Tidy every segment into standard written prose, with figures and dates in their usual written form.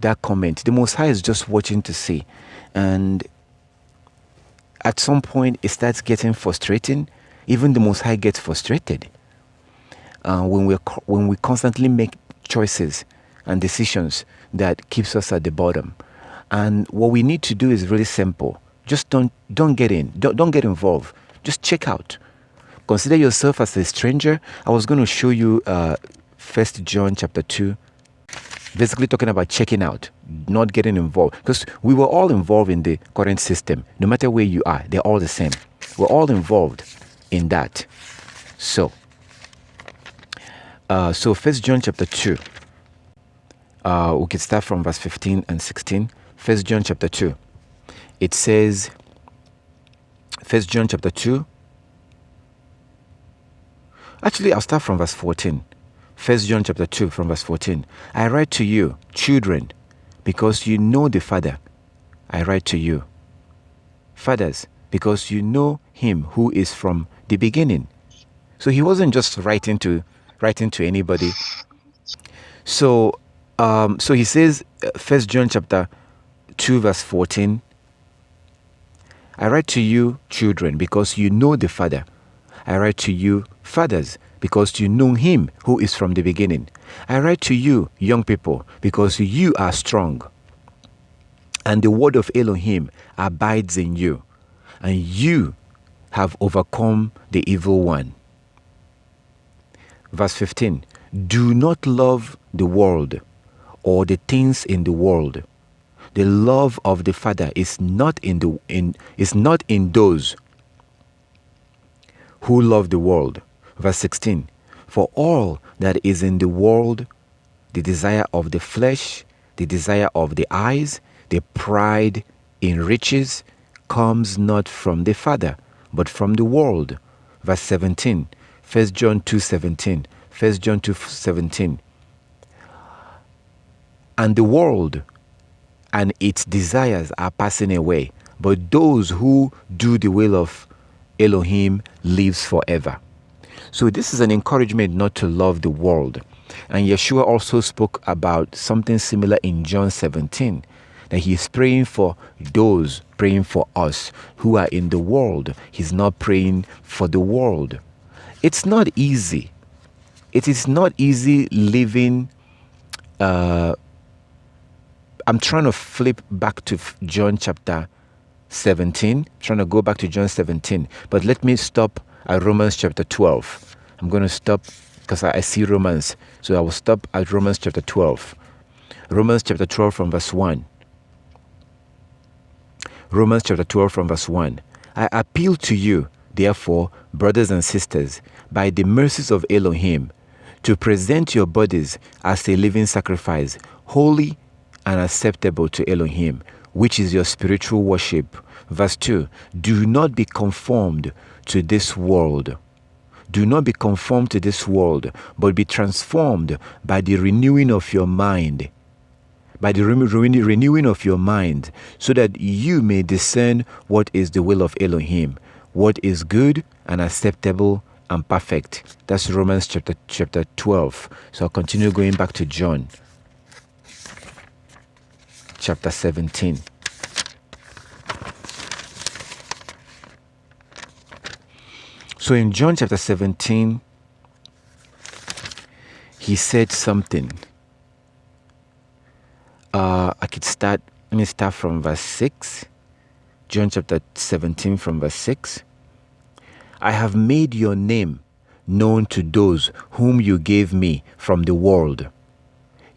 that comment. The Most High is just watching to see. And at some point, it starts getting frustrating. Even the Most High gets frustrated when we constantly make choices and decisions that keeps us at the bottom. And what we need to do is really simple. Just don't get in. Don't get involved. Just check out. Consider yourself as a stranger. I was going to show you 1 John chapter 2. Basically talking about checking out, not getting involved. Because we were all involved in the current system. No matter where you are, they're all the same. We're all involved in that. So 1 John chapter 2. We can start from verse 15 and 16. 1 John chapter 2. It says, 1 John chapter 2. Actually, I'll start from verse 14. 1 John chapter 2 from verse 14. I write to you, children, because you know the Father. I write to you, fathers, because you know him who is from the beginning. So he wasn't just writing to anybody. So he says, 1 John chapter 2 verse 14, I write to you, children, because you know the Father. I write to you, fathers, because you know him who is from the beginning. I write to you, young people, because you are strong, and the word of Elohim abides in you, and you have overcome the evil one. Verse 15, do not love the world or the things in the world. The love of the Father is not in those who love the world. Verse 16, for all that is in the world, the desire of the flesh, the desire of the eyes, the pride in riches, comes not from the Father, but from the world. Verse 17, 1 John 2:17, 1 John 2:17. And the world and its desires are passing away, but those who do the will of Elohim lives forever. So this is an encouragement not to love the world. And Yeshua also spoke about something similar in John 17, that he's praying for those, praying for us who are in the world. He's not praying for the world. It's not easy. It is not easy living. I'm trying to flip back to John chapter 17. Trying to go back to John 17. But let me stop at Romans chapter 12. I'm going to stop because I see Romans. So I will stop at Romans chapter 12. Romans chapter 12 from verse 1. Romans chapter 12 from verse 1. I appeal to you, therefore, brothers and sisters, by the mercies of Elohim, to present your bodies as a living sacrifice, holy and acceptable to Elohim, which is your spiritual worship. Verse 2, do not be conformed to this world. Do not be conformed to this world, but be transformed by the renewing of your mind. By the renewing of your mind, so that you may discern what is the will of Elohim, what is good and acceptable and perfect. That's Romans chapter 12. So I'll continue going back to John chapter 17. So in John chapter 17, he said something. Let me start from verse 6. John chapter 17 from verse 6. I have made your name known to those whom you gave me from the world.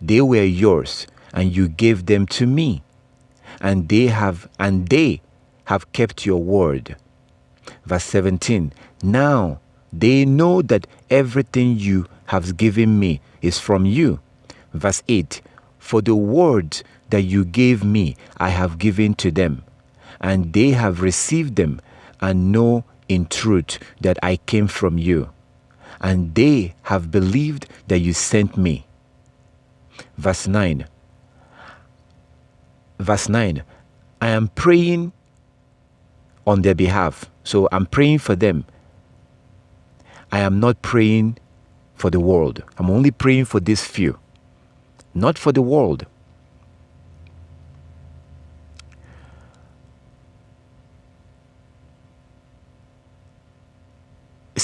They were yours, and you gave them to me, and they have kept your word. Verse 17. Now they know that everything you have given me is from you. Verse 8. For the words that you gave me I have given to them, and they have received them, and know in truth that I came from you, and they have believed that you sent me. Verse 9. I am praying on their behalf. So I'm praying for them. I am not praying for the world. I'm only praying for this few, not for the world.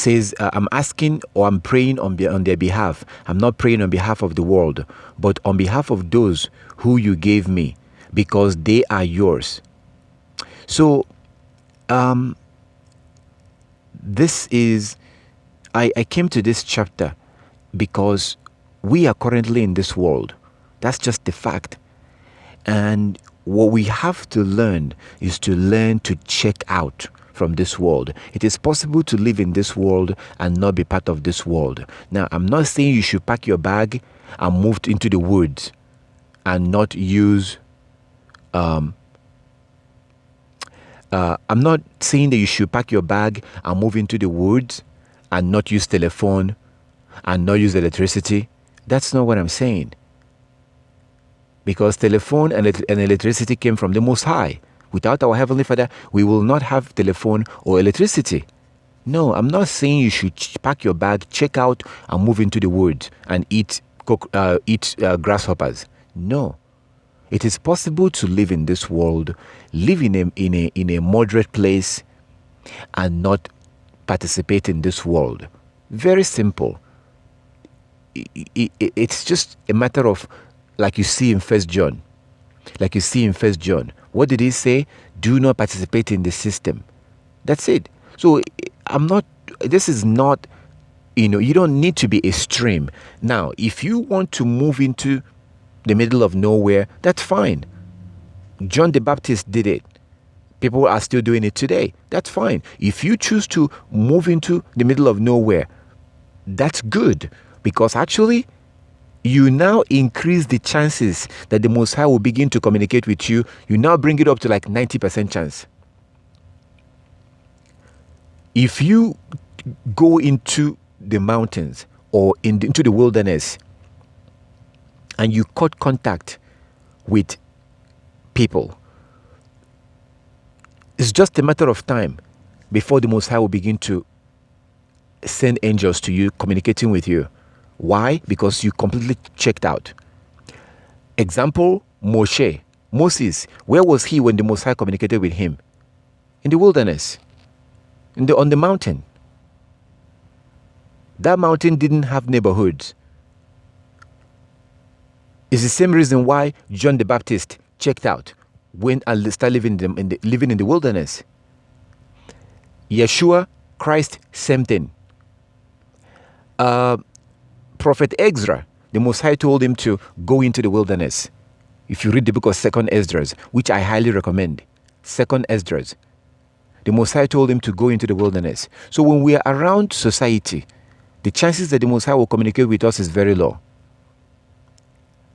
says, I'm asking or I'm praying on their behalf. I'm not praying on behalf of the world, but on behalf of those who you gave me, because they are yours. So, this is, I came to this chapter because we are currently in this world. That's just the fact. And what we have to learn is to learn to check out from this world. It is possible to live in this world and not be part of this world. Now, I'm not saying you should pack your bag and move into the woods and not use I'm not saying that you should pack your bag and move into the woods and not use telephone and not use electricity. That's not what I'm saying. Because telephone and electricity came from the Most High. Without our Heavenly Father, we will not have telephone or electricity. No, I'm not saying you should pack your bag, check out, and move into the woods and eat grasshoppers. No. It is possible to live in this world, live in a moderate place, and not participate in this world. Very simple. It's just a matter of, like you see in 1 John. Like you see in 1 John. What did he say? Do not participate in the system. That's it. So this is not, you don't need to be extreme. Now, if you want to move into the middle of nowhere, that's fine. John the Baptist did it. People are still doing it today. That's fine. If you choose to move into the middle of nowhere, that's good, because actually you now increase the chances that the Most High will begin to communicate with you. You now bring it up to like 90% chance. If you go into the mountains or into the wilderness and you cut contact with people, it's just a matter of time before the Most High will begin to send angels to you, communicating with you. Why? Because you completely checked out. Example, Moses. Where was he when the Most High communicated with him? In the wilderness. On the mountain. That mountain didn't have neighborhoods. It's the same reason why John the Baptist checked out, went and started living in the wilderness. Yeshua, Christ, same thing. Prophet Ezra, the Most High told him to go into the wilderness. If you read the book of 2nd Esdras, which I highly recommend, 2nd Esdras, the Most High told him to go into the wilderness. So when we are around society, the chances that the Most High will communicate with us is very low.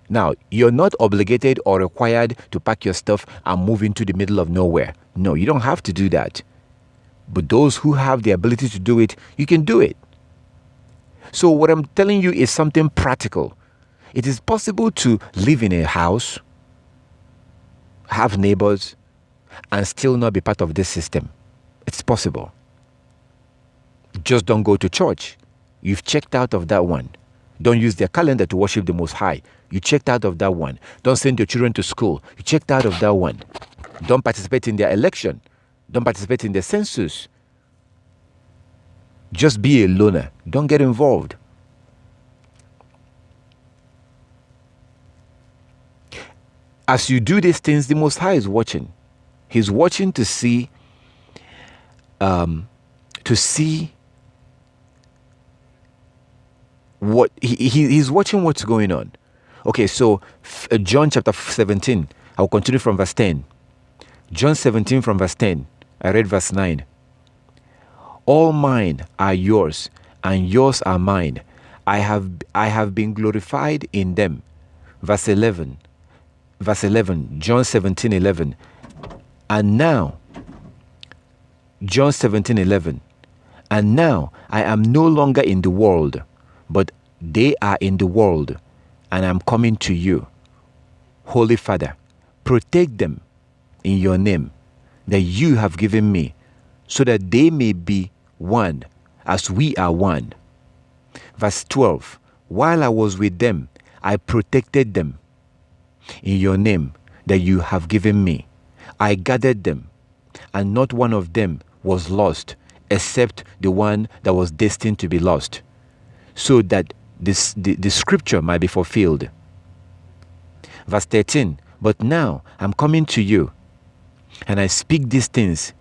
Now, you're not obligated or required to pack your stuff and move into the middle of nowhere. No, you don't have to do that. But those who have the ability to do it, you can do it. So what I'm telling you is something practical. It is possible to live in a house, have neighbors, and still not be part of this system. It's possible. Just don't go to church. You've checked out of that one. Don't use their calendar to worship the Most High. You checked out of that one. Don't send your children to school. You checked out of that one. Don't participate in their election. Don't participate in their census. Just be a loner. Don't get involved. As you do these things, the Most High is watching. He's watching to see what he's watching what's going on. Okay, so John chapter 17. I'll continue from verse 10. John 17 from verse 10. I read verse 9. All mine are yours, and yours are mine. I have been glorified in them. Verse 11. Verse 11. John 17:11. And now, John 17:11. And now I am no longer in the world, but they are in the world, and I'm coming to you. Holy Father, protect them in your name that you have given me, so that they may be one as we are one. Verse 12. While I was with them, I protected them in your name that you have given me. I gathered them, and not one of them was lost, except the one that was destined to be lost, so that the scripture might be fulfilled. Verse 13, but now I'm coming to you, and I speak these things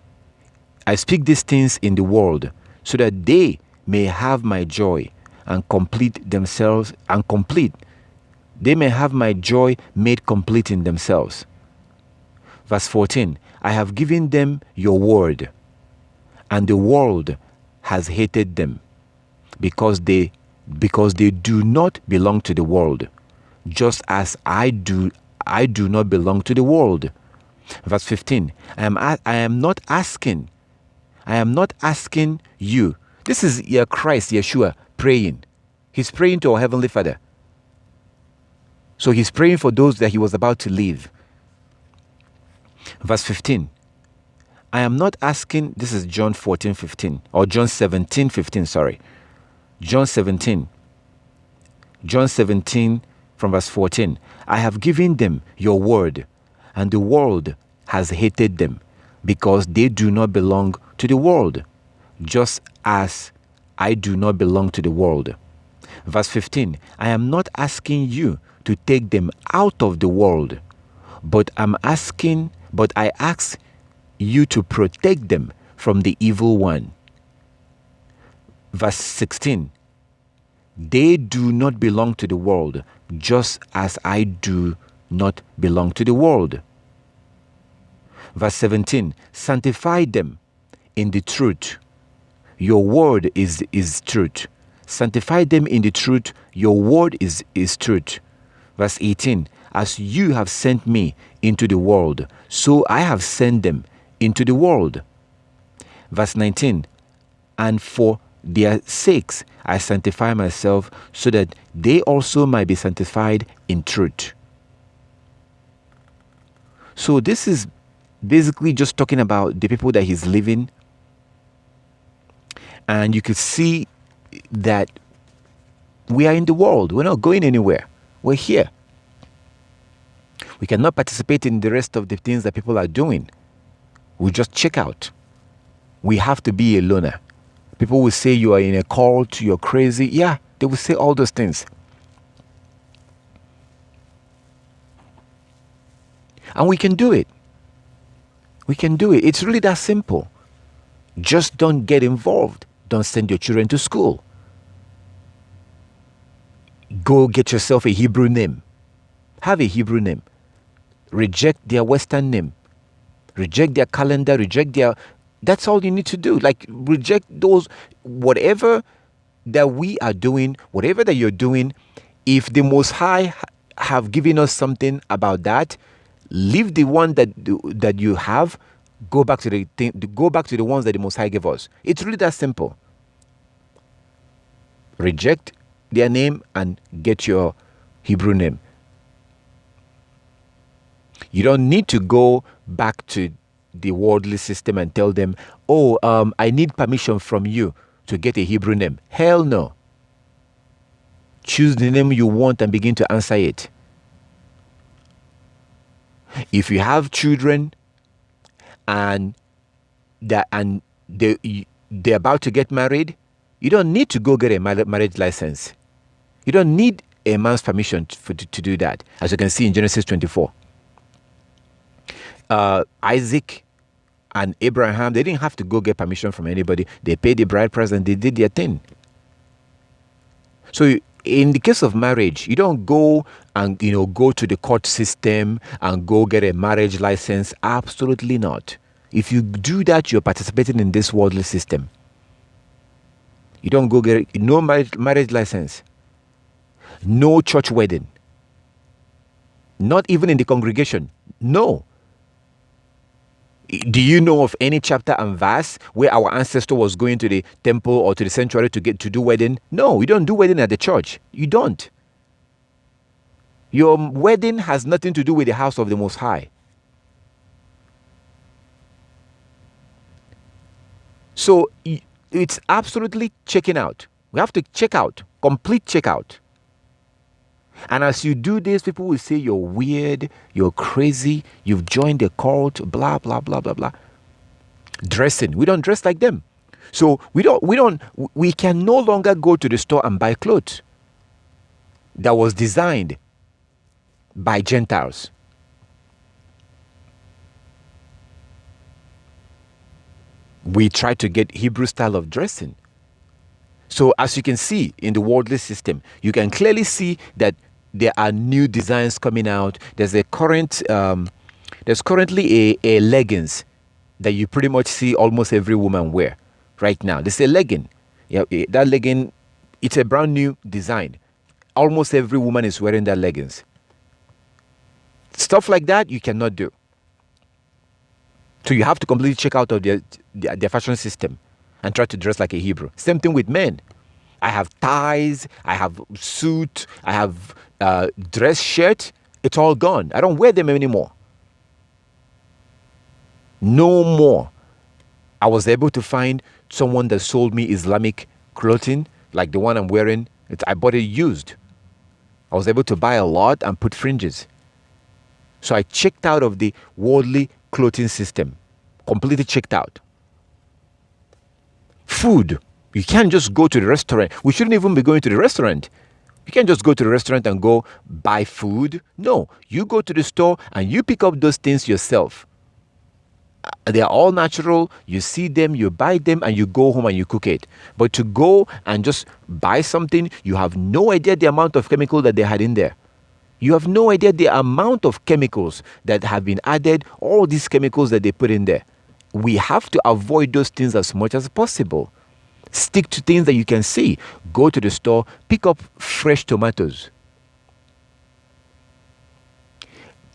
in the world, so that they may have my joy and complete themselves and complete. They may have my joy made complete in themselves. Verse 14, I have given them your word, and the world has hated them, because they do not belong to the world, just as I do not belong to the world. Verse 15, I am not asking you. This is Christ, Yeshua, praying. He's praying to our Heavenly Father. So he's praying for those that he was about to leave. Verse 15, I am not asking, this is John 14:15, or John 17:15, sorry. John 17 from verse 14. I have given them your word, and the world has hated them, because they do not belong to the world, just as I do not belong to the world. Verse 15, I am not asking you to take them out of the world, but I ask you to protect them from the evil one. Verse 16, they do not belong to the world, just as I do not belong to the world. Verse 17, sanctify them in the truth. Your word is truth. Sanctify them in the truth. Your word is truth. Verse 18, as you have sent me into the world, so I have sent them into the world. Verse 19, and for their sakes I sanctify myself, so that they also might be sanctified in truth. So this is basically just talking about the people that he's leaving. And you could see that we are in the world. We're not going anywhere. We're here. We cannot participate in the rest of the things that people are doing. We just check out. We have to be a loner. People will say you are in a cult, you're crazy. Yeah, they will say all those things. And we can do it. We can do it. It's really that simple. Just don't get involved. Don't send your children to school. Go get yourself a Hebrew name. Have a Hebrew name. Reject their Western name. Reject their calendar. That's all you need to do. Like, reject those, whatever that we are doing, whatever that you're doing. If the Most High have given us something about that, leave the one that you have. Go back to the ones that the Most High gave us. It's really that simple. Reject their name and get your Hebrew name. You don't need to go back to the worldly system and tell them, I need permission from you to get a Hebrew name. Hell no. Choose the name you want and begin to answer it. If you have children and they're about to get married, you don't need to go get a marriage license. You don't need a man's permission to do that, as you can see in Genesis 24. Isaac and Abraham, they didn't have to go get permission from anybody. They paid the bride price and they did their thing. So in the case of marriage, you don't go and go to the court system and go get a marriage license. Absolutely not. If you do that, you're participating in this worldly system. You don't go get no marriage license, no church wedding, not even in the congregation. No. Do you know of any chapter and verse where our ancestor was going to the temple or to the sanctuary to do wedding? No, you don't do wedding at the church. You don't. Your wedding has nothing to do with the house of the Most High. So it's absolutely checking out. We have to check out, complete checkout. And as you do this, people will say you're weird, you're crazy, you've joined a cult, blah, blah, blah, blah, blah. Dressing. We don't dress like them. So we can no longer go to the store and buy clothes that was designed by Gentiles. We try to get Hebrew style of dressing. So as you can see in the worldly system, you can clearly see that there are new designs coming out. There's currently a leggings that you pretty much see almost every woman wear right now. There's a legging. Yeah, that legging, it's a brand new design. Almost every woman is wearing that leggings. Stuff like that you cannot do. So you have to completely check out of their fashion system and try to dress like a Hebrew. Same thing with men. I have ties, I have suit, I have dress shirt. It's all gone. I don't wear them anymore. No more. I was able to find someone that sold me Islamic clothing, like the one I'm wearing. I bought it used. I was able to buy a lot and put fringes. So I checked out of the worldly clothing system. Completely checked out. Food. You can't just go to the restaurant. We shouldn't even be going to the restaurant. You can't just go to the restaurant and go buy food. No. You go to the store and you pick up those things yourself. They are all natural. You see them, you buy them, and you go home and you cook it. But to go and just buy something, you have no idea the amount of chemical that they had in there. You have no idea the amount of chemicals that have been added, all these chemicals that they put in there. We have to avoid those things as much as possible. Stick to things that you can see. Go to the store, pick up fresh tomatoes.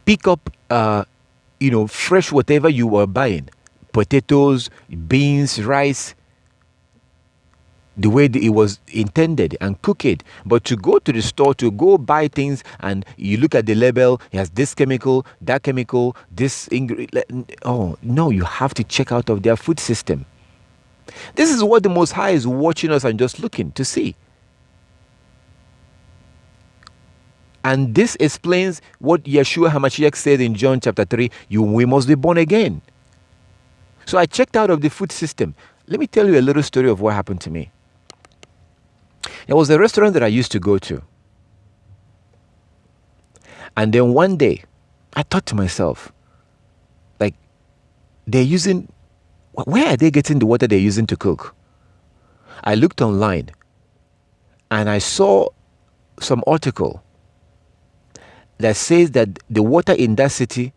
Pick up, fresh whatever you were buying. Potatoes, beans, rice. The way that it was intended, and cook it. But to go to the store, to go buy things, and you look at the label, it has this chemical, this ingredient. Oh, no, you have to check out of their food system. This is what the Most High is watching us and just looking to see. And this explains what Yeshua HaMashiach said in John chapter 3, we must be born again. So I checked out of the food system. Let me tell you a little story of what happened to me. There was a restaurant that I used to go to. And then one day, I thought to myself, like, where are they getting the water they're using to cook? I looked online and I saw some article that says that the water in that city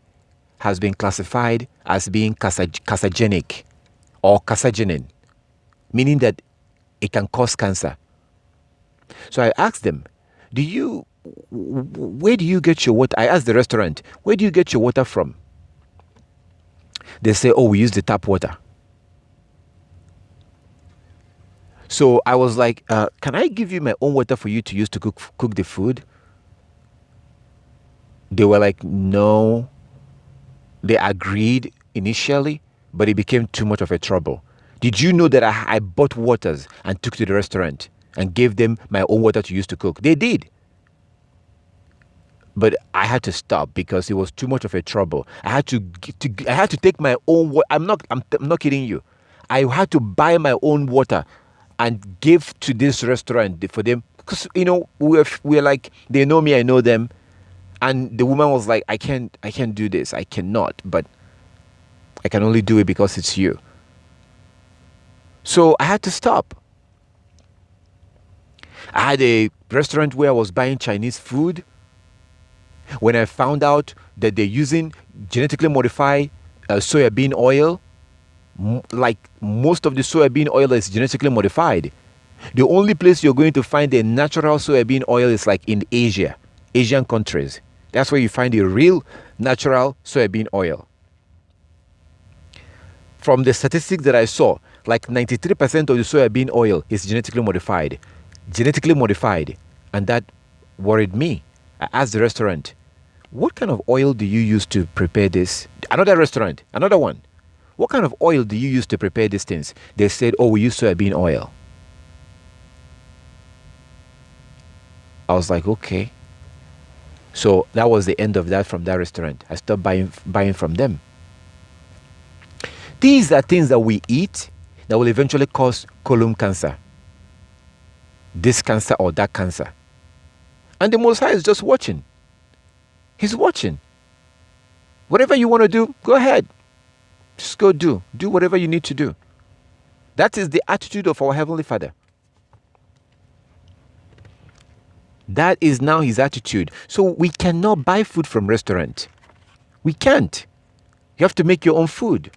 has been classified as being carcinogenic or carcinogen, meaning that it can cause cancer. So I asked them, where do you get your water? I asked the restaurant, where do you get your water from? They say, we use the tap water. So I was like, can I give you my own water for you to use to cook the food? They were like, no. They agreed initially, but it became too much of a trouble. Did you know that I bought waters and took to the restaurant and gave them my own water to use to cook? They did. But I had to stop because it was too much of a trouble. I had to take my own water. I'm not kidding you. I had to buy my own water and give to this restaurant for them, because we're like, they know me, I know them. And the woman was like, I can't do this. I cannot, but I can only do it because it's you. So I had to stop. I had a restaurant where I was buying Chinese food. When I found out that they're using genetically modified soybean oil, like most of the soybean oil is genetically modified. The only place you're going to find a natural soybean oil is like in Asian countries. That's where you find the real natural soybean oil. From the statistics that I saw, like 93% of the soybean oil is genetically modified. Genetically modified. And that worried me. I asked the restaurant, what kind of oil do you use to prepare this? Another restaurant, another one. What kind of oil do you use to prepare these things? They said, we use soybean oil. I was like, okay. So that was the end of that from that restaurant. I stopped buying from them. These are things that we eat. that will eventually cause colon cancer, this cancer or that cancer. And the Most High is just watching. He's watching. Whatever you want to do, go ahead. Just go do. Do whatever you need to do. That is the attitude of our Heavenly Father. That is now his attitude. So we cannot buy food from restaurant. We can't. You have to make your own food.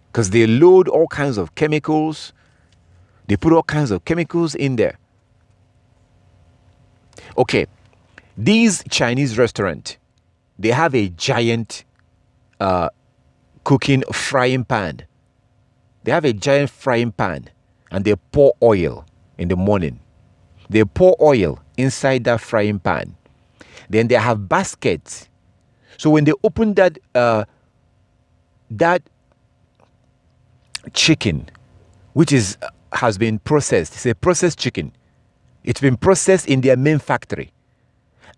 Because they load all kinds of chemicals. They put all kinds of chemicals in there. Okay. These Chinese restaurant, they have a giant cooking frying pan. They have a giant frying pan and they pour oil in the morning. They pour oil inside that frying pan. Then they have baskets. So when they open that chicken, which has been processed, it's a processed chicken. It's been processed in their main factory.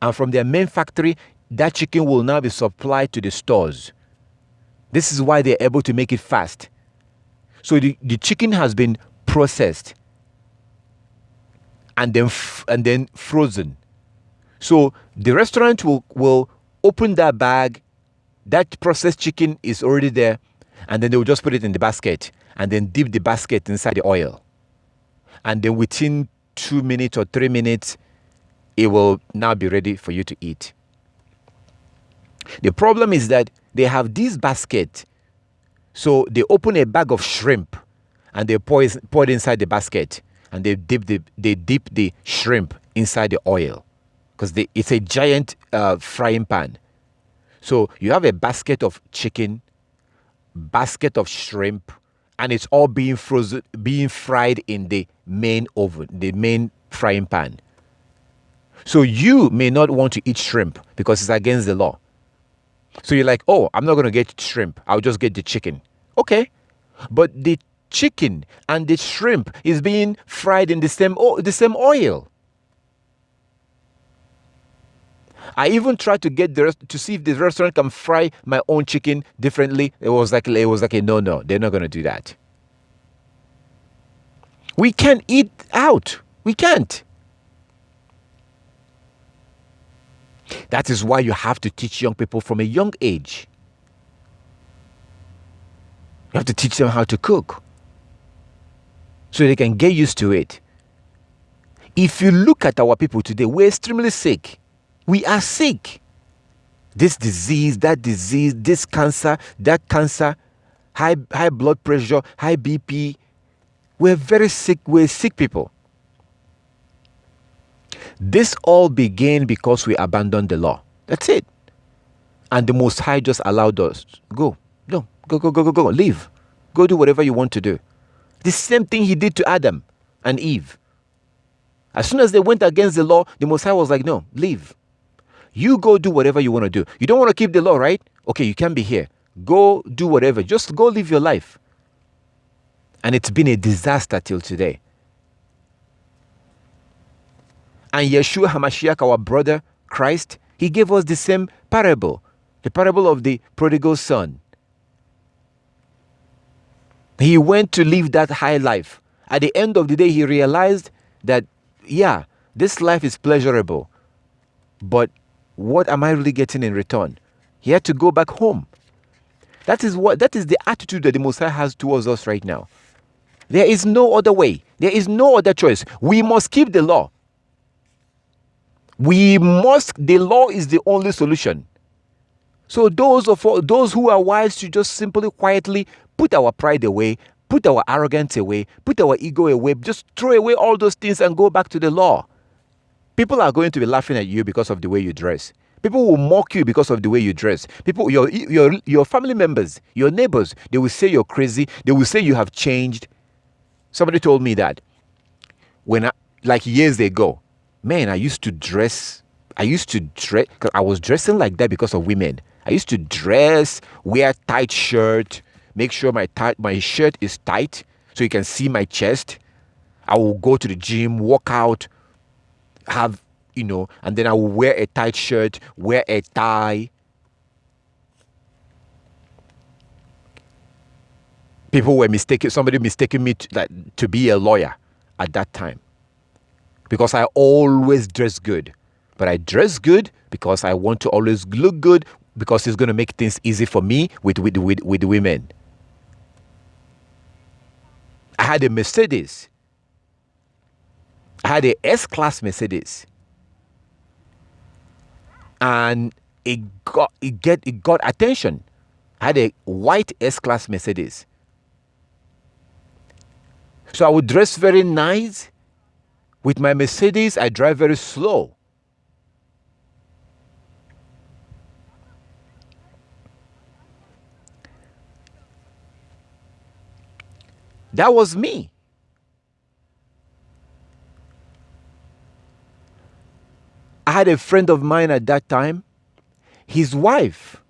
And from their main factory, that chicken will now be supplied to the stores. This is why they're able to make it fast. So the chicken has been processed and then frozen. So the restaurant will open that bag. That processed chicken is already there, and then they will just put it in the basket and then dip the basket inside the oil. And then within 2 minutes or 3 minutes, it will now be ready for you to eat. The problem is that they have this basket. So they open a bag of shrimp and they pour it inside the basket, and they dip the shrimp inside the oil because it's a giant frying pan. So you have a basket of chicken, basket of shrimp, and it's all being fried in the main oven, the main frying pan. So you may not want to eat shrimp because it's against the law. So you're like, oh, I'm not going to get shrimp. I'll just get the chicken. Okay. But the chicken and the shrimp is being fried in the same oil. I even tried to get to see if the restaurant can fry my own chicken differently. It was like a no, they're not going to do that. We can't eat out. We can't. That is why you have to teach young people from a young age. You have to teach them how to cook so they can get used to it. If you look at our people today, we're extremely sick. We are sick. This disease, that disease, this cancer, that cancer, high blood pressure, high BP. We're very sick. We're sick people. This all began because we abandoned the law. That's it. And the Most High just allowed us. Go, leave. Go do whatever you want to do. The same thing he did to Adam and Eve. As soon as they went against the law, the Most High was like, no, leave. You go do whatever you want to do. You don't want to keep the law, right? Okay, you can't be here. Go do whatever. Just go live your life. And it's been a disaster till today. And Yeshua HaMashiach, our brother, Christ, he gave us the same parable. The parable of the prodigal son. He went to live that high life. At the end of the day, he realized that, yeah, this life is pleasurable. But what am I really getting in return? He had to go back home. That is the attitude that the Messiah has towards us right now. There is no other way. There is no other choice. We must keep the law. The law is the only solution. So those who are wise should just simply quietly put our pride away, put our arrogance away, put our ego away, just throw away all those things and go back to the law. People are going to be laughing at you because of the way you dress. People will mock you because of the way you dress. People, your family members, your neighbors, they will say you're crazy. They will say you have changed. Somebody told me that like years ago, man, I used to dress, because I was dressing like that because of women. I used to dress, wear tight shirt, make sure my shirt is tight so you can see my chest. I will go to the gym, work out, and then I will wear a tight shirt, wear a tie. People were somebody mistaken me to be a lawyer at that time. Because I always dress good. But I dress good because I want to always look good, because it's going to make things easy for me with women. I had a Mercedes. I had a S-Class Mercedes. And it got attention. I had a white S-Class Mercedes. So I would dress very nice. With my Mercedes, I drive very slow. That was me. I had a friend of mine at that time. His wife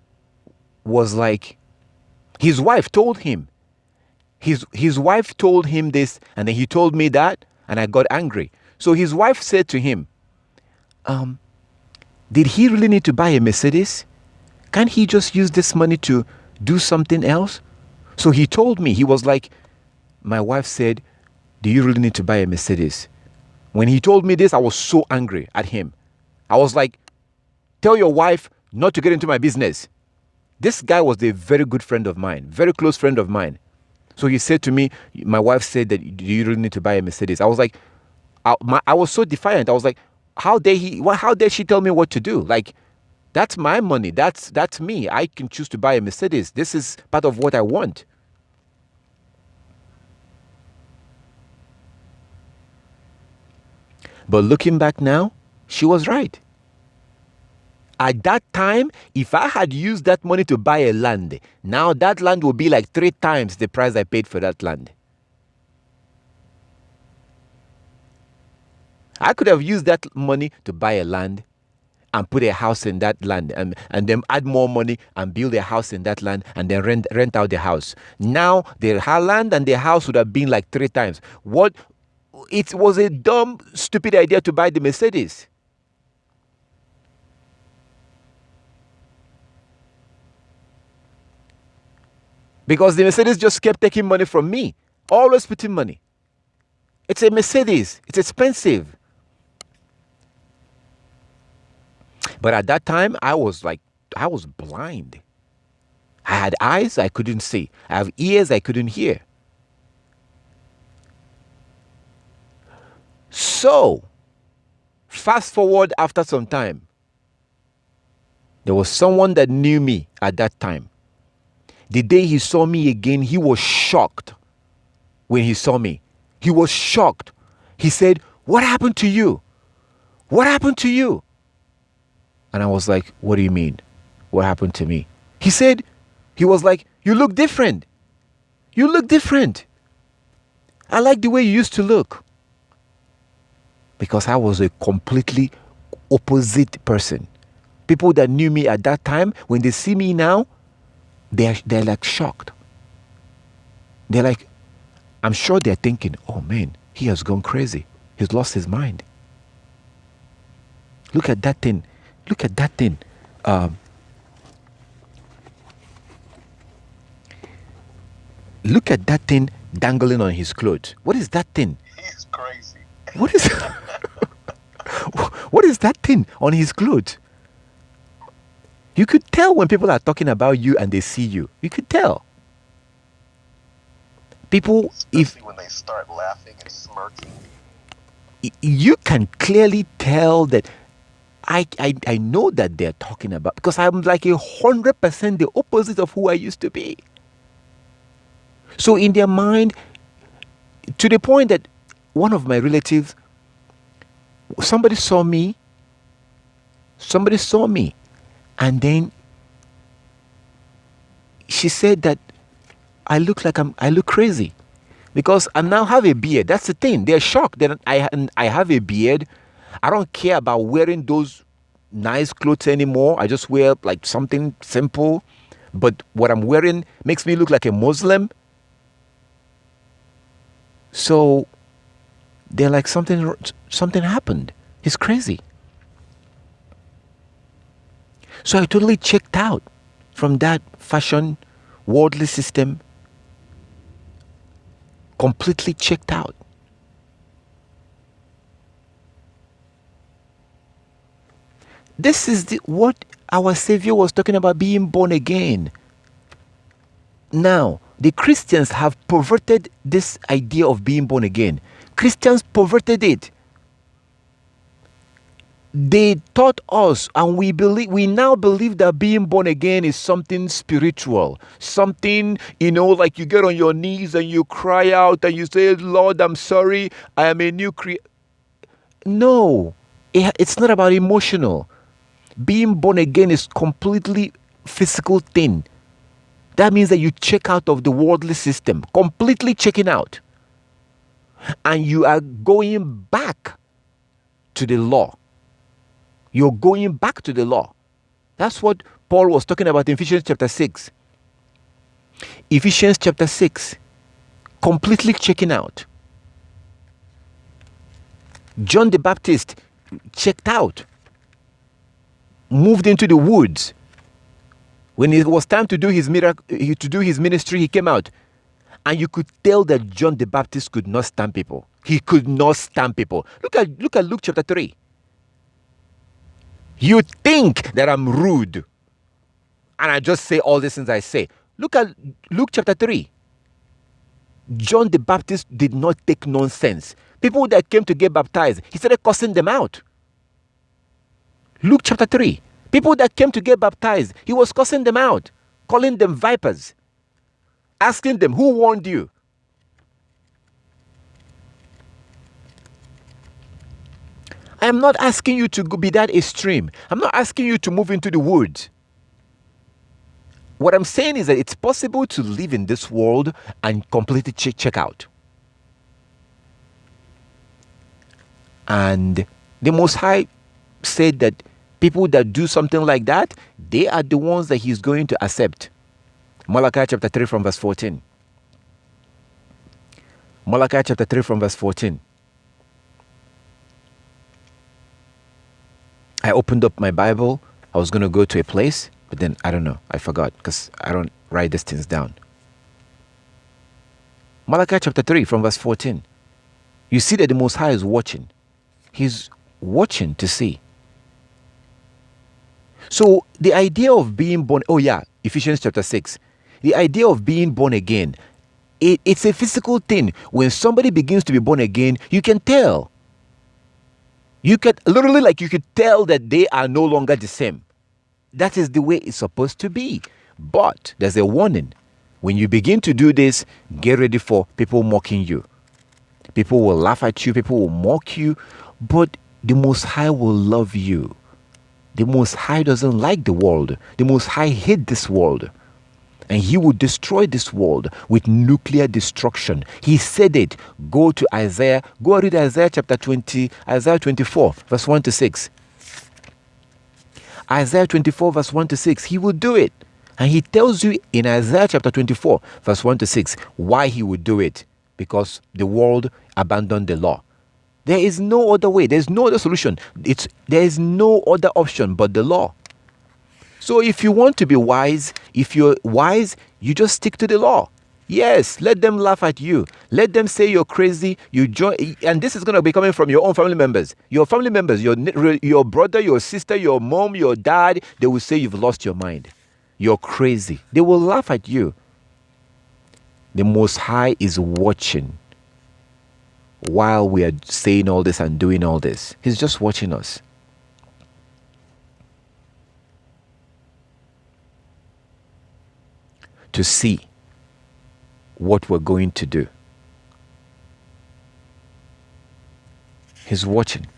told him. His wife told him this, and then he told me that, and I got angry. So his wife said to him, did he really need to buy a Mercedes? Can't he just use this money to do something else? So he told me, he was like, my wife said, do you really need to buy a Mercedes? When he told me this, I was so angry at him. I was like, tell your wife not to get into my business. This guy was a very good friend of mine, very close friend of mine. So he said to me, my wife said that, do you really need to buy a Mercedes? I was like, I was so defiant. I was like, how dare she tell me what to do? Like, that's my money. That's me. I can choose to buy a Mercedes. This is part of what I want. But looking back now, she was right. At that time, if I had used that money to buy a land, now that land would be like 3 times the price I paid for that land. I could have used that money to buy a land and put a house in that land, and then add more money and build a house in that land, and then rent out the house. Now, the land and the house would have been like 3 times. It was a dumb, stupid idea to buy the Mercedes. Because the Mercedes just kept taking money from me. Always putting money. It's a Mercedes. It's expensive. But at that time, I was blind. I had eyes I couldn't see. I have ears I couldn't hear. So, fast forward after some time, there was someone that knew me at that time. The day he saw me again, he was shocked when he saw me. He was shocked. He said, what happened to you? What happened to you? And I was like, what do you mean? What happened to me? He was like, you look different. You look different. I like the way you used to look. Because I was a completely opposite person. People that knew me at that time, when they see me now, they're like shocked. They're like, I'm sure they're thinking, oh man, he has gone crazy. He's lost his mind. Look at that thing. Look at that thing. Look at that thing dangling on his clothes. What is that thing? He's crazy. What is what is that thing on his clothes? You could tell when people are talking about you and they see you. You could tell. People, especially when they start laughing and smirking, you can clearly tell that I know that they're talking about, because I'm like 100% the opposite of who I used to be. So in their mind, to the point that one of my relatives, somebody saw me, and then she said that I look crazy because I now have a beard. That's the thing. They're shocked that I have a beard. I don't care about wearing those nice clothes anymore. I just wear like something simple, but what I'm wearing makes me look like a Muslim. So they're like, something happened. He's crazy. So I totally checked out from that fashion, worldly system. completely checked out. This is what our Savior was talking about, being born again. Now, the Christians have perverted this idea of being born again. Christians perverted it. They taught us, and we now believe that being born again is something spiritual, something, like you get on your knees and you cry out and you say, Lord, I'm sorry, I am a new creature. No, it's not about emotional. Being born again is completely physical thing. That means that you check out of the worldly system, completely checking out. And you are going back to the law. You're going back to the law. That's what Paul was talking about in Ephesians chapter 6. Ephesians chapter 6. Completely checking out. John the Baptist checked out. Moved into the woods. When it was time to do his ministry, he came out. And you could tell that John the Baptist could not stand people. He could not stand people. Look at Luke chapter 3. You think that I'm rude. And I just say all these things I say. Look at Luke chapter 3. John the Baptist did not take nonsense. People that came to get baptized, he started cussing them out. Luke chapter 3. People that came to get baptized, he was cussing them out, calling them vipers, asking them, who warned you? I am not asking you to be that extreme. I'm not asking you to move into the woods. What I'm saying is that it's possible to live in this world and completely check out. And the Most High said that people that do something like that, they are the ones that he's going to accept. Malachi chapter 3 from verse 14. Malachi chapter 3 from verse 14. I opened up my Bible. I was going to go to a place, but then I don't know. I forgot because I don't write these things down. Malachi chapter 3 from verse 14. You see that the Most High is watching. He's watching to see. So the idea of being born, Ephesians chapter 6. The idea of being born again, it's a physical thing. When somebody begins to be born again, you can tell. You could tell that they are no longer the same. That is the way it's supposed to be. But there's a warning. When you begin to do this, get ready for people mocking you. People will laugh at you. People will mock you. But the Most High will love you. The Most High doesn't like the world. The Most High hates this world. And he will destroy this world with nuclear destruction. He said it. Go to Isaiah. Go read Isaiah chapter 20, Isaiah 24, verse 1 to 6. Isaiah 24, verse 1 to 6. He will do it. And he tells you in Isaiah chapter 24, verse 1 to 6, why he would do it. Because the world abandoned the law. There is no other way. There's no other solution. There is no other option but the law. So if you want to be wise, if you're wise, you just stick to the law. Yes, let them laugh at you. Let them say you're crazy. You join, and this is going to be coming from your own family members. Your family members, your brother, your sister, your mom, your dad, they will say you've lost your mind. You're crazy. They will laugh at you. The Most High is watching while we are saying all this and doing all this. He's just watching us. To see what we're going to do. He's watching.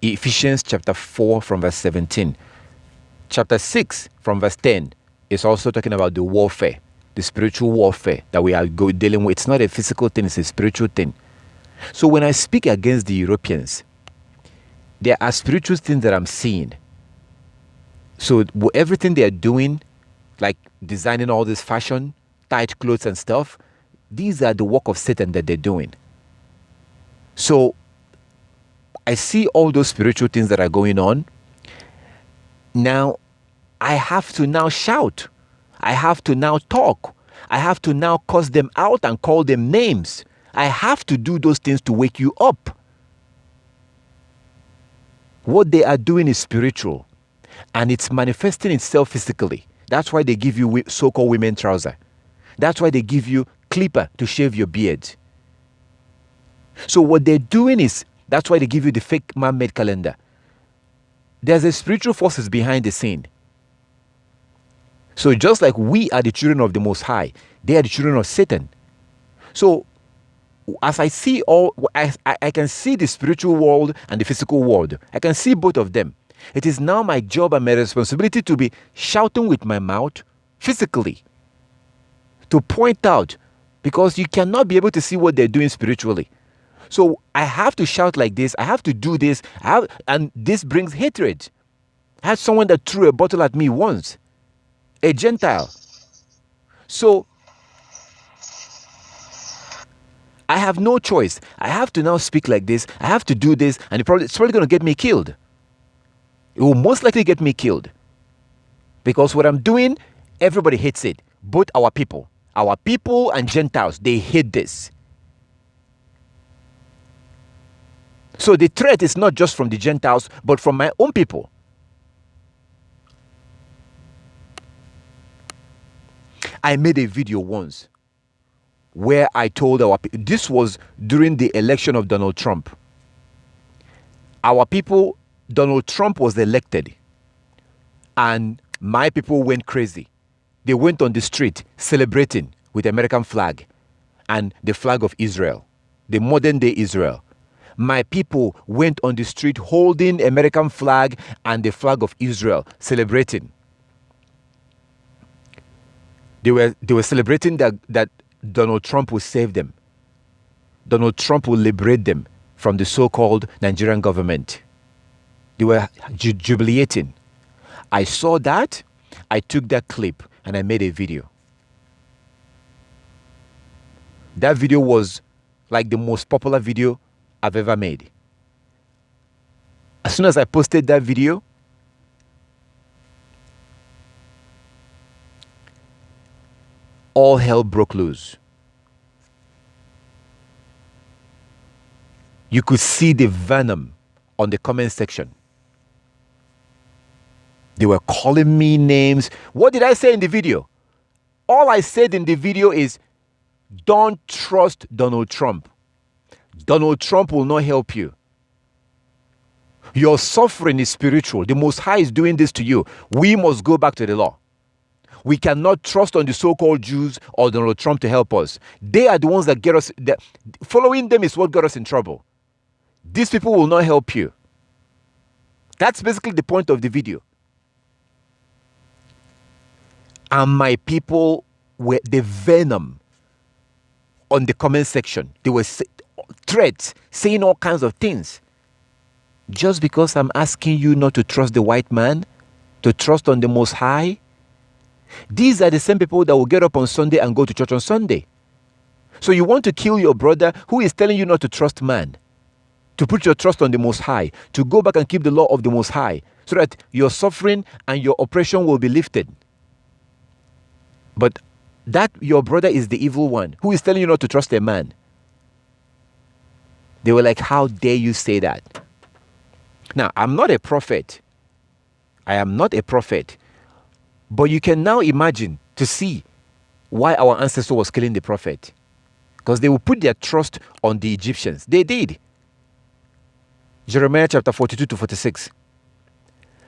Ephesians chapter 4 from verse 17. Chapter 6 from verse 10 is also talking about the warfare, the spiritual warfare that we are dealing with. It's not a physical thing, it's a spiritual thing. So when I speak against the Europeans, there are spiritual things that I'm seeing. So everything they are doing, like designing all this fashion, tight clothes and stuff, these are the work of Satan that they're doing. So I see all those spiritual things that are going on. Now, I have to now shout. I have to now talk. I have to now cuss them out and call them names. I have to do those things to wake you up. What they are doing is spiritual, and it's manifesting itself physically. That's why they give you so-called women trouser. That's why they give you clipper to shave your beard. So what they're doing is, that's why they give you the fake man-made calendar. There's a spiritual forces behind the scene. So just like we are the children of the Most High, they are the children of Satan. So as I see I can see the spiritual world and the physical world. I can see both of them. It is now my job and my responsibility to be shouting with my mouth physically, to point out, because you cannot be able to see what they're doing spiritually. So I have to shout like this. I have to do this. And this brings hatred. I had someone that threw a bottle at me once, a Gentile. So I have no choice. I have to now speak like this. I have to do this. And it's probably going to get me killed. It will most likely get me killed. Because what I'm doing, everybody hates it. Both our people and Gentiles, they hate this. So the threat is not just from the Gentiles, but from my own people. I made a video once where I told our people, this was during the election of Donald Trump. Our people, Donald Trump was elected, and my people went crazy. They went on the street celebrating with the American flag and the flag of Israel, the modern day Israel. My people went on the street holding American flag and the flag of Israel, celebrating. They were celebrating that Donald Trump will save them. Donald Trump will liberate them from the so-called Nigerian government. They were jubilating. I saw that. I took that clip and I made a video. That video was like the most popular video I've ever made. As soon as I posted that video, all hell broke loose. You could see the venom on the comment section. They were calling me names. What did I say in the video? All I said in the video is, don't trust Donald Trump. Donald Trump will not help you. Your suffering is spiritual. The Most High is doing this to you. We must go back to the law. We cannot trust on the so-called Jews or Donald Trump to help us. They are the ones that get us. Following them is what got us in trouble. These people will not help you. That's basically the point of the video. And my people were the venom on the comment section. They were threats, saying all kinds of things. Just because I'm asking you not to trust the white man, to trust on the Most High. These are the same people that will get up on Sunday and go to church on Sunday. So you want to kill your brother who is telling you not to trust man, to put your trust on the Most High, to go back and keep the law of the Most High, so that your suffering and your oppression will be lifted. But that your brother is the evil one who is telling you not to trust a man. They were like, how dare you say that? Now, I'm not a prophet. I am not a prophet. But you can now imagine to see why our ancestor was killing the prophet. Because they will put their trust on the Egyptians. They did. Jeremiah chapter 42 to 46.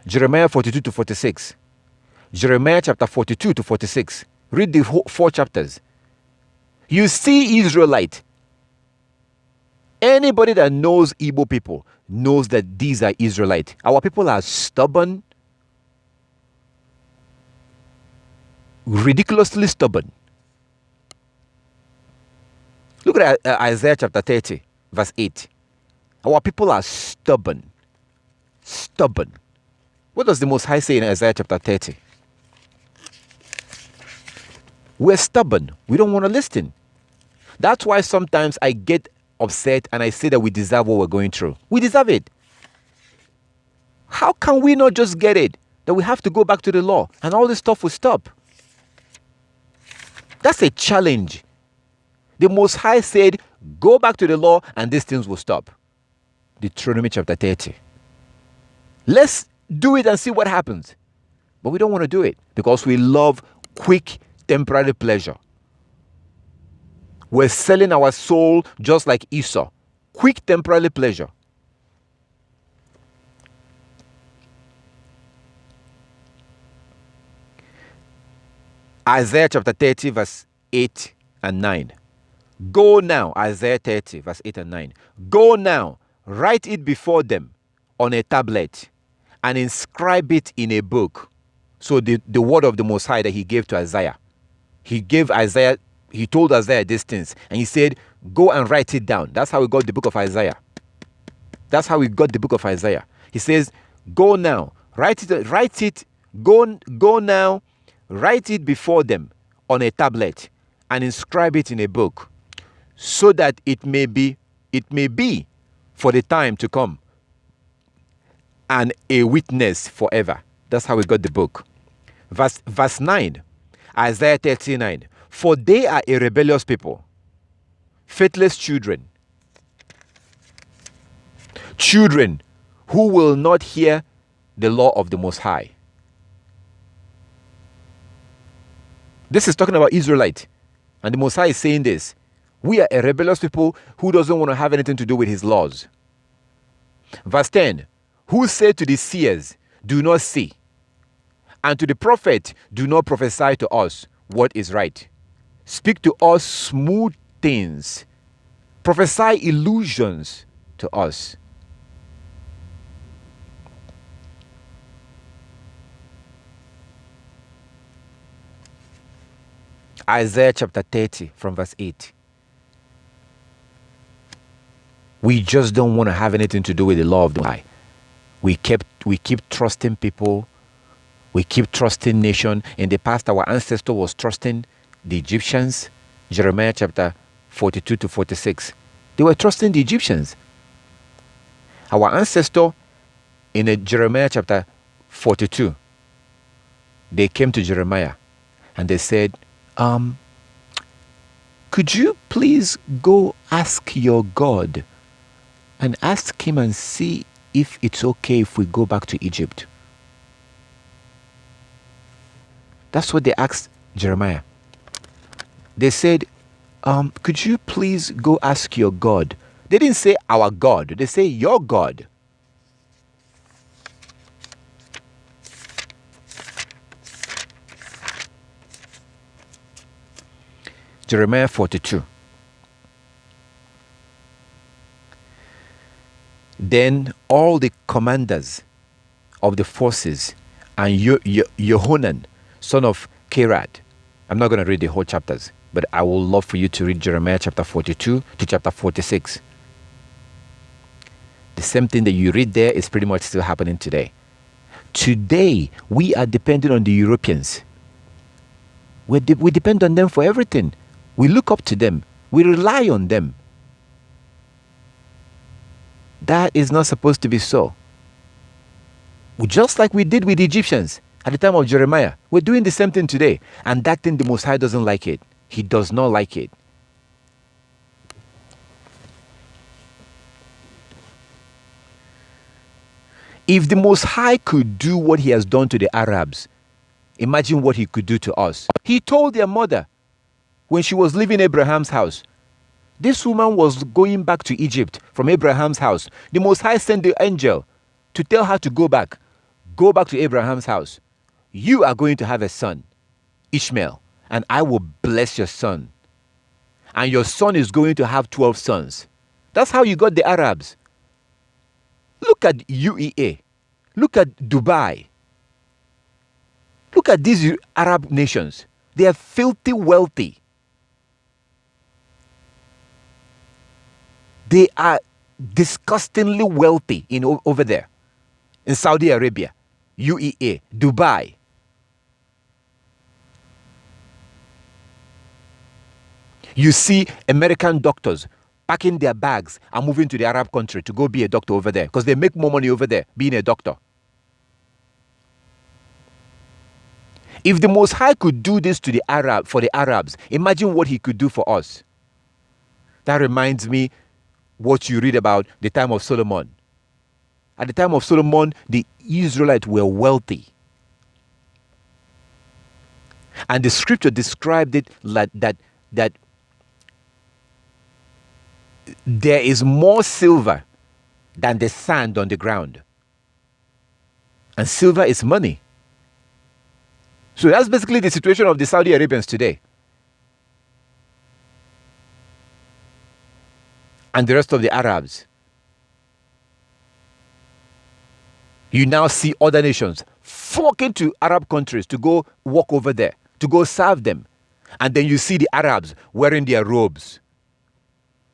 Jeremiah 42 to 46. Jeremiah chapter 42 to 46. Read the whole 4 chapters. You see Israelite. Anybody that knows Igbo people knows that these are Israelite. Our people are stubborn, ridiculously stubborn. Look at Isaiah chapter 30, verse 8. Our people are stubborn. Stubborn. What does the Most High say in Isaiah chapter 30? We're stubborn. We don't want to listen. That's why sometimes I get upset and I say that we deserve what we're going through. We deserve it. How can we not just get it? That we have to go back to the law and all this stuff will stop. That's a challenge. The Most High said, go back to the law and these things will stop. Deuteronomy chapter 30. Let's do it and see what happens. But we don't want to do it because we love quick, temporary pleasure. We're selling our soul just like Esau. Quick, temporary pleasure. Isaiah chapter 30 verse 8 and 9. Go now, Isaiah 30 verse 8 and 9. Go now, write it before them on a tablet and inscribe it in a book. So the word of the Most High that he gave to Isaiah. He told Isaiah these things and he said, go and write it down. That's how we got the book of Isaiah. That's how we got the book of Isaiah. He says, go now, go now, write it before them on a tablet and inscribe it in a book so that it may be for the time to come and a witness forever. That's how we got the book. Verse 9, Isaiah 39. For they are a rebellious people, faithless children who will not hear the law of the Most High. This is talking about Israelites. And the Most High is saying this. We are a rebellious people who doesn't want to have anything to do with his laws. Verse 10. Who say to the seers, do not see, and to the prophet, do not prophesy to us what is right. Speak to us smooth things. Prophesy illusions to us. Isaiah chapter 30 from verse 8. We just don't want to have anything to do with the law of the High. We keep trusting people. We keep trusting nation. In the past, our ancestor was trusting the Egyptians. Jeremiah chapter 42 to 46. They were trusting the Egyptians. Our ancestor in Jeremiah chapter 42, they came to Jeremiah and they said, could you please go ask your God and ask him and see if it's okay if we go back to Egypt? That's what they asked Jeremiah. They said, could you please go ask your God? They didn't say our God. They say your God. Jeremiah 42. Then all the commanders of the forces and Yehonan, son of Kerad. I'm not going to read the whole chapters, but I would love for you to read Jeremiah chapter 42 to chapter 46. The same thing that you read there is pretty much still happening today. Today, we are dependent on the Europeans. We depend on them for everything. We look up to them. We rely on them. That is not supposed to be so. Just like we did with the Egyptians at the time of Jeremiah. We're doing the same thing today. And that thing, the Most High doesn't like it. He does not like it. If the Most High could do what he has done to the Arabs, imagine what he could do to us. He told their mother when she was leaving Abraham's house, this woman was going back to Egypt from Abraham's house. The Most High sent the angel to tell her to go back. Go back to Abraham's house. You are going to have a son, Ishmael, and I will bless your son. And your son is going to have 12 sons. That's how you got the Arabs. Look at UAE. Look at Dubai. Look at these Arab nations. They are filthy wealthy. They are disgustingly wealthy over there. In Saudi Arabia, UAE, Dubai. You see American doctors packing their bags and moving to the Arab country to go be a doctor over there because they make more money over there being a doctor. If the Most High could do this to for the Arabs, imagine what he could do for us. That reminds me what you read about the time of Solomon. At the time of Solomon, the Israelites were wealthy. And the scripture described it like that there is more silver than the sand on the ground. And silver is money. So that's basically the situation of the Saudi Arabians today. And the rest of the Arabs. You now see other nations flocking to Arab countries to go walk over there, to go serve them. And then you see the Arabs wearing their robes.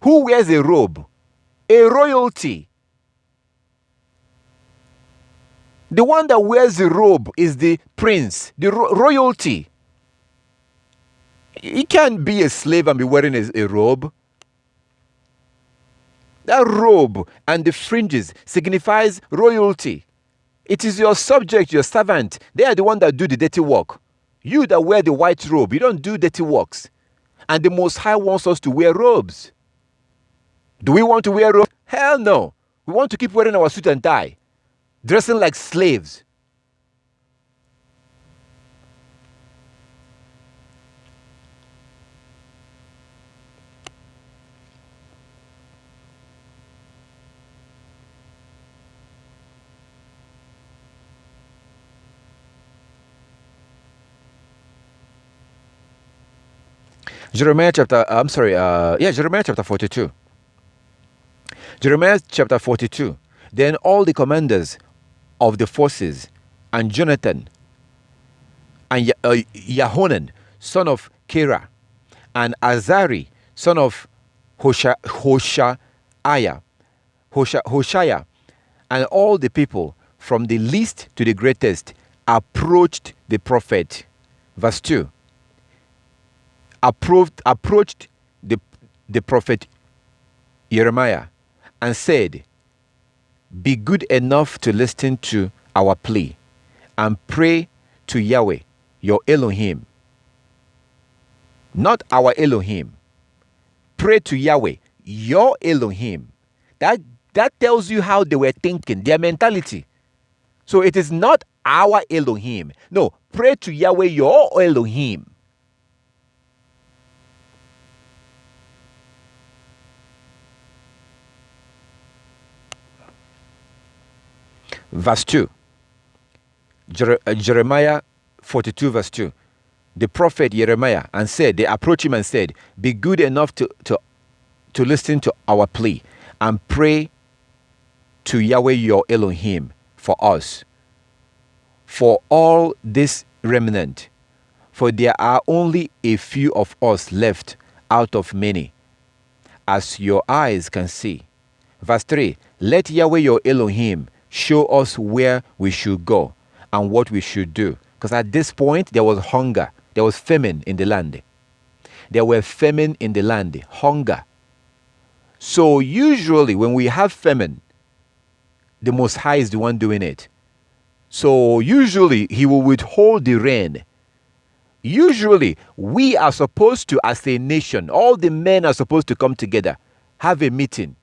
Who wears a robe? A royalty. The one that wears the robe is the prince, the royalty. He can't be a slave and be wearing a robe. That robe and the fringes signifies royalty. It is your subject, your servant. They are the one that do the dirty work. You that wear the white robe, you don't do dirty works. And the Most High wants us to wear robes. Do we want to wear robes? Hell no. We want to keep wearing our suit and tie, dressing like slaves. Jeremiah chapter 42. Jeremiah chapter 42. Then all the commanders of the forces, and Jonathan, and Yahonan, son of Kera, and Azari, son of Hoshaiah, and all the people, from the least to the greatest, approached the prophet. Verse 2. Approached the prophet Jeremiah and said, "Be good enough to listen to our plea and pray to Yahweh, your Elohim." Not our Elohim. Pray to Yahweh, your Elohim. That tells you how they were thinking, their mentality. So it is not our Elohim. No, pray to Yahweh, your Elohim. Verse 2. Jeremiah 42 verse 2. The prophet Jeremiah and said, they approached him and said, "Be good enough to listen to our plea and pray to Yahweh your Elohim for us, for all this remnant, for there are only a few of us left out of many, as your eyes can see." Verse 3. Let Yahweh your Elohim show us where we should go and what we should do. Because at this point, there was hunger. There was famine in the land. There were famine in the land. Hunger. So usually when we have famine, the Most High is the one doing it. So usually he will withhold the rain. Usually we are supposed to, as a nation, all the men are supposed to come together, have a meeting.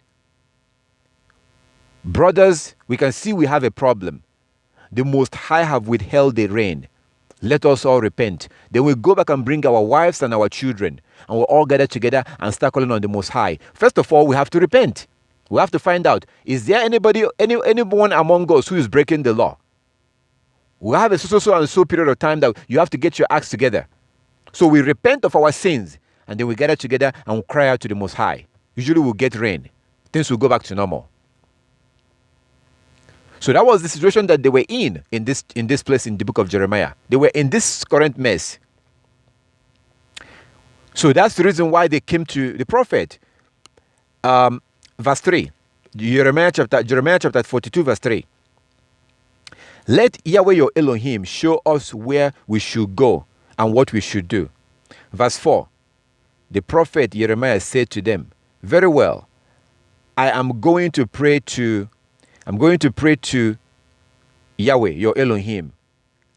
Brothers, we can see we have a problem. The Most High have withheld the rain. Let us all repent. Then we'll go back and bring our wives and our children, and we'll all gather together and start calling on the Most High. First of all, we have to repent. We have to find out, is there anyone among us who is breaking the law? We have a so and so period of time that you have to get your acts together. So we repent of our sins, and then we gather together and we'll cry out to the Most High. Usually we'll get rain. Things will go back to normal. So that was the situation that they were in this place in the book of Jeremiah. They were in this current mess. So that's the reason why they came to the prophet. Verse 3. Jeremiah chapter 42 verse 3. Let Yahweh your Elohim show us where we should go and what we should do. Verse 4. The prophet Jeremiah said to them, "Very well, I am going to pray to Yahweh, your Elohim,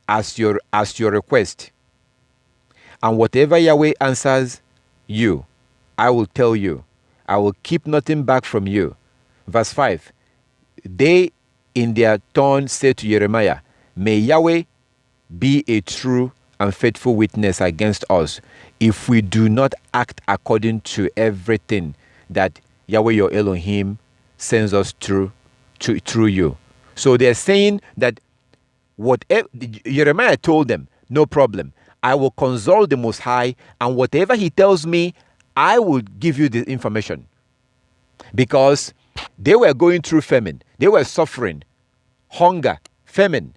as your request. And whatever Yahweh answers you, I will tell you. I will keep nothing back from you. Verse 5. They in their turn said to Jeremiah, may Yahweh be a true and faithful witness against us if we do not act according to everything that Yahweh your Elohim sends us through you. So they're saying that whatever Jeremiah told them, no problem. I will consult the Most High, and whatever he tells me, I will give you the information. Because they were going through famine. They were suffering hunger, famine.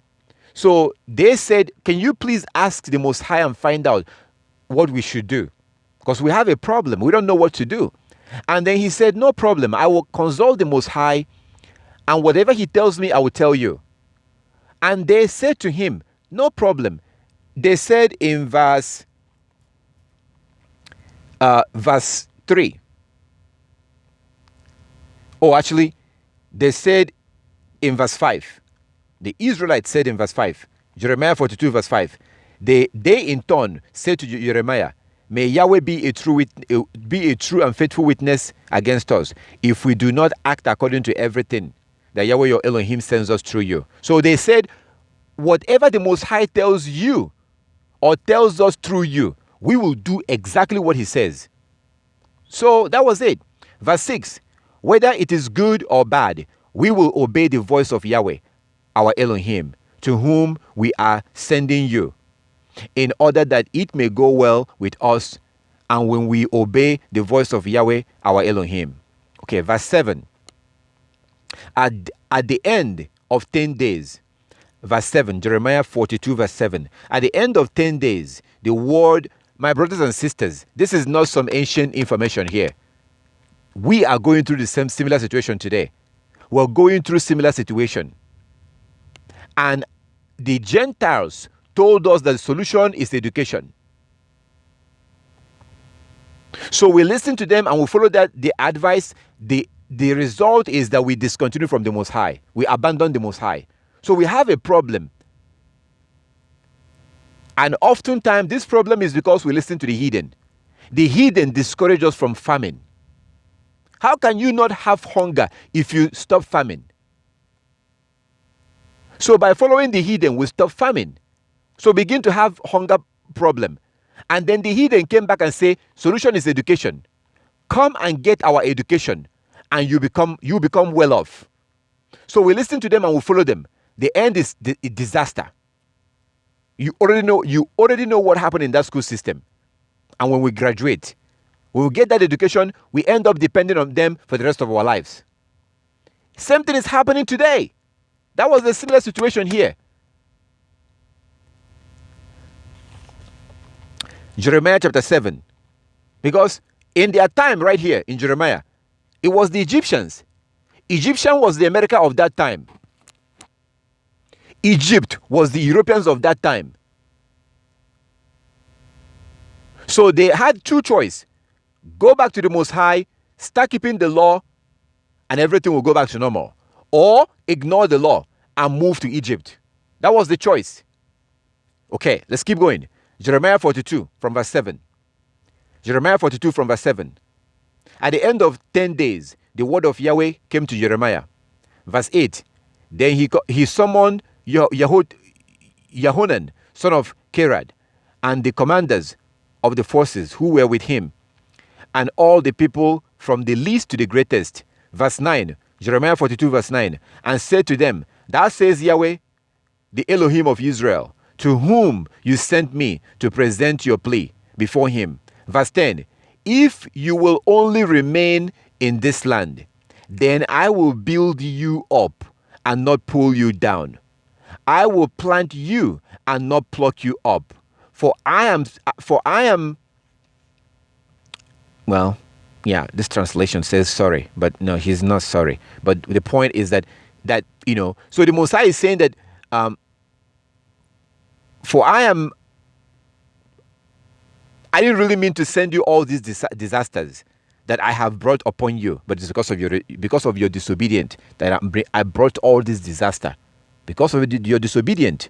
So they said, can you please ask the Most High and find out what we should do? Because we have a problem. We don't know what to do. And then he said, no problem. I will consult the Most High, and whatever he tells me, I will tell you. And they said to him, no problem. They said in verse 3. Oh, actually, they said in verse 5. The Israelites said in verse 5. Jeremiah 42 verse 5. They in turn said to Jeremiah, may Yahweh be a true and faithful witness against us if we do not act according to everything that Yahweh your Elohim sends us through you. So they said, whatever the Most High tells you or tells us through you, we will do exactly what he says. So that was it. Verse 6. Whether it is good or bad, we will obey the voice of Yahweh, our Elohim, to whom we are sending you, in order that it may go well with us, and when we obey the voice of Yahweh, our Elohim. Okay, verse 7. At the end of 10 days, verse 7, Jeremiah 42 verse 7. At the end of 10 days, the word, my brothers and sisters, this is not some ancient information here. We are going through the same similar situation today. We're going through similar situation. And the Gentiles told us that the solution is education. So we listen to them and we follow the advice. The result is that we discontinue from the Most High. We abandon the Most High. So we have a problem. And oftentimes this problem is because we listen to the heathen. The heathen discourage us from famine. How can you not have hunger if you stop famine? So by following the heathen, we stop famine. So begin to have hunger problem. And then the heathen came back and say, solution is education. Come and get our education and you become well off. So we listen to them and we follow them. The end is disaster. You already know what happened in that school system. And when we graduate, when we get that education, we end up depending on them for the rest of our lives. Same thing is happening today. That was the similar situation here. Jeremiah chapter 7. Because in their time right here in Jeremiah, it was the Egyptians. Egyptian was the America of that time. Egypt was the Europeans of that time. So they had two choices. Go back to the Most High, start keeping the law, and everything will go back to normal. Or ignore the law and move to Egypt. That was the choice. Okay, let's keep going. Jeremiah 42 from verse 7. Jeremiah 42 from verse 7. At the end of 10 days, the word of Yahweh came to Jeremiah. Verse 8. Then he summoned Yahonan, son of Kerad, and the commanders of the forces who were with him, and all the people from the least to the greatest. Verse 9. Jeremiah 42 verse 9. And said to them, thus says Yahweh, the Elohim of Israel, to whom you sent me to present your plea before him. Verse 10. If you will only remain in this land, then I will build you up and not pull you down. I will plant you and not pluck you up. For I am, well, yeah, this translation says sorry, but no, he's not sorry. But the point is that so the Messiah is saying that, for I didn't really mean to send you all these disasters that I have brought upon you, but it's because of your disobedience that I brought all this disaster. Because of your disobedience.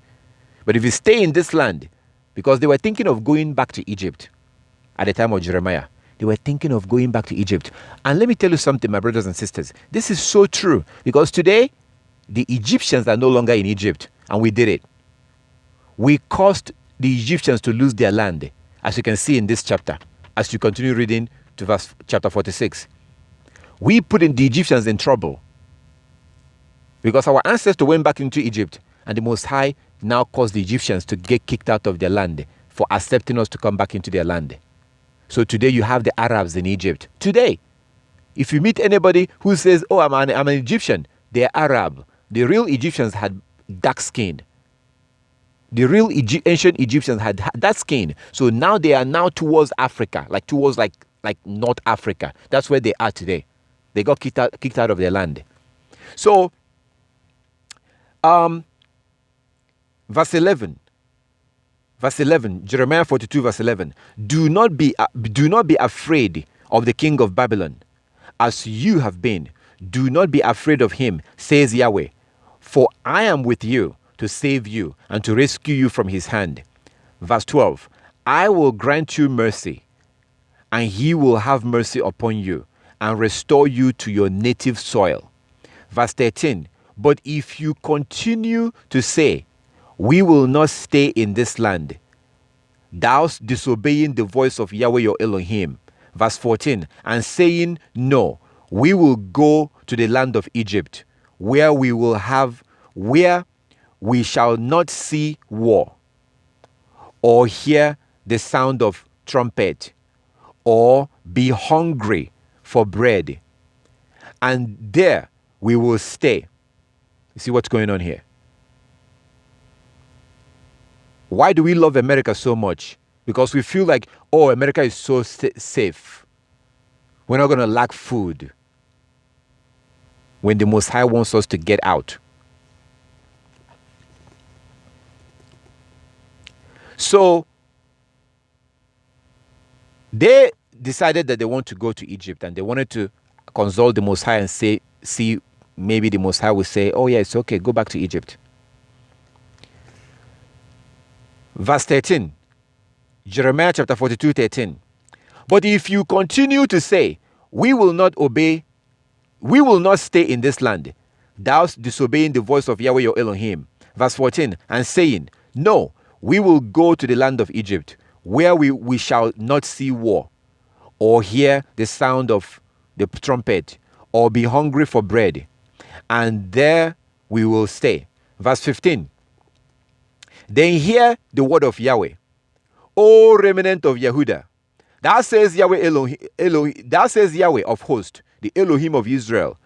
But if you stay in this land, because they were thinking of going back to Egypt at the time of Jeremiah. They were thinking of going back to Egypt. And let me tell you something, my brothers and sisters. This is so true. Because today, the Egyptians are no longer in Egypt. And we did it. We caused the Egyptians to lose their land. As you can see in this chapter. As you continue reading to chapter 46. We put in the Egyptians in trouble. Because our ancestors went back into Egypt. And the Most High now caused the Egyptians to get kicked out of their land for accepting us to come back into their land. So today you have the Arabs in Egypt. Today, if you meet anybody who says, oh, I'm an Egyptian, they're Arab. The real Egyptians had dark skin. The real ancient Egyptians had dark skin. So now they are now towards Africa, towards North Africa. That's where they are today. They got kicked out of their land. So, verse 11, Jeremiah 42 verse 11. Do not be afraid of the king of Babylon, as you have been. Do not be afraid of him, says Yahweh. For I am with you to save you and to rescue you from his hand. Verse 12. I will grant you mercy, and he will have mercy upon you and restore you to your native soil. Verse 13. But if you continue to say, we will not stay in this land, thou disobeying the voice of Yahweh your Elohim. Verse 14, and saying, no, we will go to the land of Egypt, where we shall not see war, or hear the sound of trumpet, or be hungry for bread. And there we will stay. You see what's going on here? Why do we love America so much? Because we feel like, oh, America is so safe. We're not going to lack food. When the Most High wants us to get out. So, they decided that they want to go to Egypt, and they wanted to consult the Most High and see maybe the Most High will say, oh yeah, it's okay, go back to Egypt. Verse 13, Jeremiah chapter 42, 13. But if you continue to say, we will not stay in this land, thou disobeying the voice of Yahweh your Elohim. Verse 14, and saying, no, we will go to the land of Egypt, where we shall not see war, or hear the sound of the trumpet, or be hungry for bread, and there we will stay. Verse 15, then hear the word of Yahweh, O remnant of Yehudah. Thou says Yahweh Elohim, thou says Yahweh of hosts, the Elohim of Israel,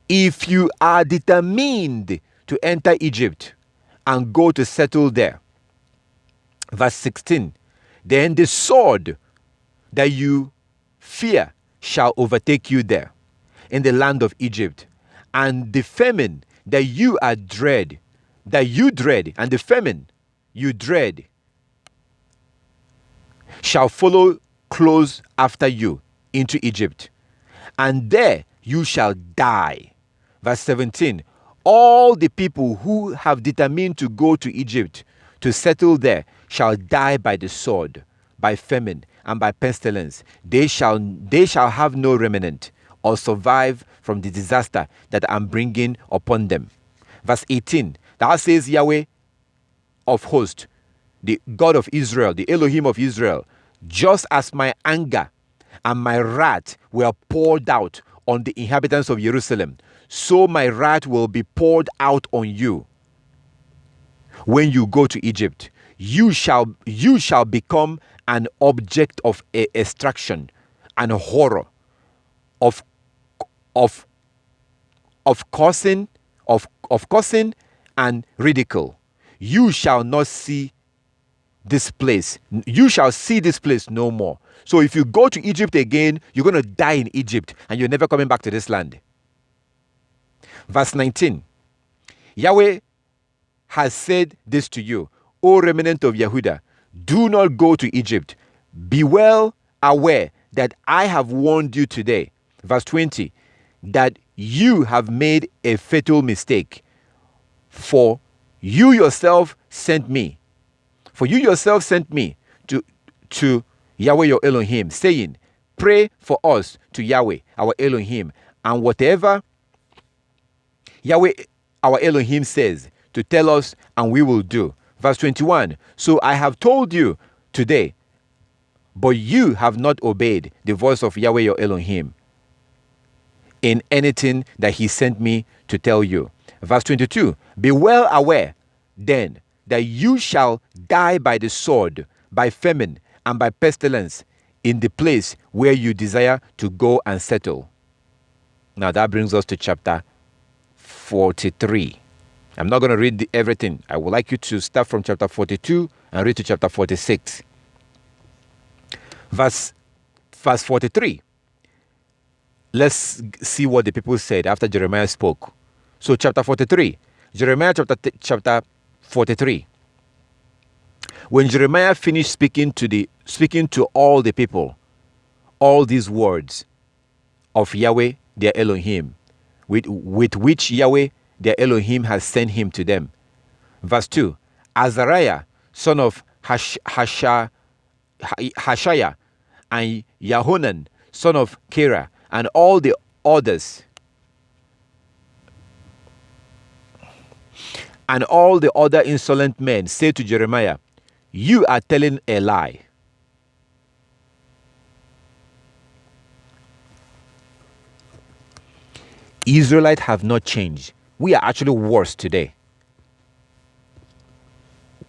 if you are determined to enter Egypt and go to settle there. Verse 16, then the sword that you fear shall overtake you there in the land of Egypt, and the famine that you dread, and the famine you dread shall follow close after you into Egypt, and there you shall die. Verse 17, all the people who have determined to go to Egypt to settle there shall die by the sword, by famine, and by pestilence. They shall have no remnant or survive from the disaster that I'm bringing upon them. Verse 18, thou says Yahweh of hosts, the God of Israel, the Elohim of Israel, just as my anger and my wrath were poured out on the inhabitants of Jerusalem, so my wrath will be poured out on you. When you go to Egypt, you shall become an object of extraction and horror, of cursing and ridicule. You shall not see this place. You shall see this place no more. So if you go to Egypt again, you're going to die in Egypt, and you're never coming back to this land. Verse 19. Yahweh has said this to you, O remnant of Yehudah, do not go to Egypt. Be well aware that I have warned you today. Verse 20. That you have made a fatal mistake. For you yourself sent me For you yourself sent me to Yahweh your Elohim, saying, pray for us to Yahweh our Elohim, and whatever Yahweh our Elohim says to tell us, and we will do. Verse 21, so I have told you today, but you have not obeyed the voice of Yahweh your Elohim in anything that he sent me to tell you. Verse 22, be well aware then that you shall die by the sword, by famine, and by pestilence in the place where you desire to go and settle. Now that brings us to chapter 43. I'm not going to read everything. I would like you to start from chapter 42 and read to chapter 46. Verse 43. Let's see what the people said after Jeremiah spoke. So chapter 43. Jeremiah chapter 43. When Jeremiah finished speaking to all the people, all these words of Yahweh their Elohim, with which Yahweh their Elohim has sent him to them. Verse 2, Azariah, son of Hashaiah, and Yahonan, son of Kera, and all the others, and all the other insolent men say to Jeremiah, you are telling a lie. Israelites have not changed. We are actually worse today.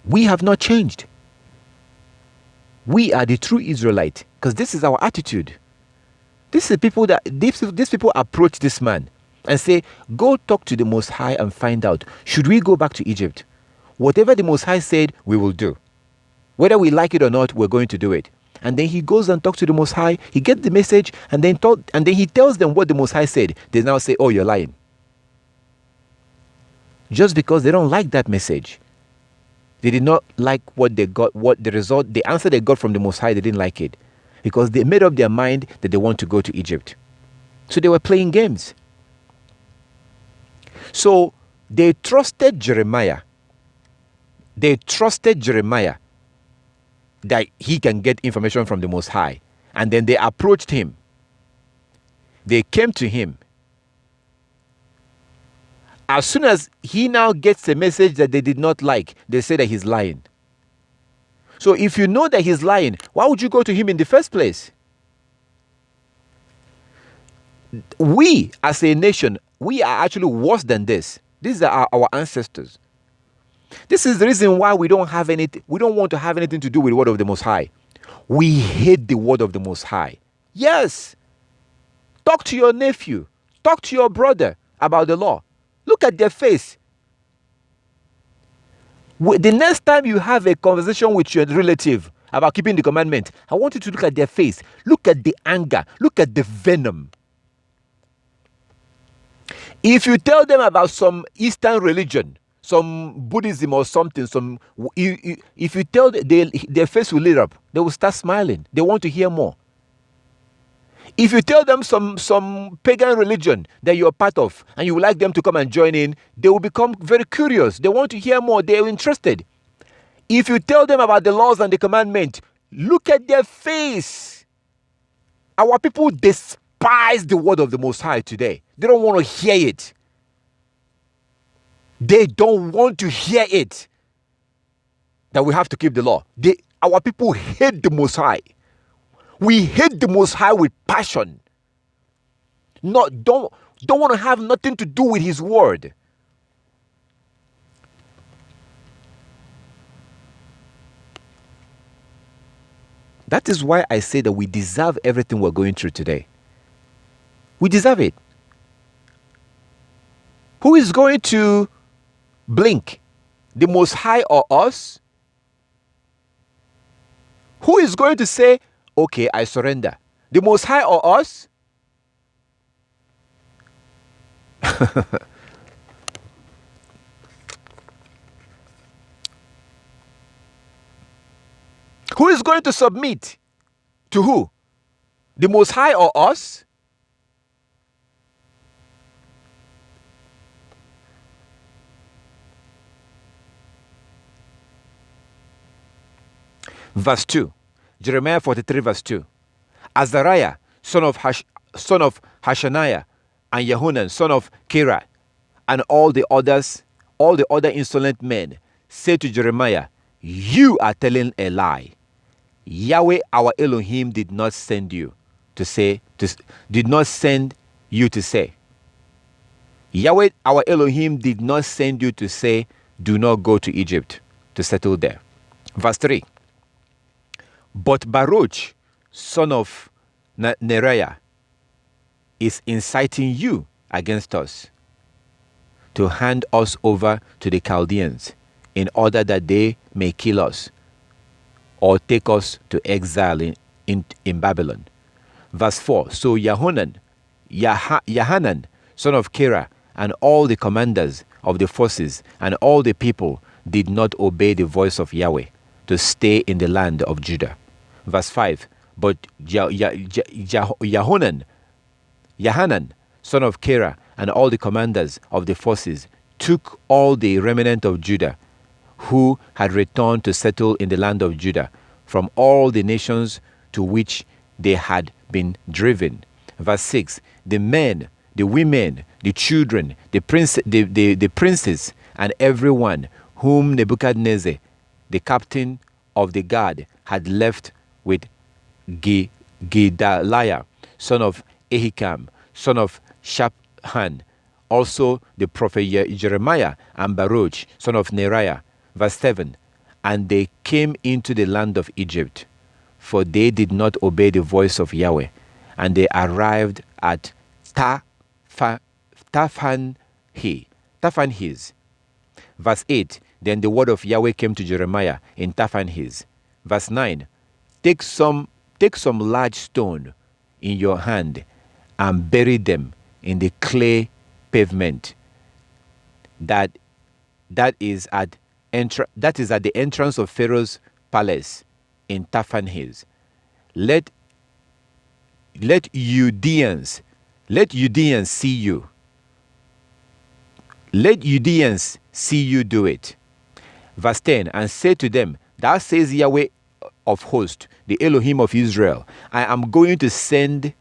We have not changed. We are the true Israelite, because this is our attitude. These people approach this man and say, go talk to the Most High and find out, should we go back to Egypt? Whatever the Most High said, we will do. Whether we like it or not, we're going to do it. And then he goes and talks to the Most High. He gets the message, and then he tells them what the Most High said. They now say, oh, you're lying. Just because they don't like that message. They did not like what they got, the answer they got from the Most High, they didn't like it. Because they made up their mind that they want to go to Egypt. So they were playing games. So they trusted Jeremiah. They trusted Jeremiah that he can get information from the Most High. And then they approached him. They came to him. As soon as he now gets a message that they did not like, they say that he's lying. So if you know that he's lying, why would you go to him in the first place? We, as a nation, we are actually worse than this. These are our ancestors. This is the reason why we don't want to have anything to do with the word of the Most High. We hate the word of the Most High. Yes. Talk to your nephew. Talk to your brother about the law. Look at their face. The next time you have a conversation with your relative about keeping the commandment, I want you to look at their face. Look at the anger. Look at the venom. If you tell them about some Eastern religion, some Buddhism or something, if you tell them, their face will lit up. They will start smiling. They want to hear more. If you tell them some pagan religion that you're part of and you would like them to come and join in, they will become very curious. They want to hear more. They're interested. If you tell them about the laws and the commandment, look at their face. Our people despise the word of the Most High today. They don't want to hear it. They don't want to hear it. That we have to keep the law. Our people hate the Most High. We hate the Most High with passion. Don't want to have nothing to do with His word. That is why I say that we deserve everything we're going through today. We deserve it. Who is going to blink? The Most High or us? Who is going to say, okay, I surrender? The Most High or us? Who is going to submit? To who? The Most High or us? Verse 2. Jeremiah 43 verse 2. Azariah, son of Hashaniah, and Yehonan, son of Kira, and all the other insolent men said to Jeremiah, you are telling a lie. Yahweh our Elohim did not send you to say, did not send you to say. Yahweh our Elohim did not send you to say, do not go to Egypt to settle there. Verse 3. But Baruch, son of Neriah, is inciting you against us to hand us over to the Chaldeans in order that they may kill us or take us to exile in Babylon. Verse 4. So Yahanan, son of Kira, and all the commanders of the forces and all the people did not obey the voice of Yahweh to stay in the land of Judah. Verse 5. But Yahanan, son of Kira, and all the commanders of the forces took all the remnant of Judah who had returned to settle in the land of Judah from all the nations to which they had been driven. Verse 6. The men, the women, the children, the princes, and everyone whom Nebuchadnezzar, the captain of the guard, had left with Gedaliah, son of Ahikam, son of Shaphan, also the prophet Jeremiah, and Baruch, son of Neriah. Verse 7. And they came into the land of Egypt, for they did not obey the voice of Yahweh, and they arrived at Taphanhes. Verse 8. Then the word of Yahweh came to Jeremiah in Taphanhes. Verse 9. Take some large stone in your hand and bury them in the clay pavement that is at the entrance of Pharaoh's palace in Taphanhes. Let Judeans see you. Let Judeans see you do it. Verse 10. And say to them, thus says Yahweh of hosts, the Elohim of Israel, I am going to send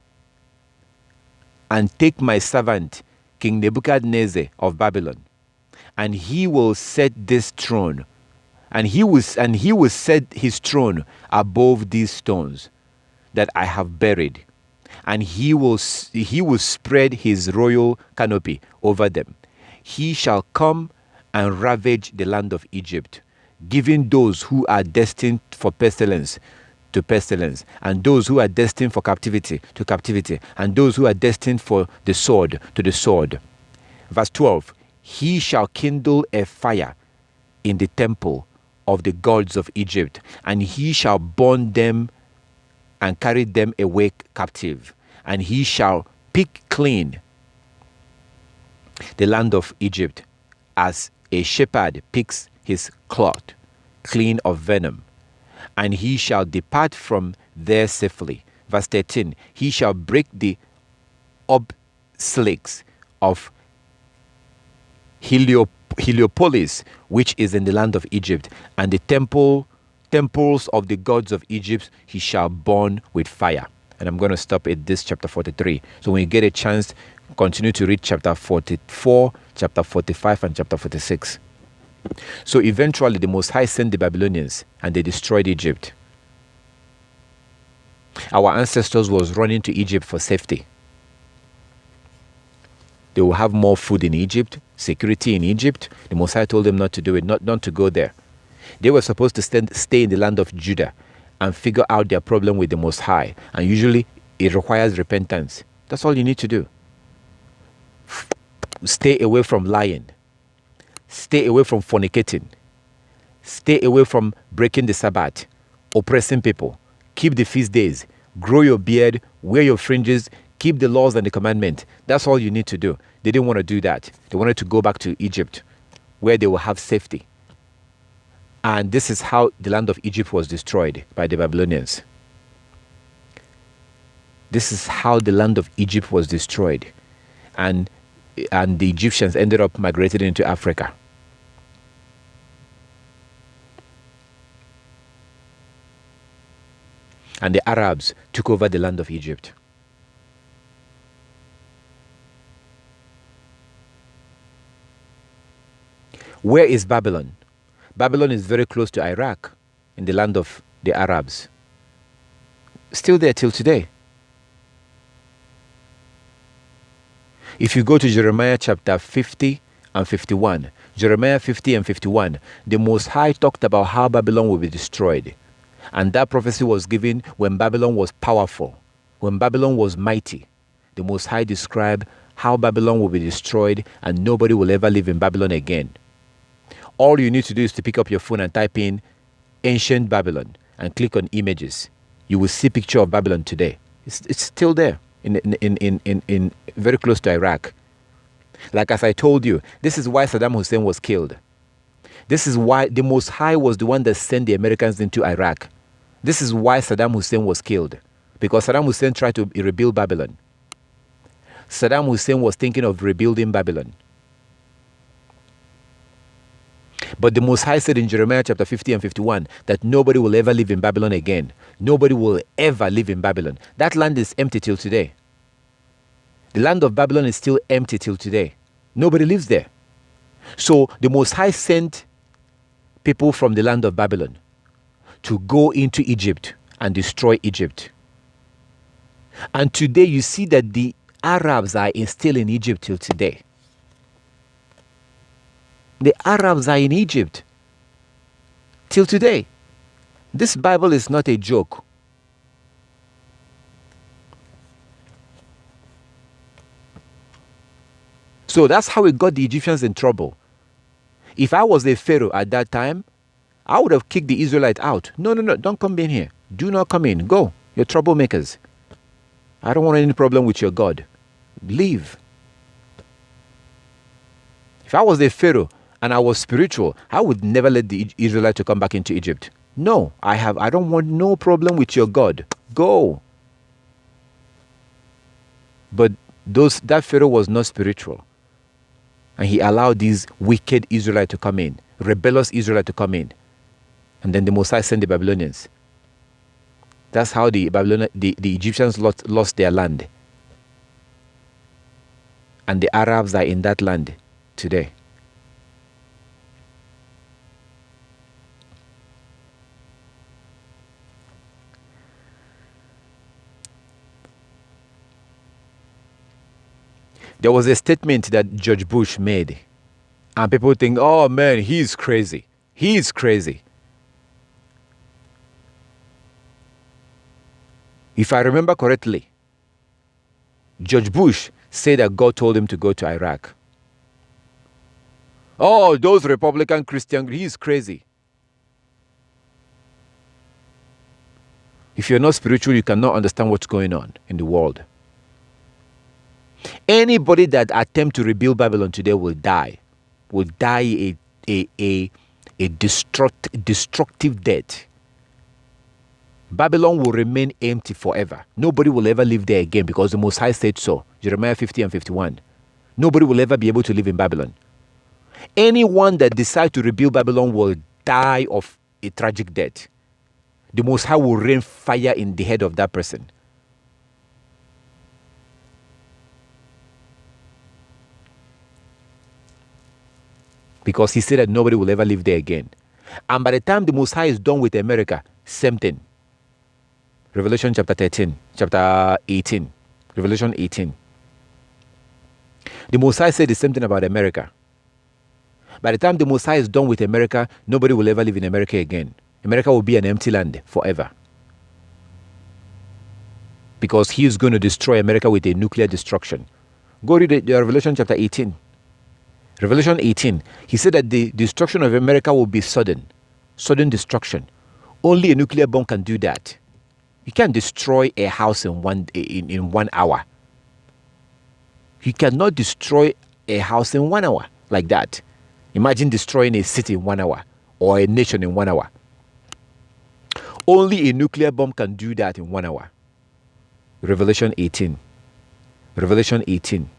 and take my servant King Nebuchadnezzar of Babylon, and he will set this throne, and he will set his throne above these stones that I have buried, and he will spread his royal canopy over them. He shall come and ravage the land of Egypt, giving those who are destined for pestilence to pestilence, and those who are destined for captivity to captivity, and those who are destined for the sword to the sword. Verse 12. He shall kindle a fire in the temple of the gods of Egypt, and he shall burn them and carry them away captive, and he shall pick clean the land of Egypt as a shepherd picks his cloth clean of venom, and he shall depart from there safely. Verse 13. He shall break the obslates of Heliopolis, which is in the land of Egypt, and the temples of the gods of Egypt he shall burn with fire. And I'm going to stop at this chapter 43. So when you get a chance, continue to read chapter 44, chapter 45, and chapter 46. So eventually the Most High sent the Babylonians, and they destroyed Egypt. Our ancestors was running to Egypt for safety. They will have more food in Egypt, security in Egypt. The Most High told them not to do it, not to go there. They were supposed to stay in the land of Judah and figure out their problem with the Most High. And usually it requires repentance. That's all you need to do. Stay away from lying. Stay away from fornicating. Stay away from breaking the Sabbath, oppressing people. Keep the feast days. Grow your beard. Wear your fringes. Keep the laws and the commandment. That's all you need to do. They didn't want to do that. They wanted to go back to Egypt, where they will have safety. And this is how the land of Egypt was destroyed by the Babylonians. This is how the land of Egypt was destroyed. And the Egyptians ended up migrating into Africa. and the Arabs took over the land of Egypt. Where is Babylon? Babylon is very close to Iraq, in the land of the Arabs. Still there till today. If you go to Jeremiah chapter 50 and 51, Jeremiah 50 and 51, the Most High talked about how Babylon will be destroyed. And that prophecy was given when Babylon was powerful, when Babylon was mighty. The Most High described how Babylon will be destroyed and nobody will ever live in Babylon again. All you need to do is to pick up your phone and type in ancient Babylon and click on images. You will see a picture of Babylon today. It's still there in very close to Iraq. Like as I told you, this is why Saddam Hussein was killed. This is why the Most High was the one that sent the Americans into Iraq. This is why Saddam Hussein was killed. Because Saddam Hussein tried to rebuild Babylon. Saddam Hussein was thinking of rebuilding Babylon. But the Most High said in Jeremiah chapter 50 and 51 that nobody will ever live in Babylon again. Nobody will ever live in Babylon. That land is empty till today. The land of Babylon is still empty till today. Nobody lives there. So the Most High sent people from the land of Babylon to go into Egypt and destroy Egypt. And today you see that the Arabs are still in Egypt till today. The Arabs are in Egypt till today. This Bible is not a joke. So that's how it got the Egyptians in trouble. If I was a pharaoh at that time, I would have kicked the Israelites out. No, don't come in here. Do not come in. Go. You're troublemakers. I don't want any problem with your God. Leave. If I was a pharaoh and I was spiritual, I would never let the Israelites to come back into Egypt. No, I don't want no problem with your God. Go. But that pharaoh was not spiritual. And he allowed these wicked Israelites to come in, rebellious Israelites to come in. And then the Most High sent the Babylonians. That's how the Egyptians lost their land. And the Arabs are in that land today. There was a statement that George Bush made. And people think, oh man, he's crazy. He's crazy. If I remember correctly, George Bush said that God told him to go to Iraq. Oh, those Republican Christians, he's crazy. If you're not spiritual, you cannot understand what's going on in the world. Anybody that attempts to rebuild Babylon today will die a destructive death. Babylon will remain empty forever. Nobody will ever live there again because the Most High said so. Jeremiah 50 and 51. Nobody will ever be able to live in Babylon. Anyone that decides to rebuild Babylon will die of a tragic death. The Most High will rain fire in the head of that person. Because he said that nobody will ever live there again. And by the time the Most High is done with America, same thing. Revelation chapter 18. Revelation 18. The Most High said the same thing about America. By the time the Most High is done with America, nobody will ever live in America again. America will be an empty land forever. Because he is going to destroy America with a nuclear destruction. Go read the Revelation chapter 18. Revelation 18, he said that the destruction of America will be sudden destruction. Only a nuclear bomb can do that. You can't destroy a house in 1 hour. You cannot destroy a house in 1 hour like that. Imagine destroying a city in 1 hour or a nation in 1 hour. Only a nuclear bomb can do that in 1 hour. Revelation 18. Revelation 18.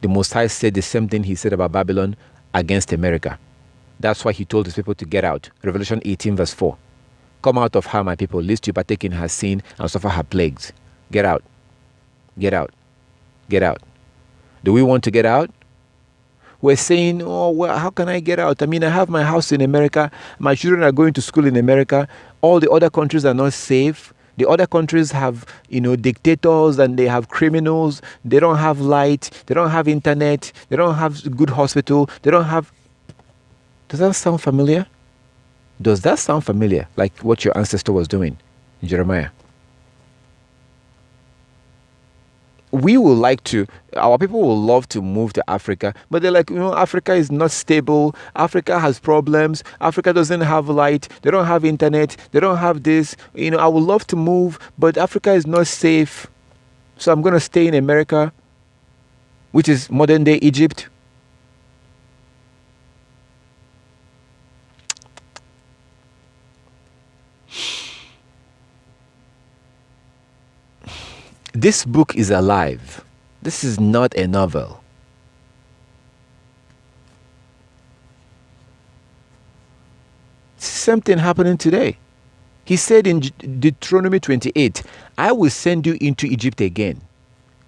The Most High said the same thing he said about Babylon against America. That's why he told his people to get out. Revelation 18 verse 4. Come out of her, my people, lest you partake in her sin and suffer her plagues. Get out. Get out. Get out. Do we want to get out? We're saying, oh, well, how can I get out? I mean, I have my house in America. My children are going to school in America. All the other countries are not safe. The other countries have, dictators, and they have criminals. They don't have light. They don't have internet. They don't have good hospital. They don't have... Does that sound familiar? Does that sound familiar? Like what your ancestor was doing, Jeremiah? Our people will love to move to Africa, but they're like, Africa is not stable. Africa has problems. Africa doesn't have light. They don't have internet. They don't have this. I would love to move, but Africa is not safe. So I'm going to stay in America, which is modern day Egypt. This book is alive. This is not a novel. Same thing happening today. He said in Deuteronomy 28, I will send you into Egypt again.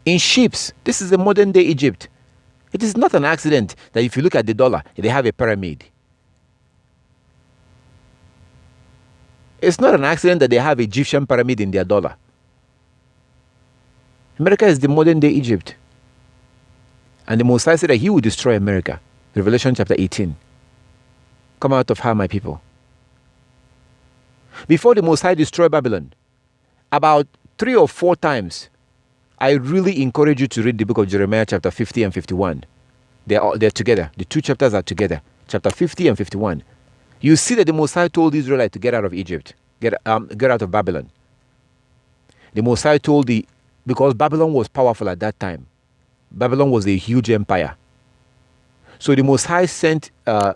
In ships. This is a modern day Egypt. It is not an accident that if you look at the dollar, they have a pyramid. It's not an accident that they have Egyptian pyramid in their dollar. America is the modern day Egypt. And the Most High said that he will destroy America. Revelation chapter 18. Come out of her, my people. Before the Most High destroyed Babylon, about 3 or 4 times, I really encourage you to read the book of Jeremiah chapter 50 and 51. They're together. The 2 chapters are together. Chapter 50 and 51. You see that the Most High told the Israelites to get out of Egypt. Get out of Babylon. The Most High told because Babylon was powerful at that time. Babylon was a huge empire. So the Most High sent the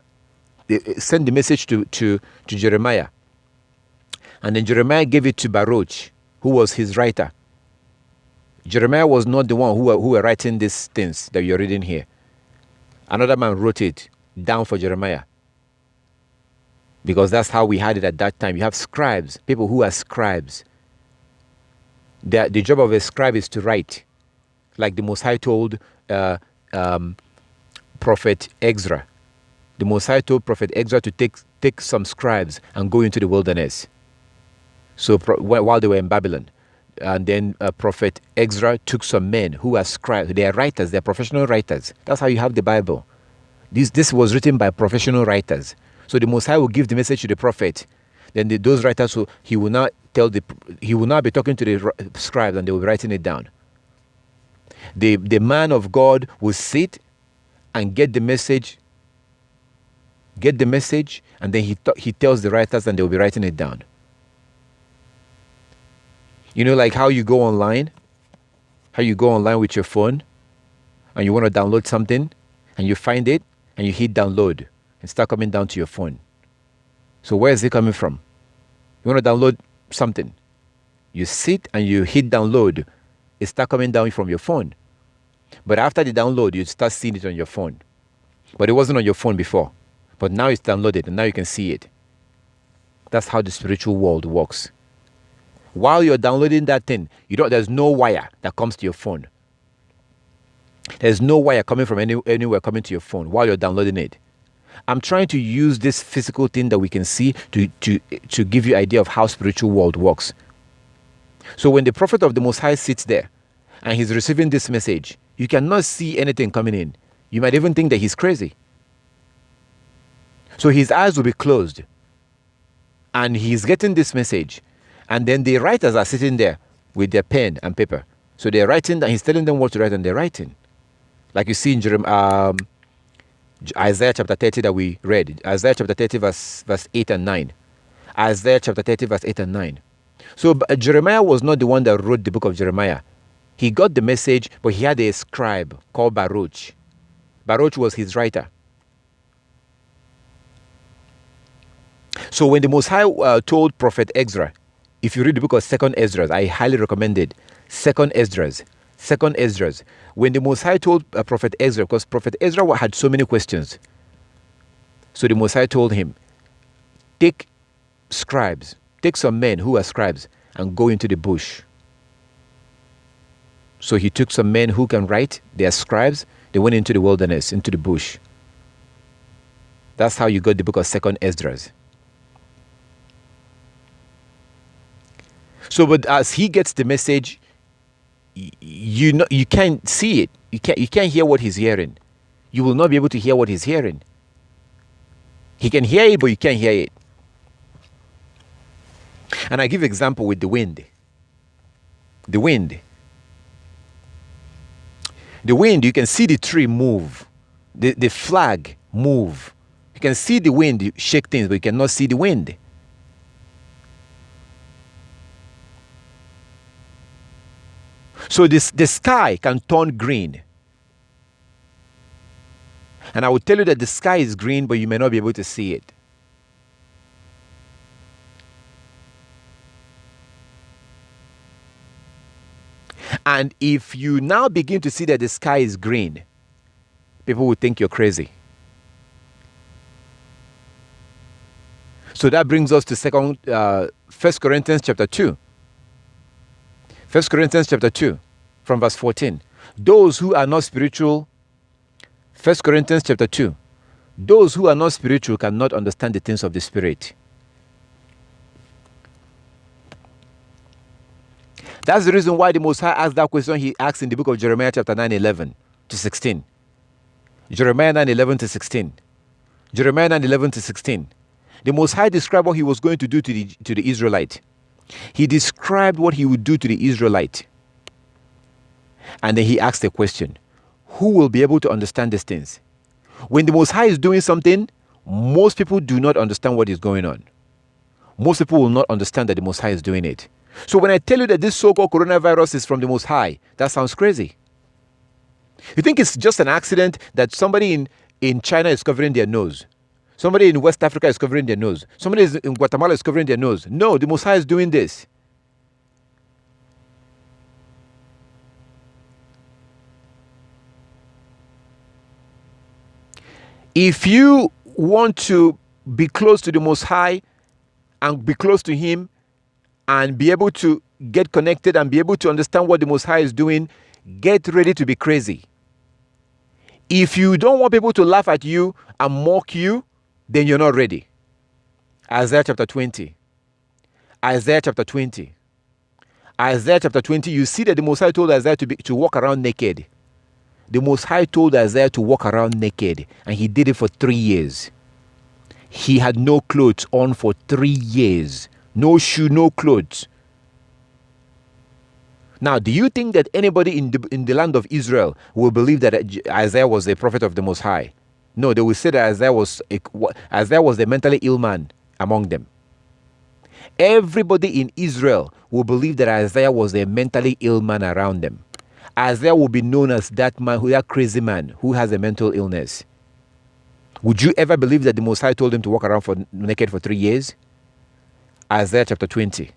message to Jeremiah. And then Jeremiah gave it to Baruch, who was his writer. Jeremiah was not the one who were writing these things that you're reading here. Another man wrote it down for Jeremiah. Because that's how we had it at that time. You have scribes, people who are scribes. The job of a scribe is to write. Like the Most High told Prophet Ezra. The Most High told Prophet Ezra to take some scribes and go into the wilderness. So while they were in Babylon. And then Prophet Ezra took some men who are scribes. They are writers. They are professional writers. That's how you have the Bible. This was written by professional writers. So the Most High will give the message to the prophet. Then those writers, he will not be talking to the scribes, and they will be writing it down. The man of God will sit and get the message, and then he tells the writers, and they will be writing it down. Like how you go online with your phone, and you want to download something, and you find it, and you hit download, and start coming down to your phone. So where is it coming from? You want to download something. You sit and you hit download. It starts coming down from your phone. But after the download, you start seeing it on your phone. But it wasn't on your phone before. But now it's downloaded, and now you can see it. That's how the spiritual world works. While you're downloading that thing, there's no wire that comes to your phone. There's no wire coming from anywhere coming to your phone while you're downloading it. I'm trying to use this physical thing that we can see to give you an idea of how spiritual world works. So when the prophet of the Most High sits there and he's receiving this message, you cannot see anything coming in. You might even think that he's crazy. So his eyes will be closed and he's getting this message. And then the writers are sitting there with their pen and paper. So they're writing, and he's telling them what to write, and they're writing. Like you see in Isaiah chapter 30 that we read. Isaiah chapter 30 verse 8 and 9. Isaiah chapter 30 verse 8 and 9. So Jeremiah was not the one that wrote the book of Jeremiah. He got the message, but he had a scribe called Baruch. Baruch was his writer. So when the Most High told Prophet Ezra, if you read the book of 2nd Esdras, I highly recommend it. 2nd Esdras. When the Most High told Prophet Ezra, because Prophet Ezra had so many questions. So the Most High told him, take scribes, take some men who are scribes and go into the bush. So he took some men who can write, they are scribes, they went into the wilderness, into the bush. That's how you got the book of 2nd Esdras. So, but as he gets the message, you can't see it. You can't hear what he's hearing. You will not be able to hear what he's hearing. He can hear it, but you can't hear it. And I give example with the wind. The wind. The wind, you can see the tree move. The flag move. You can see the wind shake things, but you cannot see the wind. So the sky can turn green. And I will tell you that the sky is green, but you may not be able to see it. And if you now begin to see that the sky is green, people will think you're crazy. So that brings us to 1 Corinthians chapter 2. 1 Corinthians chapter 2, from verse 14. Those who are not spiritual, 1 Corinthians chapter 2. Those who are not spiritual cannot understand the things of the Spirit. That's the reason why the Most High asked that question he asked in the book of Jeremiah chapter 9:11 to 16. Jeremiah 9:11 to 16. Jeremiah 9:11 to 16. The Most High described what he was going to do to the Israelite. He described what he would do to the Israelite. And then he asked a question. Who will be able to understand these things? When the Most High is doing something, most people do not understand what is going on. Most people will not understand that the Most High is doing it. So when I tell you that this so-called coronavirus is from the Most High, that sounds crazy. You think it's just an accident that somebody in China is covering their nose? Somebody in West Africa is covering their nose. Somebody in Guatemala is covering their nose. No, the Most High is doing this. If you want to be close to the Most High and be close to Him and be able to get connected and be able to understand what the Most High is doing, get ready to be crazy. If you don't want people to laugh at you and mock you, then you're not ready. Isaiah chapter 20. Isaiah chapter 20. Isaiah chapter 20, you see that the Most High told Isaiah to walk around naked. The Most High told Isaiah to walk around naked, and he did it for 3 years. He had no clothes on for 3 years. No shoe, no clothes. Now, do you think that anybody in the land of Israel will believe that Isaiah was a prophet of the Most High? No, they will say that Isaiah was a mentally ill man among them. Everybody in Israel will believe that Isaiah was a mentally ill man around them. Isaiah will be known as that man, that crazy man who has a mental illness. Would you ever believe that the Most High told him to walk around naked for 3 years? Isaiah chapter 20.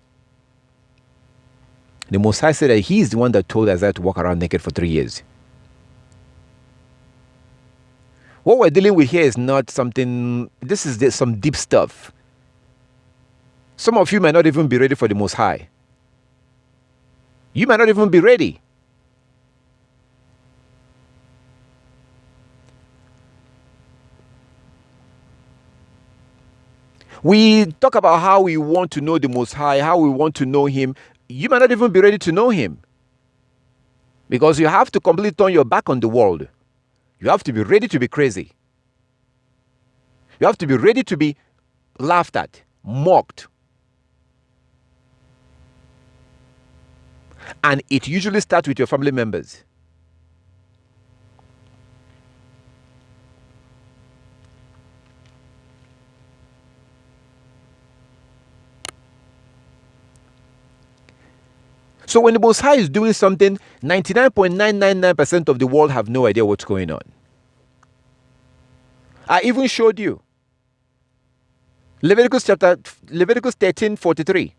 The Most High said that he is the one that told Isaiah to walk around naked for 3 years. What we're dealing with here is not something, this is some deep stuff. Some of you might not even be ready for the Most High. You might not even be ready. We talk about how we want to know the Most High, how we want to know Him. You might not even be ready to know Him. Because you have to completely turn your back on the world. You have to be ready to be crazy. You have to be ready to be laughed at, mocked. And it usually starts with your family members. So when the Most High is doing something, 99.999% of the world have no idea what's going on. I even showed you. Leviticus 13:43.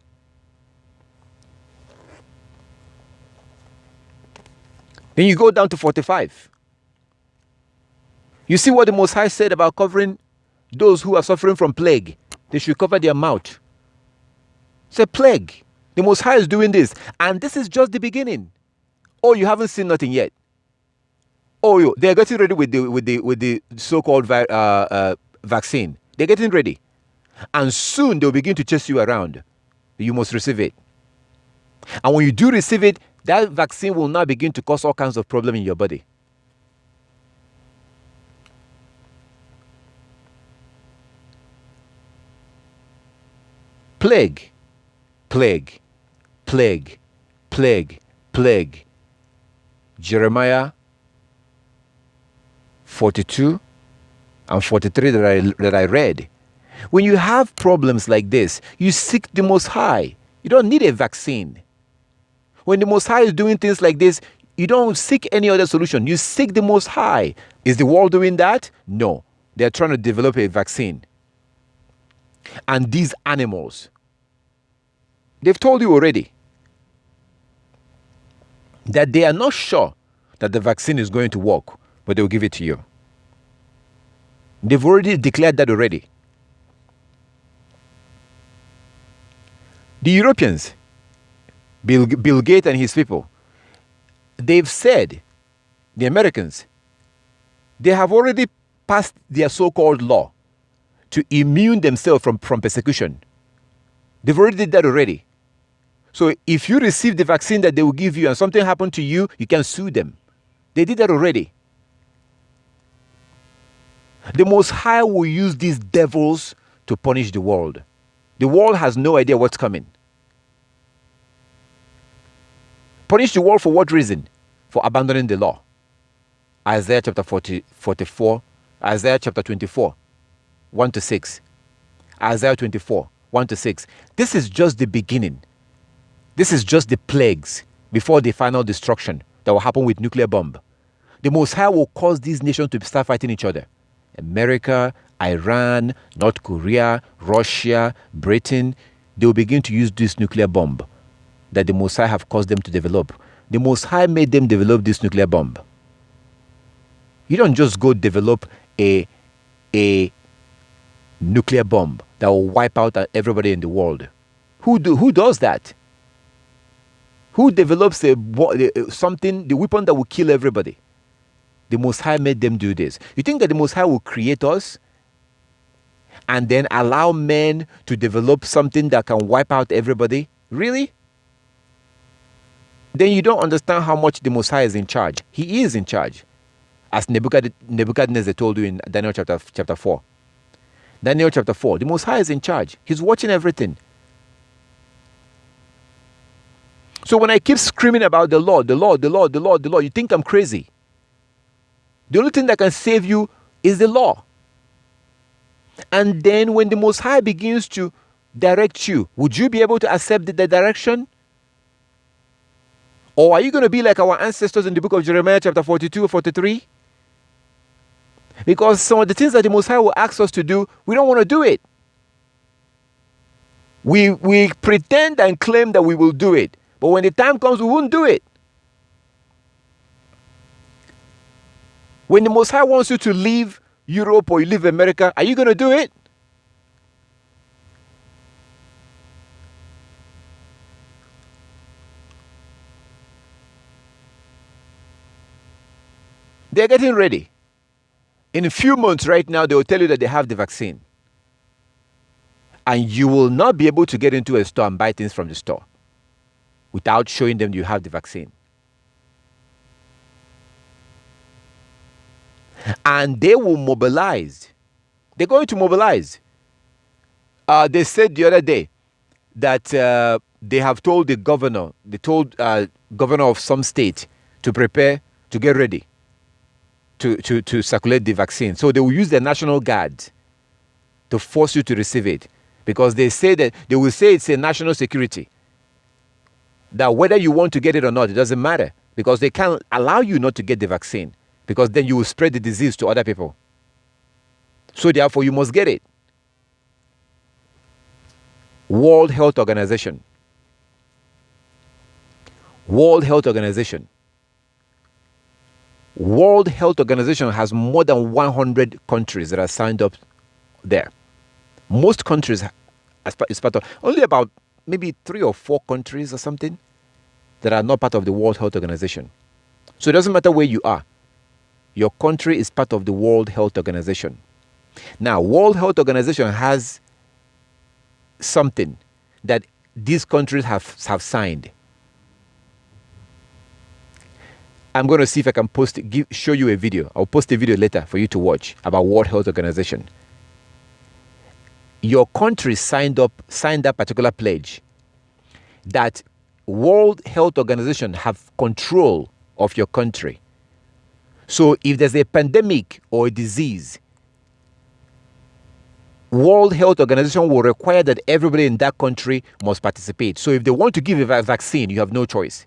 Then you go down to 45. You see what the Most High said about covering those who are suffering from plague. They should cover their mouth. It's a plague. The Most High is doing this. And this is just the beginning. Oh, you haven't seen nothing yet. Oh, they're getting ready with the so-called vaccine. They're getting ready. And soon they'll begin to chase you around. You must receive it. And when you do receive it, that vaccine will now begin to cause all kinds of problems in your body. Plague, plague, plague, plague, plague. Jeremiah 42 and 43 that I read. When you have problems like this, you seek the Most High. You don't need a vaccine. When the Most High is doing things like this, you don't seek any other solution. You seek the Most High. Is the world doing that? No. They're trying to develop a vaccine. And these animals, they've told you already that they are not sure that the vaccine is going to work, but they'll give it to you. They've already declared that already. The Europeans, Bill Gates and his people, they've said, the Americans, they have already passed their so-called law to immune themselves from persecution. They've already did that already. So if you receive the vaccine that they will give you and something happened to you, you can sue them. They did that already. The Most High will use these devils to punish the world. The world has no idea what's coming. Punish the world for what reason? For abandoning the law. Isaiah chapter 44, Isaiah chapter 24, 1 to 6. Isaiah 24, 1 to 6. This is just the beginning. This is just the plagues before the final destruction that will happen with nuclear bomb. The Most High will cause these nations to start fighting each other. America, Iran, North Korea, Russia, Britain, they will begin to use this nuclear bomb that the Most High have caused them to develop. The Most High made them develop this nuclear bomb. You don't just go develop a nuclear bomb that will wipe out everybody in the world. Who does that? Who develops the weapon that will kill everybody? The Most High made them do this. You think that the Most High will create us and then allow men to develop something that can wipe out everybody? Really? Then you don't understand how much the Most High is in charge. He is in charge. As Nebuchadnezzar told you in Daniel chapter 4. Daniel chapter 4. The Most High is in charge. He's watching everything. So when I keep screaming about the Lord, the Lord, the Lord, the Lord, the Lord, you think I'm crazy. The only thing that can save you is the law. And then when the Most High begins to direct you, would you be able to accept the direction? Or are you going to be like our ancestors in the book of Jeremiah chapter 42 or 43? Because some of the things that the Most High will ask us to do, we don't want to do it. We pretend and claim that we will do it. But when the time comes, we won't do it. When the Most High wants you to leave Europe or you leave America, are you going to do it? They're getting ready. In a few months right now, they will tell you that they have the vaccine. And you will not be able to get into a store and buy things from the store without showing them you have the vaccine. And they will mobilize. They're going to mobilize. They said the other day that they have told the governor, governor of some state to prepare, to get ready to circulate the vaccine. So they will use their national guard to force you to receive it. Because they say that, they will say it's a national security. That whether you want to get it or not, it doesn't matter. Because they can't allow you not to get the vaccine. Because then you will spread the disease to other people. So therefore, you must get it. World Health Organization. World Health Organization. World Health Organization has more than 100 countries that are signed up there. Most countries, as part of, only about maybe 3 or 4 countries or something that are not part of the World Health Organization. So it doesn't matter where you are. Your country is part of the World Health Organization. Now, World Health Organization has something that these countries have signed. I'm going to see if I can show you a video. I'll post a video later for you to watch about World Health Organization. Your country signed that particular pledge that World Health Organization have control of your country. So if there's a pandemic or a disease, World Health Organization will require that everybody in that country must participate. So if they want to give a vaccine, you have no choice.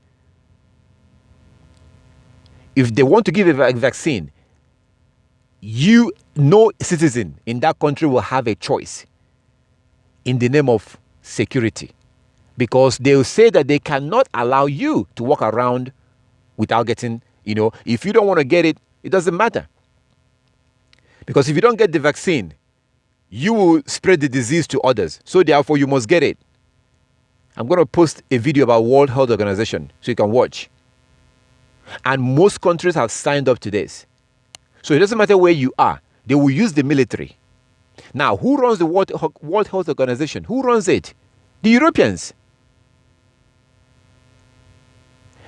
If they want to give a vaccine, no citizen in that country will have a choice in the name of security. Because they will say that they cannot allow you to walk around without getting, if you don't want to get it, it doesn't matter. Because if you don't get the vaccine, you will spread the disease to others. So therefore, you must get it. I'm going to post a video about World Health Organization so you can watch. And most countries have signed up to this. So it doesn't matter where you are. They will use the military. Now, who runs the World Health Organization? Who runs it? The Europeans.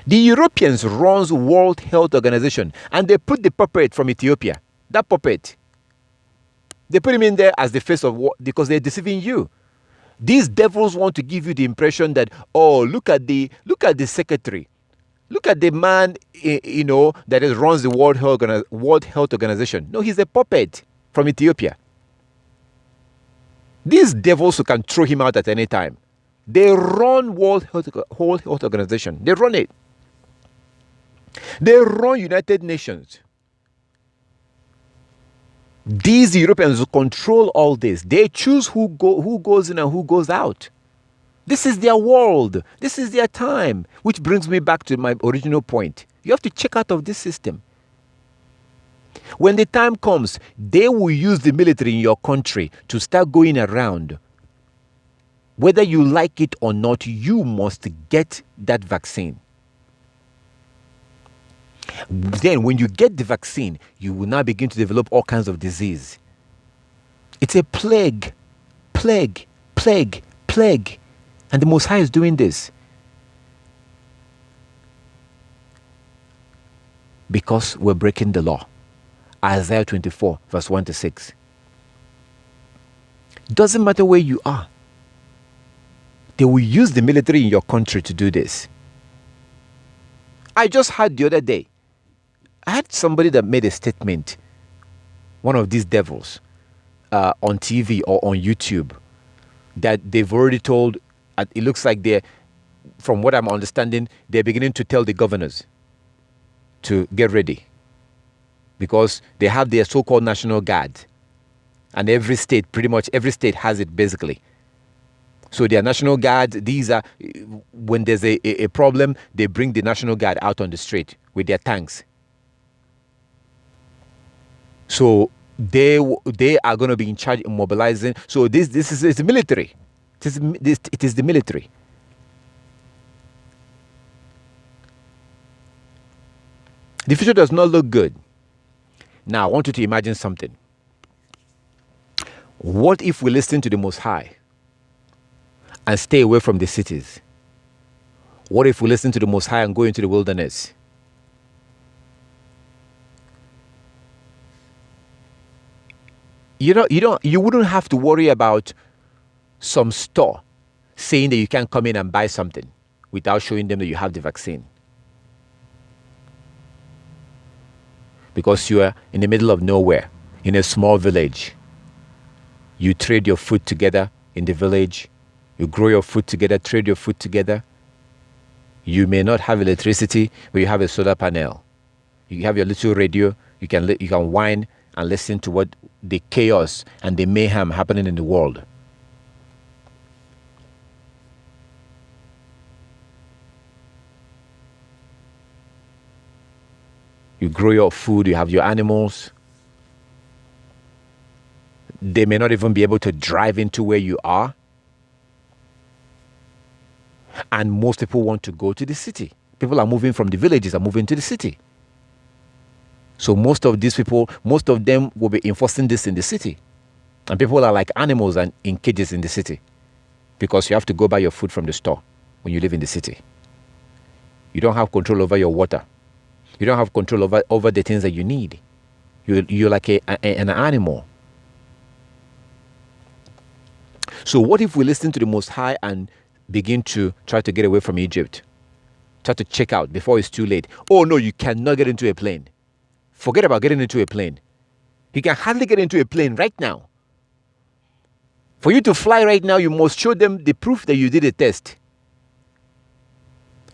The Europeans runs World Health Organization, and they put the puppet from Ethiopia. That puppet. They put him in there as the face of war because they're deceiving you. These devils want to give you the impression that, look at the secretary. Look at the man, that runs the World Health Organization. No, he's a puppet from Ethiopia. These devils who can throw him out at any time. They run World Health Organization. They run it. They run United Nations. These Europeans who control all this. They choose who goes in and who goes out. This is their world. This is their time. Which brings me back to my original point. You have to check out of this system. When the time comes, they will use the military in your country to start going around. Whether you like it or not, you must get that vaccine. Then when you get the vaccine, you will now begin to develop all kinds of disease. It's a plague. Plague. Plague. Plague. And the Most High is doing this. Because we're breaking the law. Isaiah 24, verse 1 to 6. Doesn't matter where you are. They will use the military in your country to do this. I just heard the other day, I had somebody that made a statement, one of these devils, on TV or on YouTube, that they've already told, it looks like from what I'm understanding, they're beginning to tell the governors to get ready. Because they have their so-called National Guard. And pretty much every state has it basically. So their National Guard, these are, when there's a problem, they bring the National Guard out on the street with their tanks. So they are going to be in charge of mobilizing. So this is the military. It is the military. The future does not look good. Now, I want you to imagine something. What if we listen to the Most High and stay away from the cities? What if we listen to the Most High and go into the wilderness? You wouldn't have to worry about some store saying that you can't come in and buy something without showing them that you have the vaccine. Because you are in the middle of nowhere, in a small village. You trade your food together in the village. You grow your food together, trade your food together. You may not have electricity, but you have a solar panel. You have your little radio. You can whine and listen to what the chaos and the mayhem happening in the world. You grow your food, you have your animals. They may not even be able to drive into where you are. And most people want to go to the city. People are moving from the villages, are moving to the city. So most of these people, most of them will be enforcing this in the city. And people are like animals and in cages in the city, because you have to go buy your food from the store when you live in the city. You don't have control over your water. You don't have control over the things that you need. You're like an animal. So what if we listen to the Most High and begin to try to get away from Egypt? Try to check out before it's too late. Oh no, you cannot get into a plane. Forget about getting into a plane. You can hardly get into a plane right now. For you to fly right now, you must show them the proof that you did a test.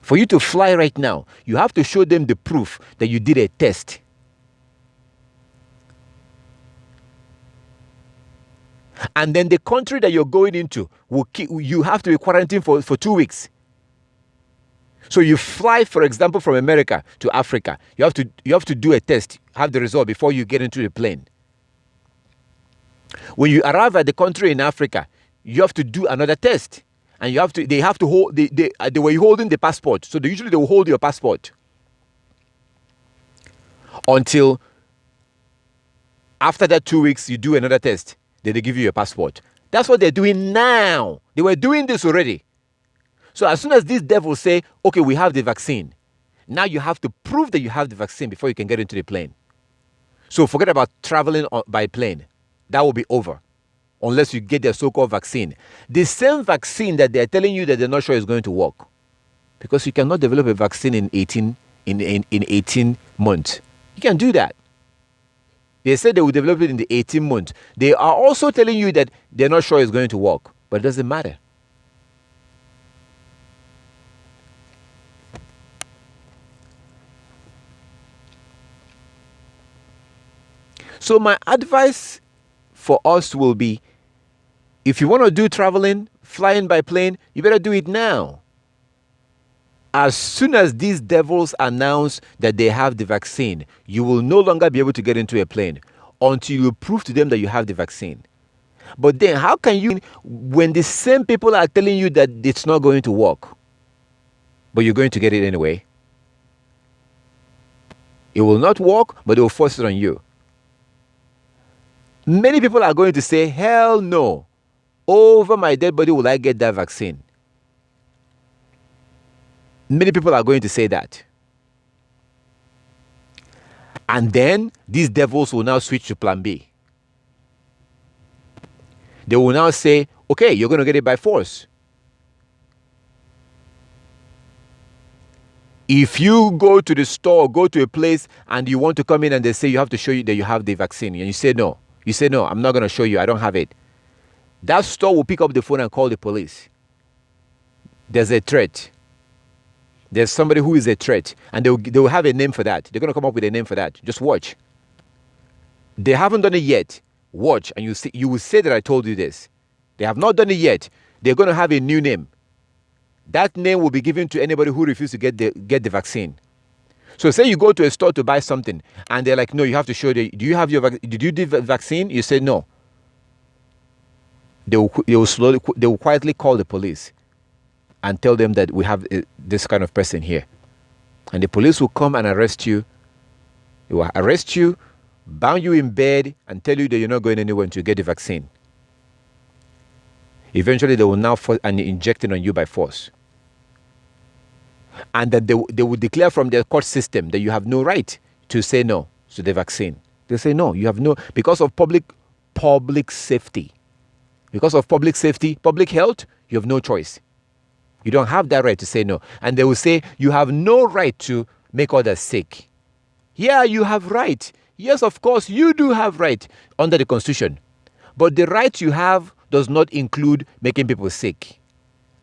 For you to fly right now, you have to show them the proof that you did a test. And then the country that you're going into, you have to be quarantined for 2 weeks. So you fly, for example, from America to Africa. You have to do a test, have the result before you get into the plane. When you arrive at the country in Africa, you have to do another test. And they have to hold, they were holding the passport. So they will hold your passport until after that 2 weeks, you do another test. Then they give you your passport. That's what they're doing now. They were doing this already. So as soon as these devils say, okay, we have the vaccine, now you have to prove that you have the vaccine before you can get into the plane. So forget about traveling by plane. That will be over unless you get their so-called vaccine. The same vaccine that they're telling you that they're not sure is going to work. Because you cannot develop a vaccine in 18 months. You can do that. They said they will develop it in the 18 months. They are also telling you that they're not sure it's going to work. But it doesn't matter. So my advice for us will be, if you want to do traveling, flying by plane, you better do it now. As soon as these devils announce that they have the vaccine, you will no longer be able to get into a plane until you prove to them that you have the vaccine. But then how can you, when the same people are telling you that it's not going to work, but you're going to get it anyway? It will not work, but they will force it on you. Many people are going to say, hell no, over my dead body will I get that vaccine. Many people are going to say that. And then these devils will now switch to plan B. They will now say, okay, you're going to get it by force. If you go to the store, go to a place and you want to come in and they say you have to show you that you have the vaccine, and you say no. You say, no, I'm not going to show you. I don't have it. That store will pick up the phone and call the police. There's a threat. There's somebody who is a threat. And they will have a name for that. They're going to come up with a name for that. Just watch. They haven't done it yet. Watch. And you will say that I told you this. They have not done it yet. They're going to have a new name. That name will be given to anybody who refuses to get the vaccine. So say you go to a store to buy something and they're like, no, you have to show did you do the vaccine? You say no. They will quietly call the police and tell them that we have this kind of person here. And the police will come and arrest you. They will arrest you, bound you in bed, and tell you that you're not going anywhere until you get the vaccine. Eventually, they will now inject it on you by force. And that they will declare from their court system that you have no right to say no to the vaccine. They say no, you have no, because of public safety. Because of public safety, public health, you have no choice. You don't have that right to say no. And they will say you have no right to make others sick. Yeah, you have right. Yes, of course, you do have right under the Constitution. But the right you have does not include making people sick.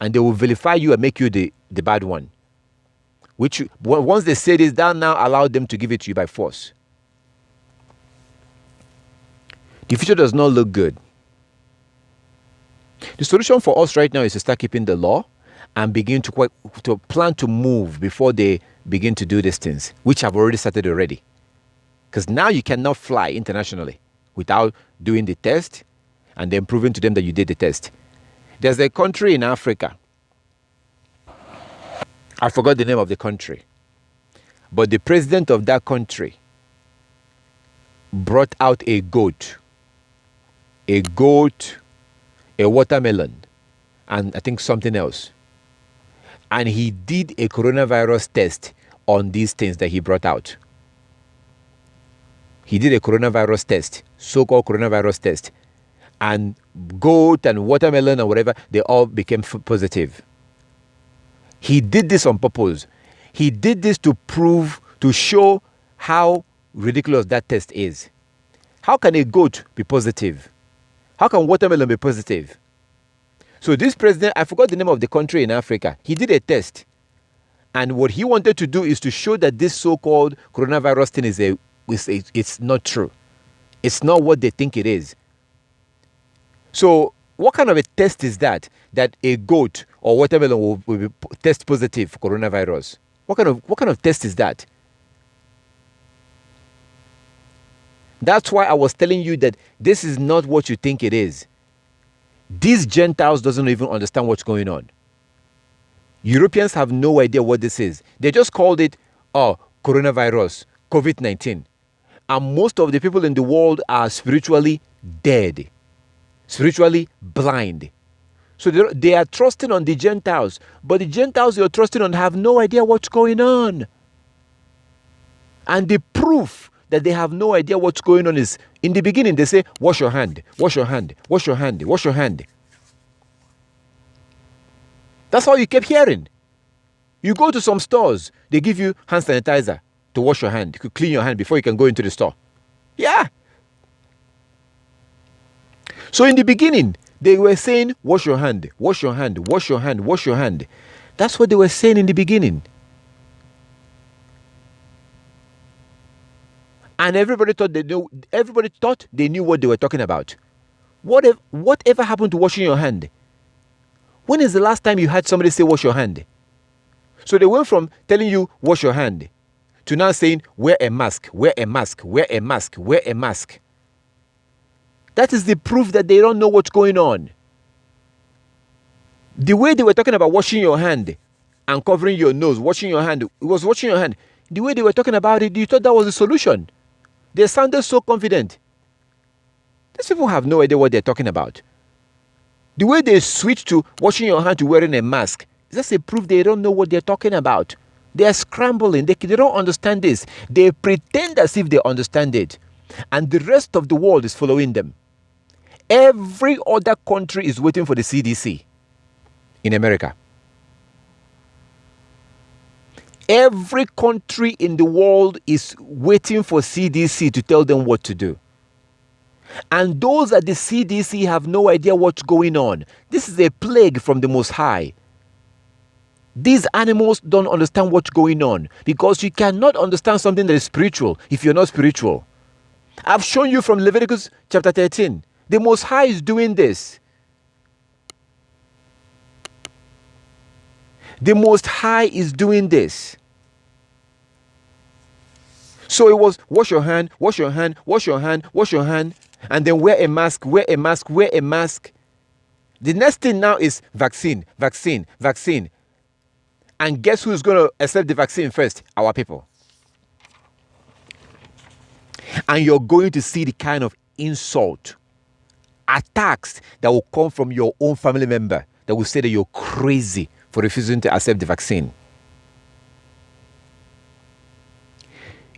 And they will vilify you and make you the bad one. Which, once they say this, that now allow them to give it to you by force. The future does not look good. The solution for us right now is to start keeping the law and begin to plan to move before they begin to do these things, which have already started already. Because now you cannot fly internationally without doing the test and then proving to them that you did the test. There's a country in Africa. I forgot the name of the country. But the president of that country brought out a goat, a watermelon, and I think something else. And he did a coronavirus test on these things that he brought out. He did a coronavirus test, so-called coronavirus test. And goat and watermelon and whatever, they all became positive. He did this on purpose. He did this to show how ridiculous that test is. How can a goat be positive? How can watermelon be positive? So this president, I forgot the name of the country in Africa, he did a test. And what he wanted to do is to show that this so-called coronavirus thing it's not true. It's not what they think it is. So what kind of a test is that a goat or watermelon will test positive for coronavirus? What kind of test is that? That's why I was telling you that this is not what you think it is. These Gentiles doesn't even understand what's going on. Europeans have no idea what this is. They just called it coronavirus, COVID-19. And most of the people in the world are spiritually dead, spiritually blind. So they are trusting on the Gentiles. But the Gentiles you're trusting on have no idea what's going on. And the proof that they have no idea what's going on is, in the beginning they say, wash your hand, wash your hand, wash your hand, wash your hand. That's all you kept hearing. You go to some stores, they give you hand sanitizer to wash your hand, to clean your hand before you can go into the store. Yeah. So in the beginning, they were saying, wash your hand, wash your hand, wash your hand, wash your hand. That's what they were saying in the beginning. And everybody thought they knew what they were talking about. Whatever happened to washing your hand? When is the last time you had somebody say wash your hand? So they went from telling you wash your hand to now saying wear a mask, wear a mask, wear a mask, wear a mask. That is the proof that they don't know what's going on. The way they were talking about washing your hand and covering your nose, washing your hand, it was washing your hand. The way they were talking about it, you thought that was the solution. They sounded so confident. These people have no idea what they're talking about. The way they switch to washing your hand to wearing a mask is just a proof they don't know what they're talking about. They are scrambling. They don't understand this. They pretend as if they understand it. And the rest of the world is following them. Every other country is waiting for the CDC in America. Every country in the world is waiting for CDC to tell them what to do. And those at the CDC have no idea what's going on. This is a plague from the Most High. These animals don't understand what's going on because you cannot understand something that is spiritual if you're not spiritual. I've shown you from Leviticus chapter 13. The Most High is doing this. The Most High is doing this. So it was wash your hand, wash your hand, wash your hand, wash your hand, and then wear a mask, wear a mask, wear a mask. The next thing now is vaccine, vaccine, vaccine. And guess who's going to accept the vaccine first? Our people. And you're going to see the kind of insult, attacks that will come from your own family member that will say that you're crazy for refusing to accept the vaccine.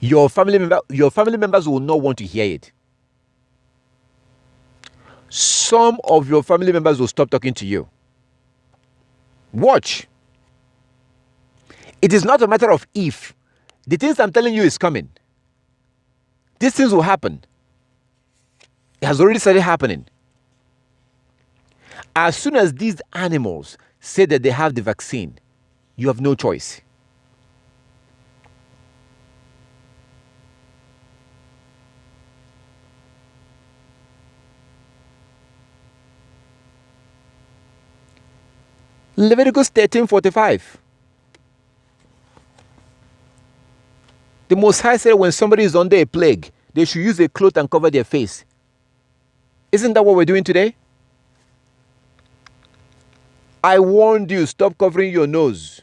Your family members will not want to hear it. Some of your family members will stop talking to you. Watch. It is not a matter of if. The things I'm telling you is coming. These things will happen. It has already started happening. As soon as these animals say that they have the vaccine, you have no choice. Leviticus 13:45. The Most High said when somebody is under a plague, they should use a cloth and cover their face. Isn't that what we're doing today? I warned you, stop covering your nose.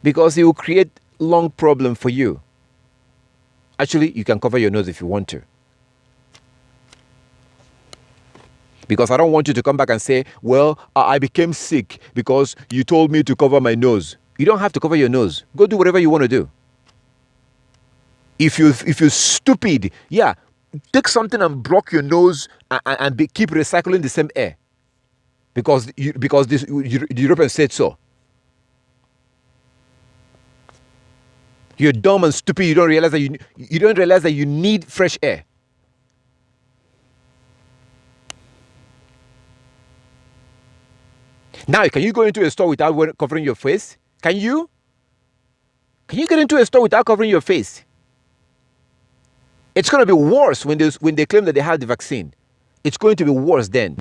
because it will create long problem for you. Actually, you can cover your nose if you want to. Because I don't want you to come back and say, well, I became sick because you told me to cover my nose. You don't have to cover your nose. Go do whatever you want to do. If you're stupid, yeah, take something and block your nose and keep recycling the same air. Because the Europeans said so. You're dumb and stupid. You don't realize that you need fresh air. Now, can you go into a store without covering your face? Can you? Can you get into a store without covering your face? It's going to be worse when they claim that they have the vaccine. It's going to be worse then.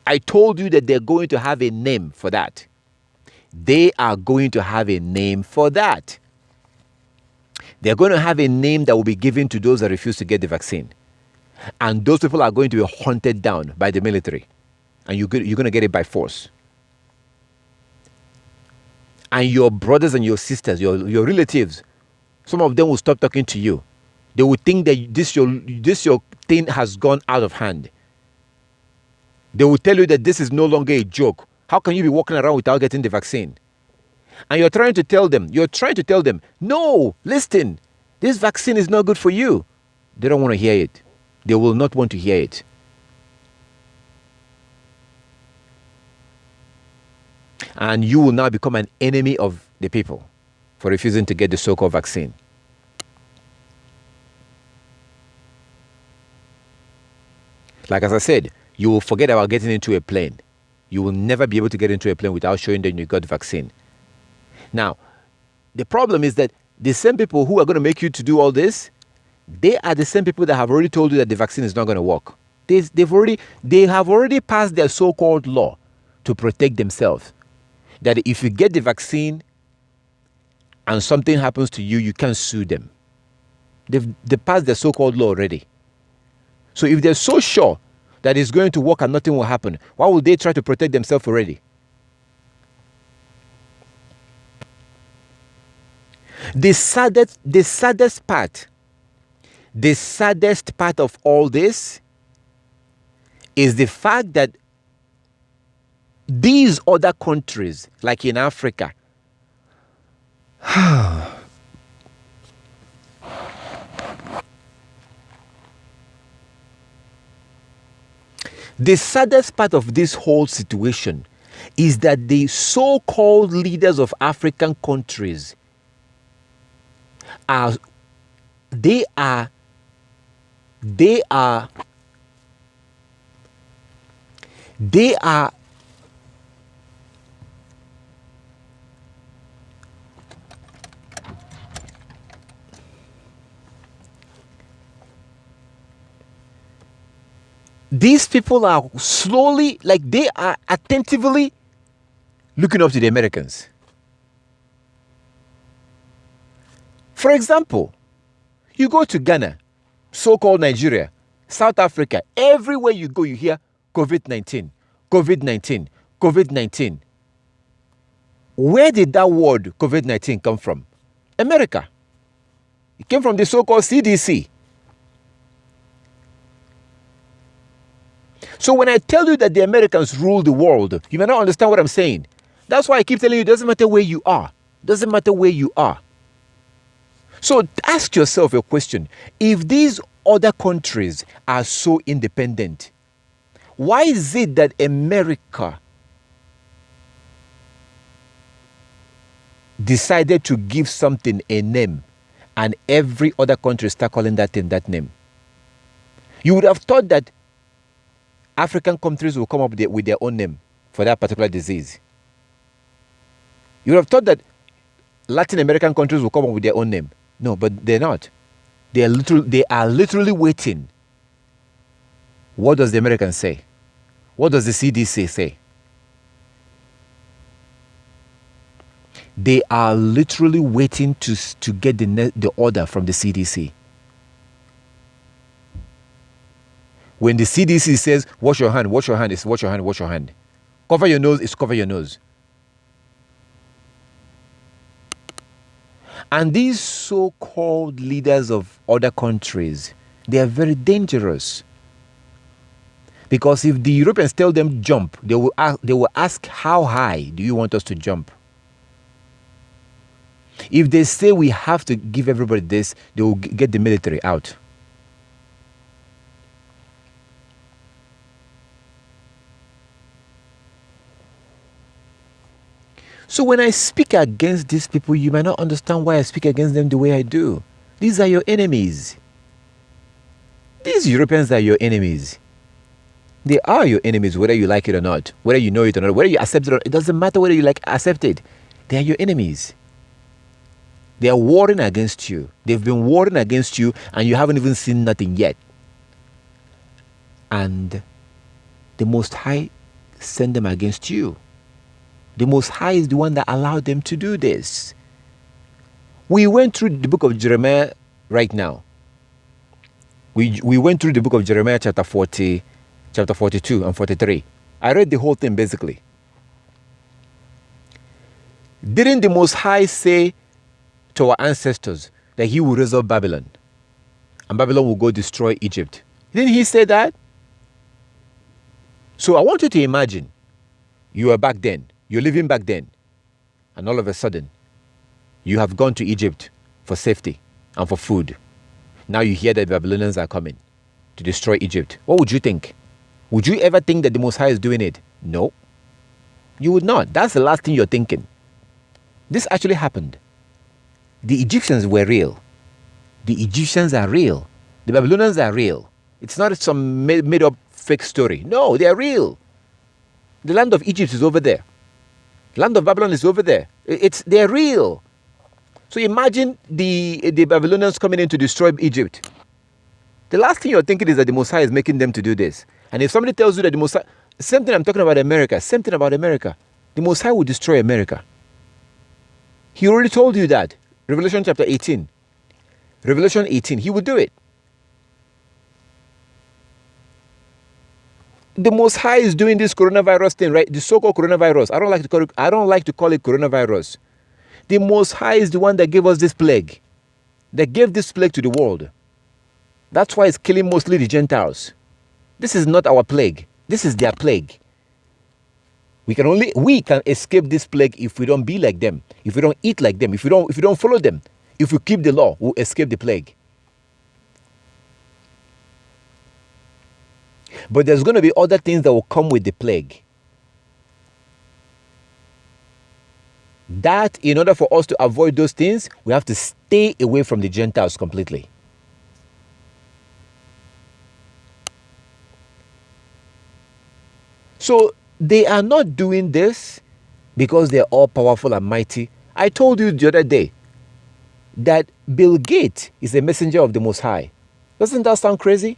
I told you that they're going to have a name for that. They are going to have a name for that. They're going to have a name that will be given to those that refuse to get the vaccine. And those people are going to be hunted down by the military. And you're going to get it by force. And your brothers and your sisters, your relatives, some of them will stop talking to you. They will think that this your thing has gone out of hand. They will tell you that this is no longer a joke. How can you be walking around without getting the vaccine? And you're trying to tell them, no, listen, this vaccine is not good for you. They don't want to hear it. They will not want to hear it. And you will now become an enemy of the people for refusing to get the so-called vaccine. Like as I said, you will forget about getting into a plane. You will never be able to get into a plane without showing them you got the vaccine. Now, the problem is that the same people who are going to make you to do all this, they are the same people that have already told you that the vaccine is not going to work. They have already passed their so-called law to protect themselves. That if you get the vaccine and something happens to you, you can't sue them. They passed their so-called law already. So if they're so sure that it's going to work and nothing will happen, why would they try to protect themselves already? The saddest part of all this is the fact that these other countries, like in Africa, the saddest part of this whole situation is that the so-called leaders of African countries they are these people are slowly, like they are attentively looking up to the Americans. For example, you go to Ghana, so-called Nigeria, South Africa, everywhere you go, you hear COVID-19, COVID-19, COVID-19. Where did that word COVID-19 come from? America. It came from the so-called CDC. So when I tell you that the Americans rule the world, you may not understand what I'm saying. That's why I keep telling you, it doesn't matter where you are. It doesn't matter where you are. So ask yourself a question. If these other countries are so independent, why is it that America decided to give something a name and every other country start calling that thing that name? You would have thought that African countries will come up with their own name for that particular disease. You would have thought that Latin American countries will come up with their own name. No, but they're not. They are literally waiting. What does the Americans say? What does the CDC say? They are literally waiting to get the order from the CDC. When the CDC says, wash your hand, it's wash your hand, wash your hand. Cover your nose, it's cover your nose. And these so-called leaders of other countries, they are very dangerous. Because if the Europeans tell them jump, they will ask, how high do you want us to jump? If they say we have to give everybody this, they will get the military out. So when I speak against these people, you might not understand why I speak against them the way I do. These are your enemies. These Europeans are your enemies. They are your enemies, whether you like it or not, whether you know it or not, whether you accept it or not. It doesn't matter whether you accept it. They are your enemies. They are warring against you. They've been warring against you, and you haven't even seen nothing yet. And the Most High sent them against you. The Most High is the one that allowed them to do this. We went through the book of Jeremiah right now. We went through the book of Jeremiah chapter 40, chapter 42 and 43. I read the whole thing basically. Didn't the Most High say to our ancestors that he will raise up Babylon and Babylon will go destroy Egypt? Didn't he say that? So I want you to imagine you are back then, you're living back then, and all of a sudden you have gone to Egypt for safety and for food. Now you hear that the Babylonians are coming to destroy Egypt. What would you think? Would you ever think that the Most High is doing it? No. You would not. That's the last thing you're thinking. This actually happened. The Egyptians were real. The Egyptians are real. The Babylonians are real. It's not some made up fake story. No, they are real. The land of Egypt is over there. The land of Babylon is over there. They're real. So imagine the Babylonians coming in to destroy Egypt. The last thing you're thinking is that the Most High is making them to do this. And if somebody tells you that the Most High, same thing I'm talking about America, same thing about America. The Most High will destroy America. He already told you that. Revelation chapter 18. Revelation 18, he will do it. The Most High is doing this coronavirus thing, right? The so-called coronavirus. I don't like to call it coronavirus. The Most High is the one that gave us this plague. That gave this plague to the world. That's why it's killing mostly the Gentiles. This is not our plague. This is their plague. We can escape this plague if we don't be like them, if we don't eat like them, if we don't follow them. If we keep the law, we'll escape the plague. But there's going to be other things that will come with the plague. That, in order for us to avoid those things, we have to stay away from the Gentiles completely. So they are not doing this because they're all powerful and mighty. I told you the other day that Bill Gates is a messenger of the Most High. Doesn't that sound crazy?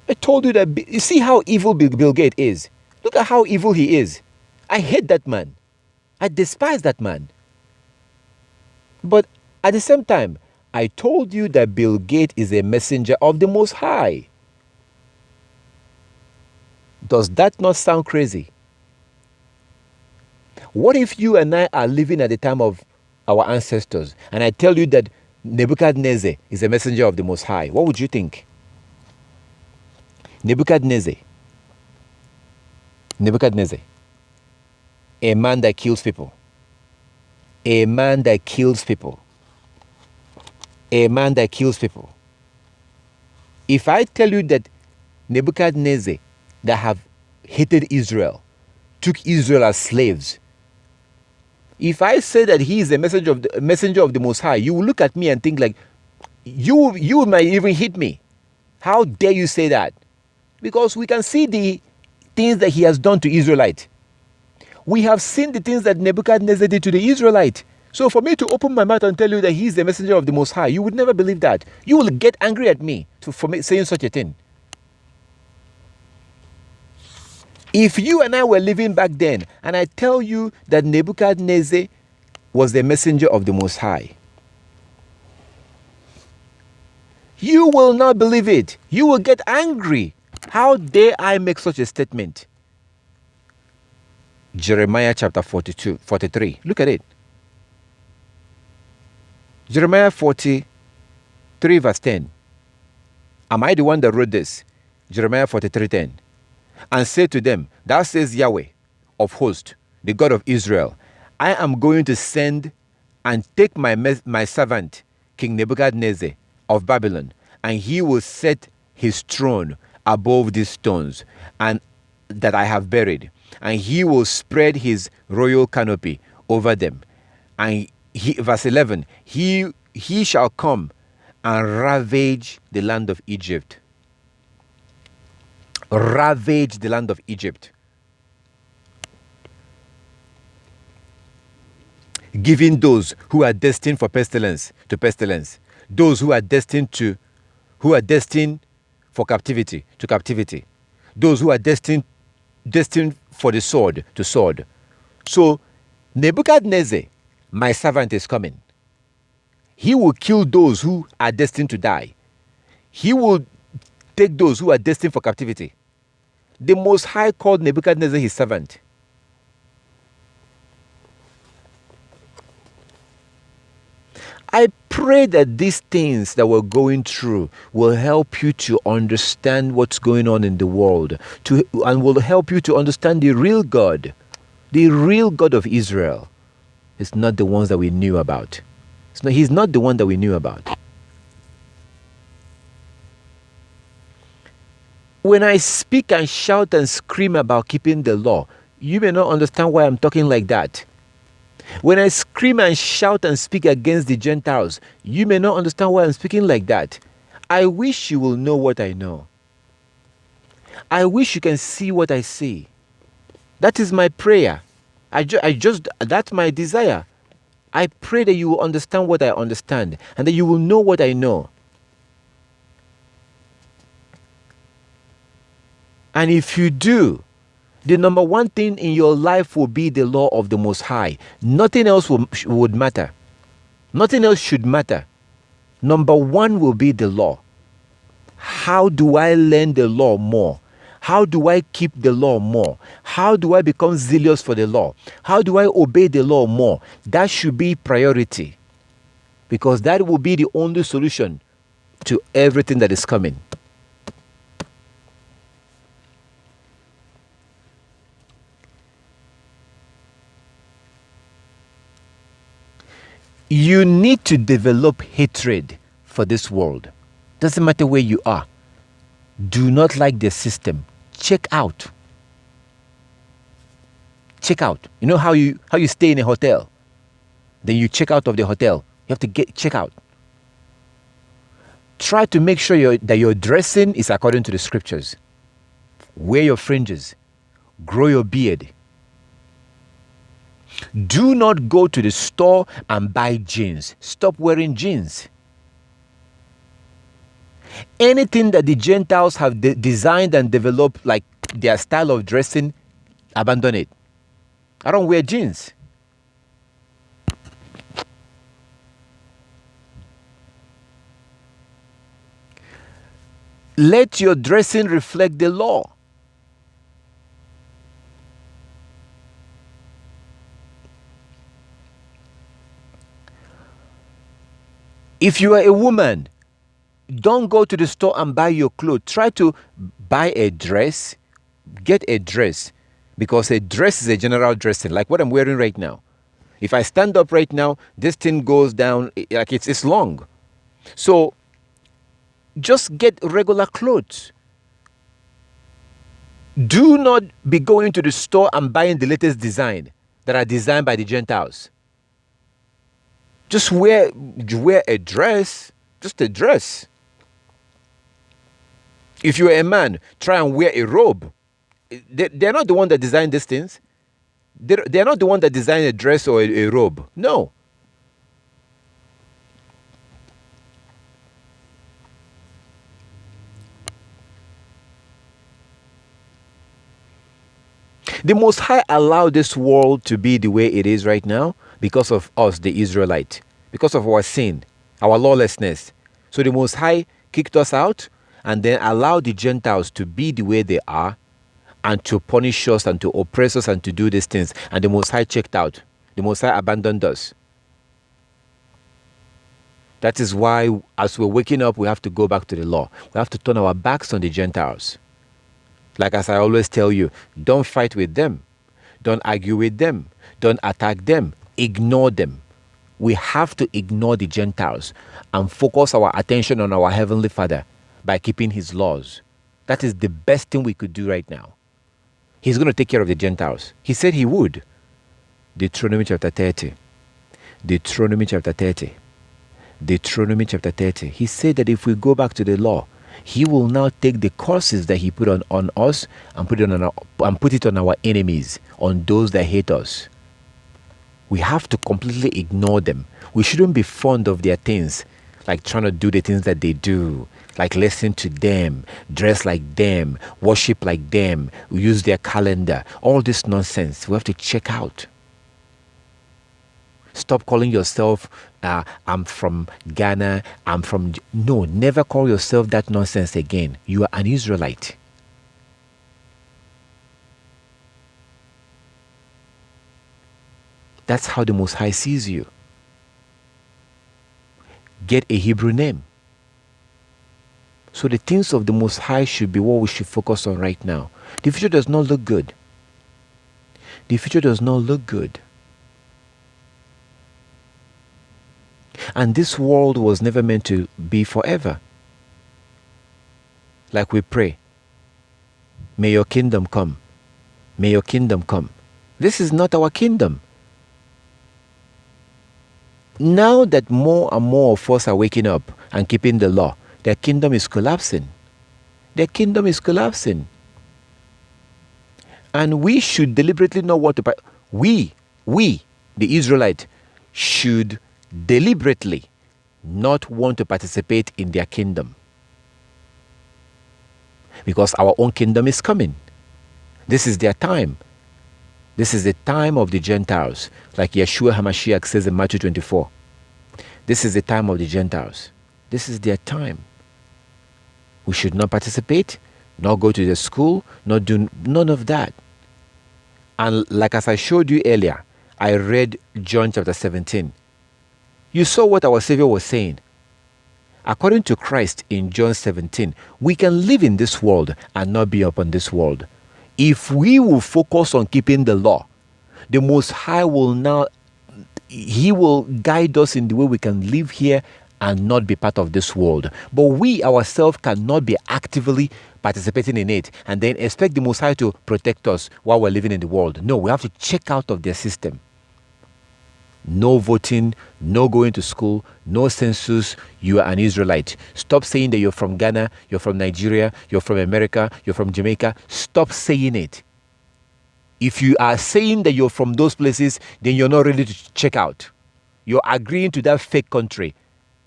I told you that. You see how evil Bill Gates is. Look at how evil he is. I hate that man. I despise that man. But at the same time, I told you that Bill Gates is a messenger of the Most High. Does that not sound crazy? What if you and I are living at the time of our ancestors, and I tell you that Nebuchadnezzar is a messenger of the Most High? What would you think? Nebuchadnezzar, a man that kills people. A man that kills people. A man that kills people. If I tell you that Nebuchadnezzar, that have hated Israel, took Israel as slaves, if I say that he is a messenger of the Most High, you will look at me and think like, you might even hit me. How dare you say that? Because we can see the things that he has done to Israelites. We have seen the things that Nebuchadnezzar did to the Israelites. So for me to open my mouth and tell you that he is the messenger of the Most High, you would never believe that. You will get angry at me for me saying such a thing. If you and I were living back then, and I tell you that Nebuchadnezzar was the messenger of the Most High, you will not believe it. You will get angry. How dare I make such a statement? Jeremiah chapter 43. Look at it. Jeremiah 43 verse 10. Am I the one that wrote this? Jeremiah 43:10. And say to them, thou says Yahweh of hosts, the God of Israel, I am going to send and take my servant, King Nebuchadnezzar of Babylon, and he will set his throne above these stones and that I have buried, and he will spread his royal canopy over them. And verse 11, he shall come and ravage the land of Egypt. Ravage the land of Egypt. Giving those who are destined for pestilence to pestilence. Those who are destined for captivity to captivity. Those who are destined for the sword to sword. So Nebuchadnezzar, my servant, is coming. He will kill those who are destined to die. He will take those who are destined for captivity. The Most High called Nebuchadnezzar his servant. I pray that these things that we're going through will help you to understand what's going on in the world, and will help you to understand the real God of Israel. It's not the ones that we knew about. He's not the one that we knew about. When I speak and shout and scream about keeping the law, you may not understand why I'm talking like that. When I scream and shout and speak against the Gentiles, you may not understand why I'm speaking like that. I wish you will know what I know. I wish you can see what I see. That is my prayer. That's my desire. I pray that you will understand what I understand and that you will know what I know. And if you do, the number one thing in your life will be the law of the Most High. Nothing else would matter. Nothing else should matter. Number one will be the law. How do I learn the law more? How do I keep the law more? How do I become zealous for the law? How do I obey the law more? That should be priority, because that will be the only solution to everything that is coming. You need to develop hatred for this world. Doesn't matter where you are. Do not like the system. Check out. Check out. You know how you stay in a hotel? Then you check out of the hotel. You have to check out. Try to make sure that your dressing is according to the scriptures. Wear your fringes. Grow your beard. Do not go to the store and buy jeans. Stop wearing jeans. Anything that the Gentiles have designed and developed, like their style of dressing, abandon it. I don't wear jeans. Let your dressing reflect the law. If you are a woman, don't go to the store and buy your clothes. Try to buy a dress, get a dress, because a dress is a general dressing, like what I'm wearing right now. If I stand up right now, this thing goes down, like it's long. So just get regular clothes. Do not be going to the store and buying the latest design that are designed by the Gentiles. Just wear a dress, just a dress. If you're a man, try and wear a robe. They're not the one that designed these things. They're not the one that designed a dress or a robe. No. The Most High allowed this world to be the way it is right now because of us, the Israelites, because of our sin, our lawlessness. So the Most High kicked us out and then allowed the Gentiles to be the way they are and to punish us and to oppress us and to do these things. And the Most High checked out. The Most High abandoned us. That is why, as we're waking up, we have to go back to the law. We have to turn our backs on the Gentiles. Like as I always tell you, don't fight with them. Don't argue with them. Don't attack them. Ignore them. We have to ignore the Gentiles and focus our attention on our Heavenly Father by keeping His laws. That is the best thing we could do right now. He's going to take care of the Gentiles. He said He would. Deuteronomy chapter 30. Deuteronomy chapter 30. Deuteronomy chapter 30. He said that if we go back to the law, He will now take the curses that He put on us and put it on our enemies, on those that hate us. We have to completely ignore them. We shouldn't be fond of their things, like trying to do the things that they do, like listen to them, dress like them, worship like them, use their calendar. All this nonsense we have to check out. Stop calling yourself, I'm from Ghana, No, never call yourself that nonsense again. You are an Israelite. That's how the Most High sees you. Get a Hebrew name. So the things of the Most High should be what we should focus on right now. The future does not look good. The future does not look good. And this world was never meant to be forever. Like we pray, may your kingdom come. May your kingdom come. This is not our kingdom. Now that more and more of us are waking up and keeping the law, their kingdom is collapsing. Their kingdom is collapsing. And we should deliberately know what to... We, the Israelite, should deliberately not want to participate in their kingdom. Because our own kingdom is coming. This is their time. This is the time of the Gentiles, like Yeshua HaMashiach says in Matthew 24. This is the time of the Gentiles. This is their time. We should not participate, not go to the school, not do none of that. And like as I showed you earlier, I read John chapter 17. You saw what our Savior was saying. According to Christ in John 17, we can live in this world and not be upon this world. If we will focus on keeping the law, the Most High will now, He will guide us in the way we can live here and not be part of this world. But we ourselves cannot be actively participating in it and then expect the Most High to protect us while we're living in the world. No, we have to check out of their system. No voting, no going to school, no census. You are an Israelite. Stop saying that you're from Ghana, you're from Nigeria, you're from America, you're from Jamaica. Stop saying it. If you are saying that you're from those places, then you're not ready to check out. You're agreeing to that fake country.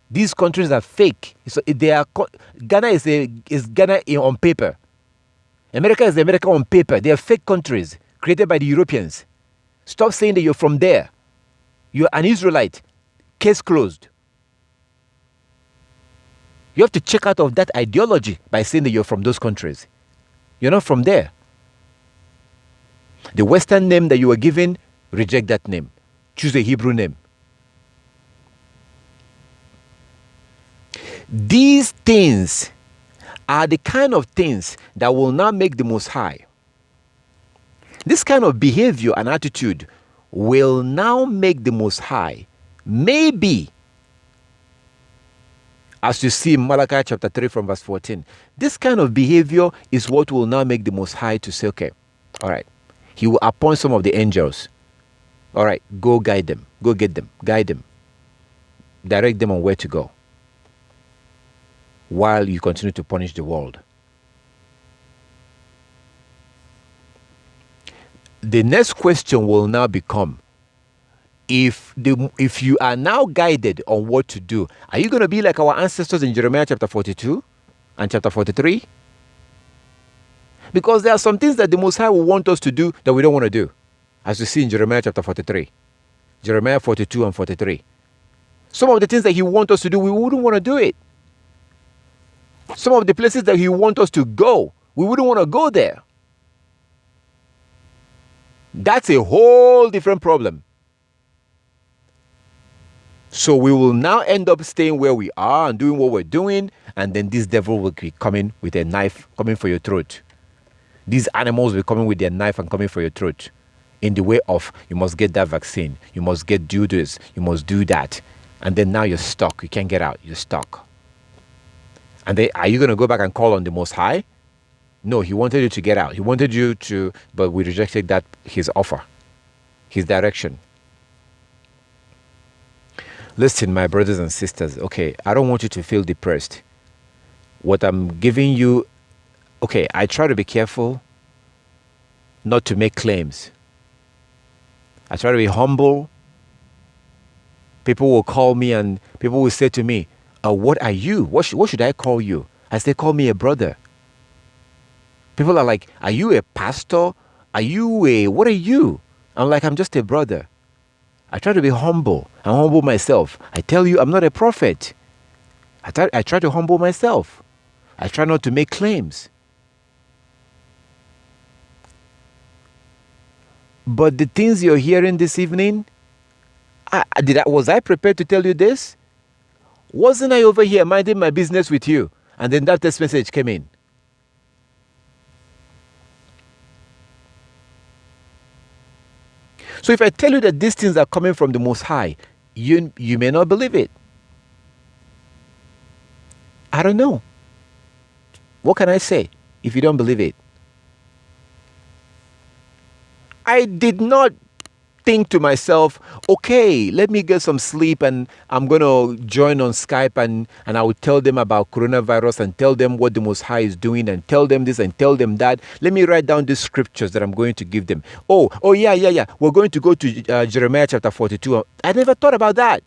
These countries are fake. So Ghana is Ghana on paper. America is America on paper. They are fake countries created by the Europeans. Stop saying that you're from there. You're an Israelite. Case closed. You have to check out of that ideology by saying that you're from those countries. You're not from there. The Western name that you were given, reject that name. Choose a Hebrew name. These things are the kind of things that will not make the Most High. This kind of behavior and attitude will now make the Most High, maybe, as you see in Malachi chapter 3 from verse 14, this kind of behavior is what will now make the Most High to say, okay, all right, He will appoint some of the angels. All right, go guide them, go get them, guide them, direct them on where to go, while you continue to punish the world. The next question will now become, if you are now guided on what to do, are you going to be like our ancestors in Jeremiah chapter 42 and chapter 43? Because there are some things that the Most High will want us to do that we don't want to do, as you see in Jeremiah chapter 43, Jeremiah 42 and 43. Some of the things that He wants us to do, we wouldn't want to do it. Some of the places that He wants us to go, we wouldn't want to go there. That's a whole different problem. So we will now end up staying where we are and doing what we're doing, and then this devil will be coming with a knife, coming for your throat. These animals will be coming with their knife and coming for your throat, in the way of, you must get that vaccine, you must do this, you must do that. And then now you're stuck. You can't get out. You're stuck. And then, are you going to go back and call on the Most High? No, he wanted you to get out. He wanted you to, but we rejected that, his offer, his direction. Listen, my brothers and sisters, okay, I don't want you to feel depressed. What I'm giving you, okay, I try to be careful not to make claims. I try to be humble. People will call me and people will say to me, what are you? What should I call you? I say, call me a brother. People are like, are you a pastor? What are you? I'm like, I'm just a brother. I try to be humble. I'm humble myself. I tell you, I'm not a prophet. I try to humble myself. I try not to make claims. But the things you're hearing this evening, was I prepared to tell you this? Wasn't I over here minding my business with you? And then that text message came in. So if I tell you that these things are coming from the Most High, you may not believe it. I don't know. What can I say if you don't believe it? I did not think to myself, okay, let me get some sleep and I'm going to join on Skype and I will tell them about coronavirus and tell them what the Most High is doing and tell them this and tell them that. Let me write down these scriptures that I'm going to give them. Oh, yeah. We're going to go to Jeremiah chapter 42. I never thought about that.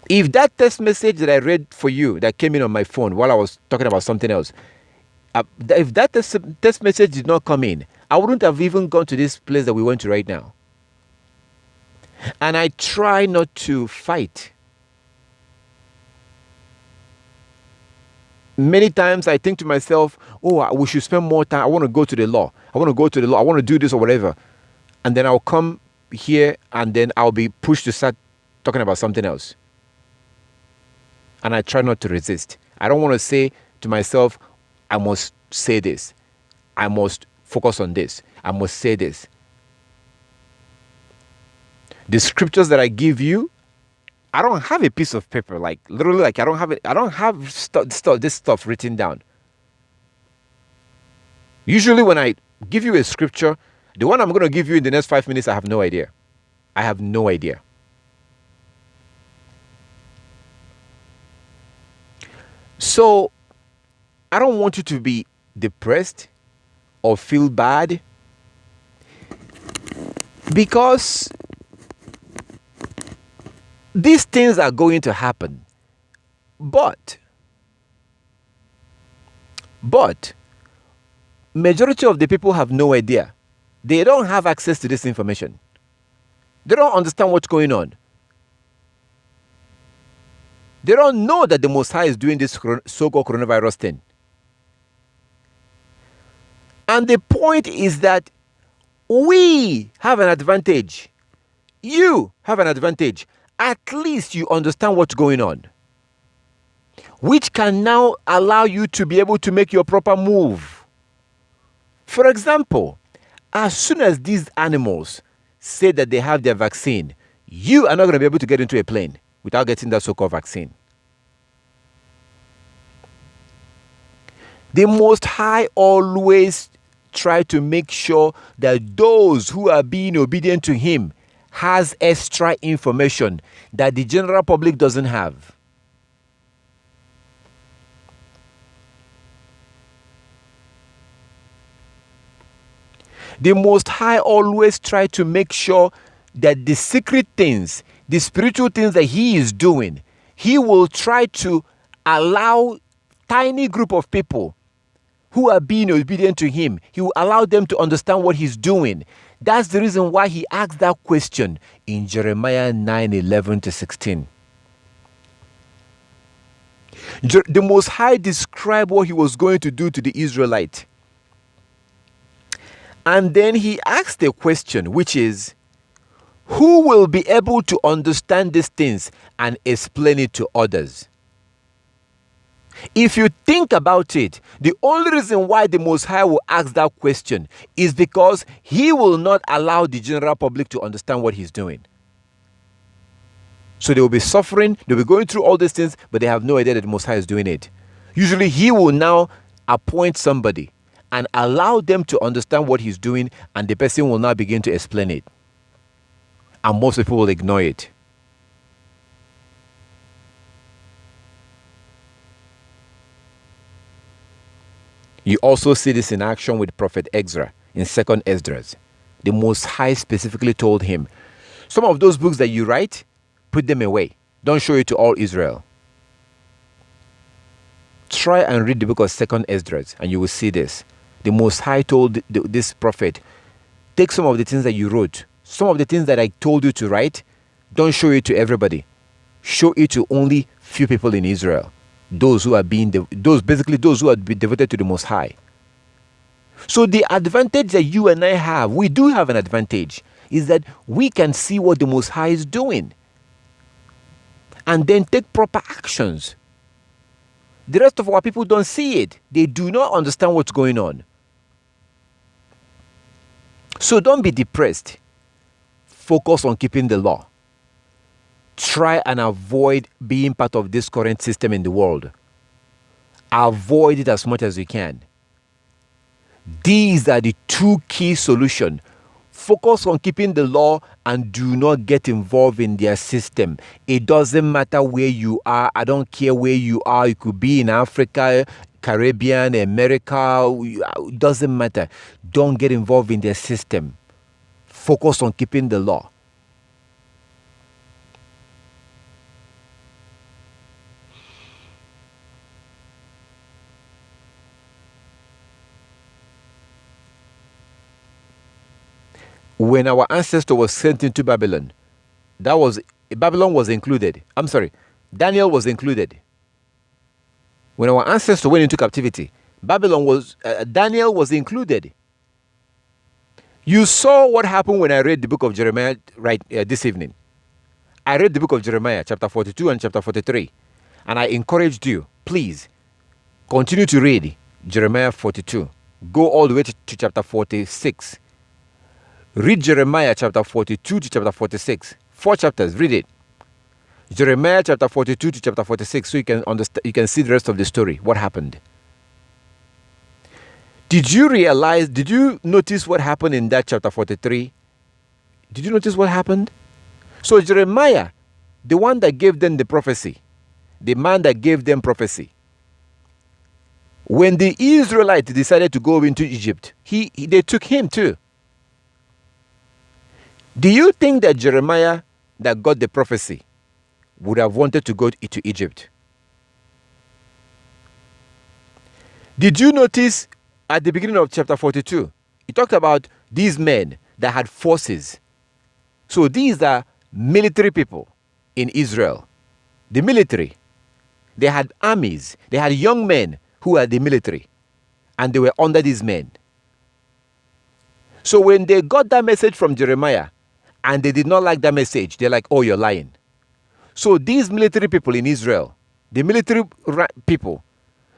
If that text message that I read for you that came in on my phone while I was talking about something else, if that text message did not come in, I wouldn't have even gone to this place that we went to right now. And I try not to fight. Many times I think to myself, we should spend more time. I want to go to the law. I want to do this or whatever. And then I'll come here and then I'll be pushed to start talking about something else. And I try not to resist. I don't want to say to myself, I must say this. I must focus on this. I must say this. The scriptures that I give you, I don't have a piece of paper. Like literally, like I don't have it. I don't have this stuff written down. Usually, when I give you a scripture, the one I'm going to give you in the next 5 minutes, I have no idea. I have no idea. So, I don't want you to be depressed or feel bad because these things are going to happen. But majority of the people have no idea. They don't have access to this information. They don't understand what's going on. They don't know that the Most High is doing this so-called coronavirus thing. And the point is that we have an advantage. You have an advantage. At least you understand what's going on, which can now allow you to be able to make your proper move. For example, as soon as these animals say that they have their vaccine, you are not going to be able to get into a plane without getting that so-called vaccine. The Most High always try to make sure that those who are being obedient to Him has extra information that the general public doesn't have. The Most High always try to make sure that the secret things, the spiritual things that He is doing, He will try to allow tiny group of people who are being obedient to Him. He will allow them to understand what He's doing. That's the reason why He asked that question in Jeremiah 9:11-16. The Most High described what He was going to do to the Israelites. And then He asked a question, which is, Who will be able to understand these things and explain it to others? If you think about it, the only reason why the Most High will ask that question is because he will not allow the general public to understand what he's doing. So they will be suffering, they'll be going through all these things, but they have no idea that the Most High is doing it. Usually he will now appoint somebody and allow them to understand what he's doing, and the person will now begin to explain it. And most people will ignore it. You also see this in action with Prophet Ezra in 2nd Esdras. The Most High specifically told him, some of those books that you write, put them away. Don't show it to all Israel. Try and read the book of 2nd Esdras and you will see this. The Most High told this prophet, take some of the things that you wrote, some of the things that I told you to write, don't show it to everybody. Show it to only few people in Israel. Those who are those who are devoted to the Most High. So the advantage that you and I have, we do have an advantage, is that we can see what the Most High is doing and then take proper actions. The rest of our people don't see it. They do not understand what's going on. So don't be depressed. Focus on keeping the law. Try and avoid being part of this current system in the world. Avoid it as much as you can. These are the two key solutions. Focus on keeping the law and do not get involved in their system. It doesn't matter where you are. I don't care where you are. You could be in Africa, Caribbean, America. It doesn't matter. Don't get involved in their system. Focus on keeping the law. When our ancestor was sent into Babylon, Babylon was included. I'm sorry, Daniel was included. When our ancestor went into captivity, Daniel was included. You saw what happened when I read the book of Jeremiah this evening. I read the book of Jeremiah, chapter 42 and chapter 43. And I encouraged you, please, continue to read Jeremiah 42. Go all the way to chapter 46. Read Jeremiah chapter 42 to chapter 46. 4 chapters, read it. Jeremiah chapter 42 to chapter 46, so you can understand, you can see the rest of the story, what happened. Did you notice what happened in that chapter 43? Did you notice what happened? So Jeremiah, the one that gave them the prophecy, the man that gave them prophecy, when the Israelites decided to go into Egypt, they took him too. Do you think that Jeremiah that got the prophecy would have wanted to go to Egypt? Did you notice at the beginning of chapter 42, it talked about these men that had forces. So these are military people in Israel. The military. They had armies. They had young men who were the military. And they were under these men. So when they got that message from Jeremiah, and they did not like that message, they're like, oh, you're lying. So these military people in Israel, the military people,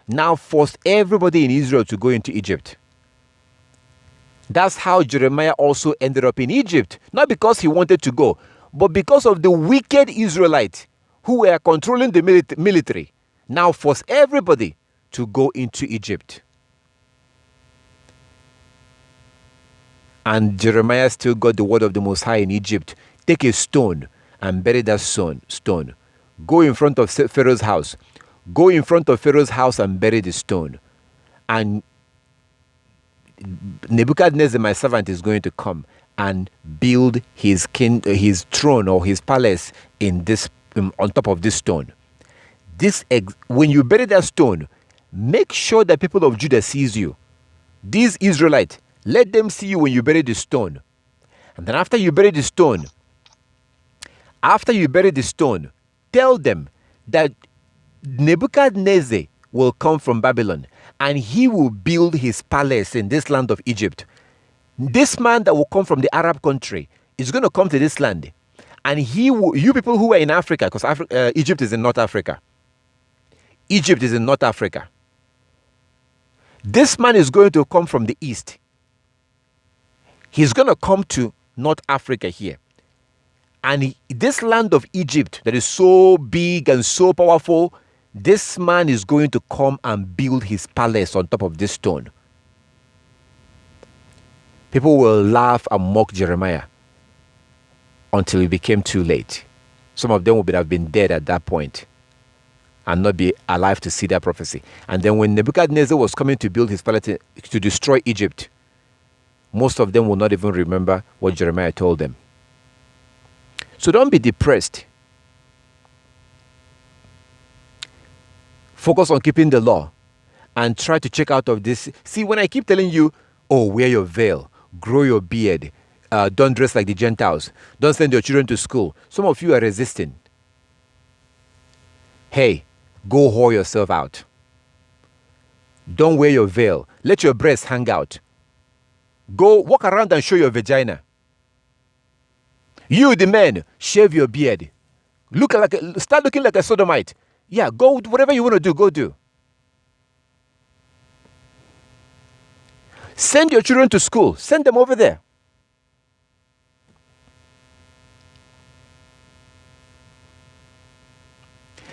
now forced everybody in Israel to go into Egypt. That's how Jeremiah also ended up in Egypt. Not because he wanted to go, but because of the wicked Israelites who were controlling the military, now forced everybody to go into Egypt. And Jeremiah still got the word of the Most High in Egypt. Take a stone and bury that stone. Go in front of Pharaoh's house. Go in front of Pharaoh's house and bury the stone. And Nebuchadnezzar, my servant, is going to come and build his throne or his palace on top of this stone. When you bury that stone, make sure that people of Judah sees you. These Israelites, let them see you when you bury the stone. And then after you bury the stone, tell them that Nebuchadnezzar will come from Babylon and he will build his palace in this land of Egypt. This man that will come from the Arab country, is going to come to this land, and you people who are in Africa, because Egypt is in North Africa. Egypt is in North Africa. This man is going to come from the east. He's going to come to North Africa here. And this land of Egypt that is so big and so powerful, this man is going to come and build his palace on top of this stone. People will laugh and mock Jeremiah until it became too late. Some of them would have been dead at that point and not be alive to see that prophecy. And then when Nebuchadnezzar was coming to build his palace to destroy Egypt, most of them will not even remember what Jeremiah told them. So don't be depressed. Focus on keeping the law and try to check out of this. See, when I keep telling you, oh, wear your veil, grow your beard, don't dress like the Gentiles, don't send your children to school, some of you are resisting. Hey, go whore yourself out. Don't wear your veil. Let your breasts hang out. Go walk around and show your vagina. You, the men, shave your beard. Start looking like a sodomite. Yeah, go, whatever you want to do, go do. Send your children to school. Send them over there.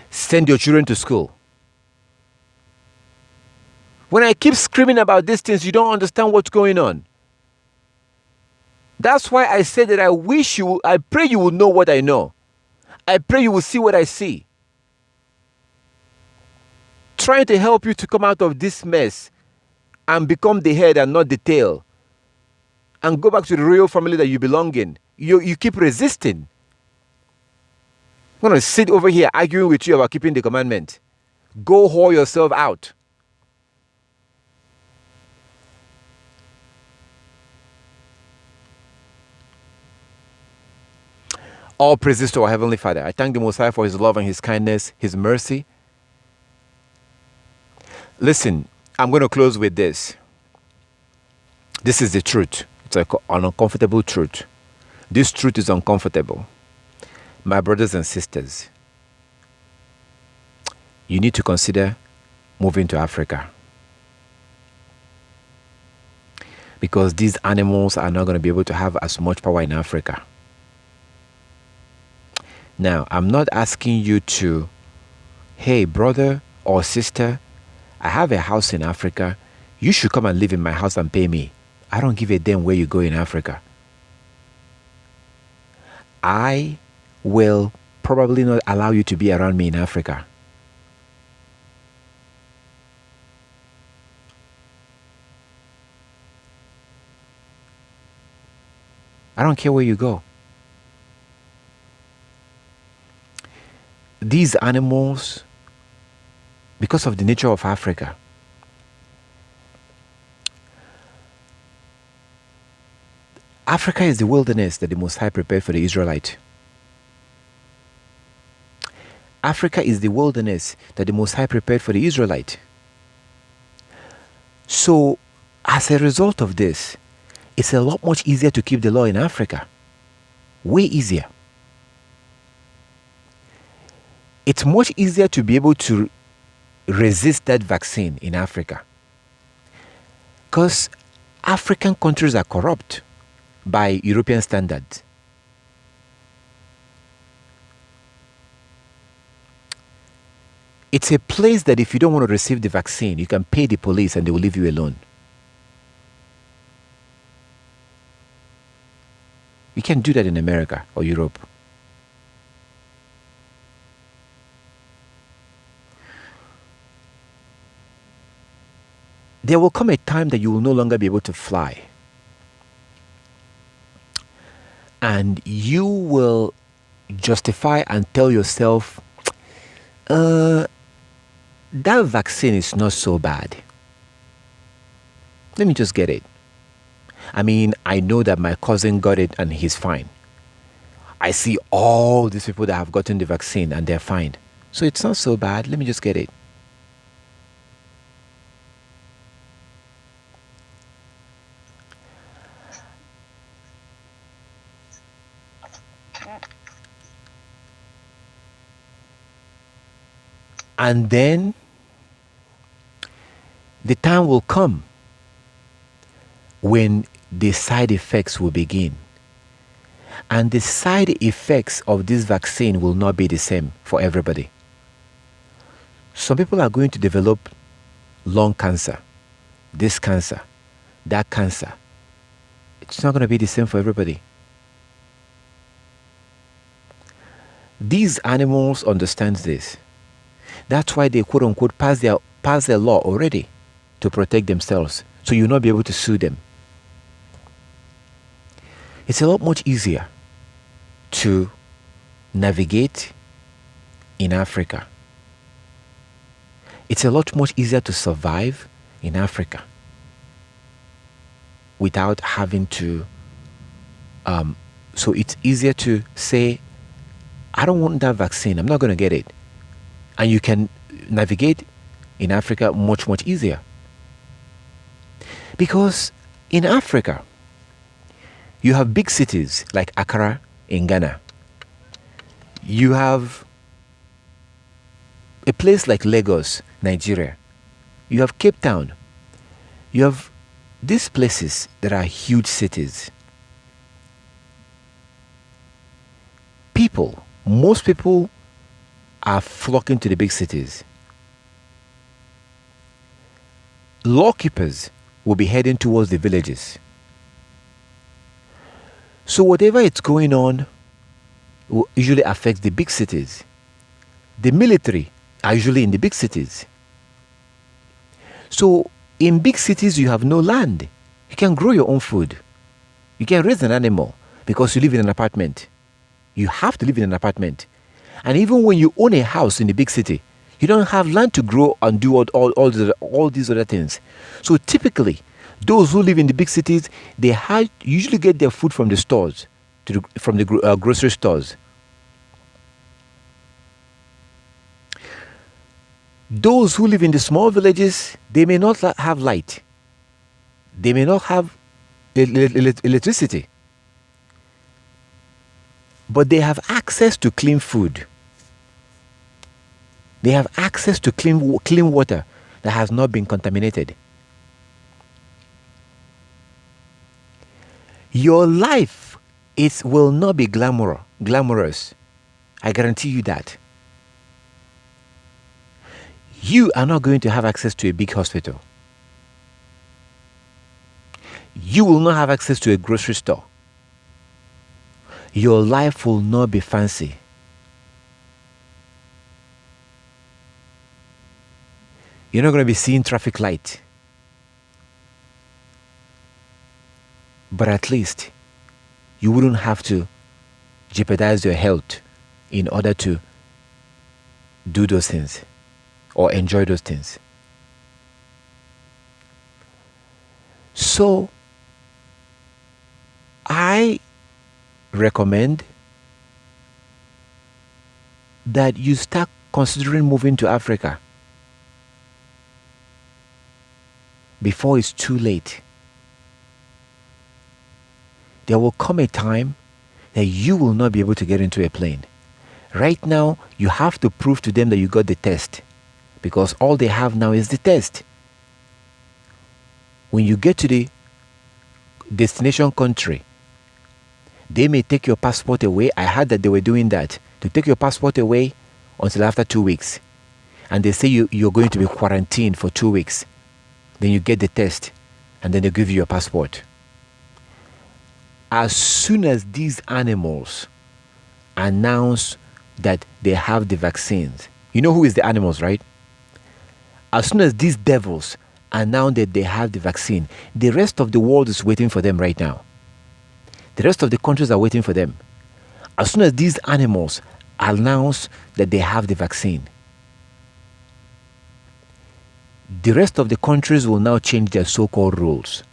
Send your children to school. When I keep screaming about these things, you don't understand what's going on. That's why I said that I pray you will know what I know. I pray you will see what I see. Trying to help you to come out of this mess and become the head and not the tail. And go back to the royal family that you belong in. You keep resisting. I'm going to sit over here arguing with you about keeping the commandment. Go whore yourself out. All praises to our Heavenly Father. I thank the Most High for His love and His kindness, His mercy. Listen, I'm going to close with this. This is the truth. It's an uncomfortable truth. This truth is uncomfortable. My brothers and sisters, you need to consider moving to Africa. Because these animals are not going to be able to have as much power in Africa. Now, I'm not asking you to, hey, brother or sister, I have a house in Africa. You should come and live in my house and pay me. I don't give a damn where you go in Africa. I will probably not allow you to be around me in Africa. I don't care where you go. These animals, because of the nature of Africa, Africa is the wilderness that the Most High prepared for the Israelite. Africa is the wilderness that the Most High prepared for the Israelite. So, as a result of this, it's a lot much easier to keep the law in Africa. Way easier. It's much easier to be able to resist that vaccine in Africa. Because African countries are corrupt by European standards. It's a place that if you don't want to receive the vaccine, you can pay the police and they will leave you alone. You can't do that in America or Europe. There will come a time that you will no longer be able to fly. And you will justify and tell yourself, that vaccine is not so bad. Let me just get it. I mean, I know that my cousin got it and he's fine. I see all these people that have gotten the vaccine and they're fine. So it's not so bad. Let me just get it. And then the time will come when the side effects will begin. And the side effects of this vaccine will not be the same for everybody. Some people are going to develop lung cancer, this cancer, that cancer. It's not going to be the same for everybody. These animals understand this. That's why they quote unquote pass their law already to protect themselves. So you'll not be able to sue them. It's a lot much easier to navigate in Africa. It's a lot much easier to survive in Africa without having to, so it's easier to say, I don't want that vaccine, I'm not going to get it. And you can navigate in Africa much, much easier. Because in Africa, you have big cities like Accra in Ghana. You have a place like Lagos, Nigeria. You have Cape Town. You have these places that are huge cities. Most people are flocking to the big cities. Lawkeepers will be heading towards the villages. So whatever is going on will usually affect the big cities. The military are usually in the big cities. So in big cities, you have no land. You can grow your own food. You can raise an animal because you live in an apartment. You have to live in an apartment. And even when you own a house in the big city, you don't have land to grow and do all these other things. So typically, those who live in the big cities, they usually get their food from the stores, from the grocery stores. Those who live in the small villages, they may not have light. They may not have electricity. But they have access to clean food. They have access to clean water that has not been contaminated. Your life will not be glamorous. I guarantee you that. You are not going to have access to a big hospital. You will not have access to a grocery store. Your life will not be fancy. You're not going to be seeing traffic light. But at least you wouldn't have to jeopardize your health in order to do those things or enjoy those things. So I recommend that you start considering moving to Africa before it's too late. There will come a time that you will not be able to get into a plane. Right now, you have to prove to them that you got the test, because all they have now is the test. When you get to the destination country, they may take your passport away. I heard that they were doing that, to take your passport away until after 2 weeks. And they say you're going to be quarantined for 2 weeks. Then you get the test, and then they give you your passport. As soon as these animals announce that they have the vaccines, you know who is the animals, right? As soon as these devils announce that they have the vaccine, the rest of the world is waiting for them right now. The rest of the countries are waiting for them. As soon as these animals announce that they have the vaccine, the rest of the countries will now change their so-called rules.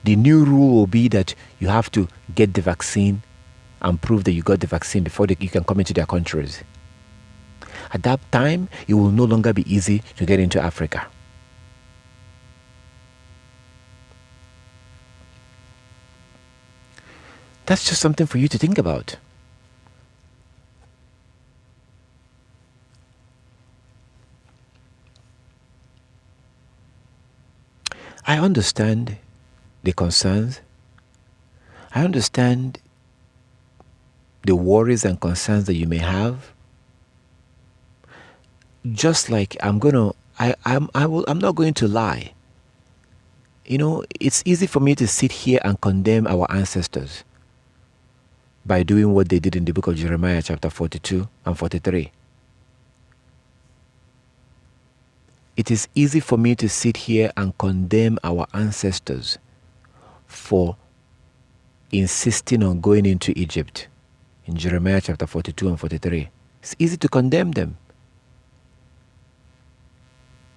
The new rule will be that you have to get the vaccine and prove that you got the vaccine before you can come into their countries. At that time, it will no longer be easy to get into Africa. That's just something for you to think about. understand the concerns. I understand the worries and concerns that you may have. Just like I'm not going to lie. You know, it's easy for me to sit here and condemn our ancestors by doing what they did in the book of Jeremiah chapter 42 and 43. It is easy for me to sit here and condemn our ancestors for insisting on going into Egypt in Jeremiah chapter 42 and 43. It's easy to condemn them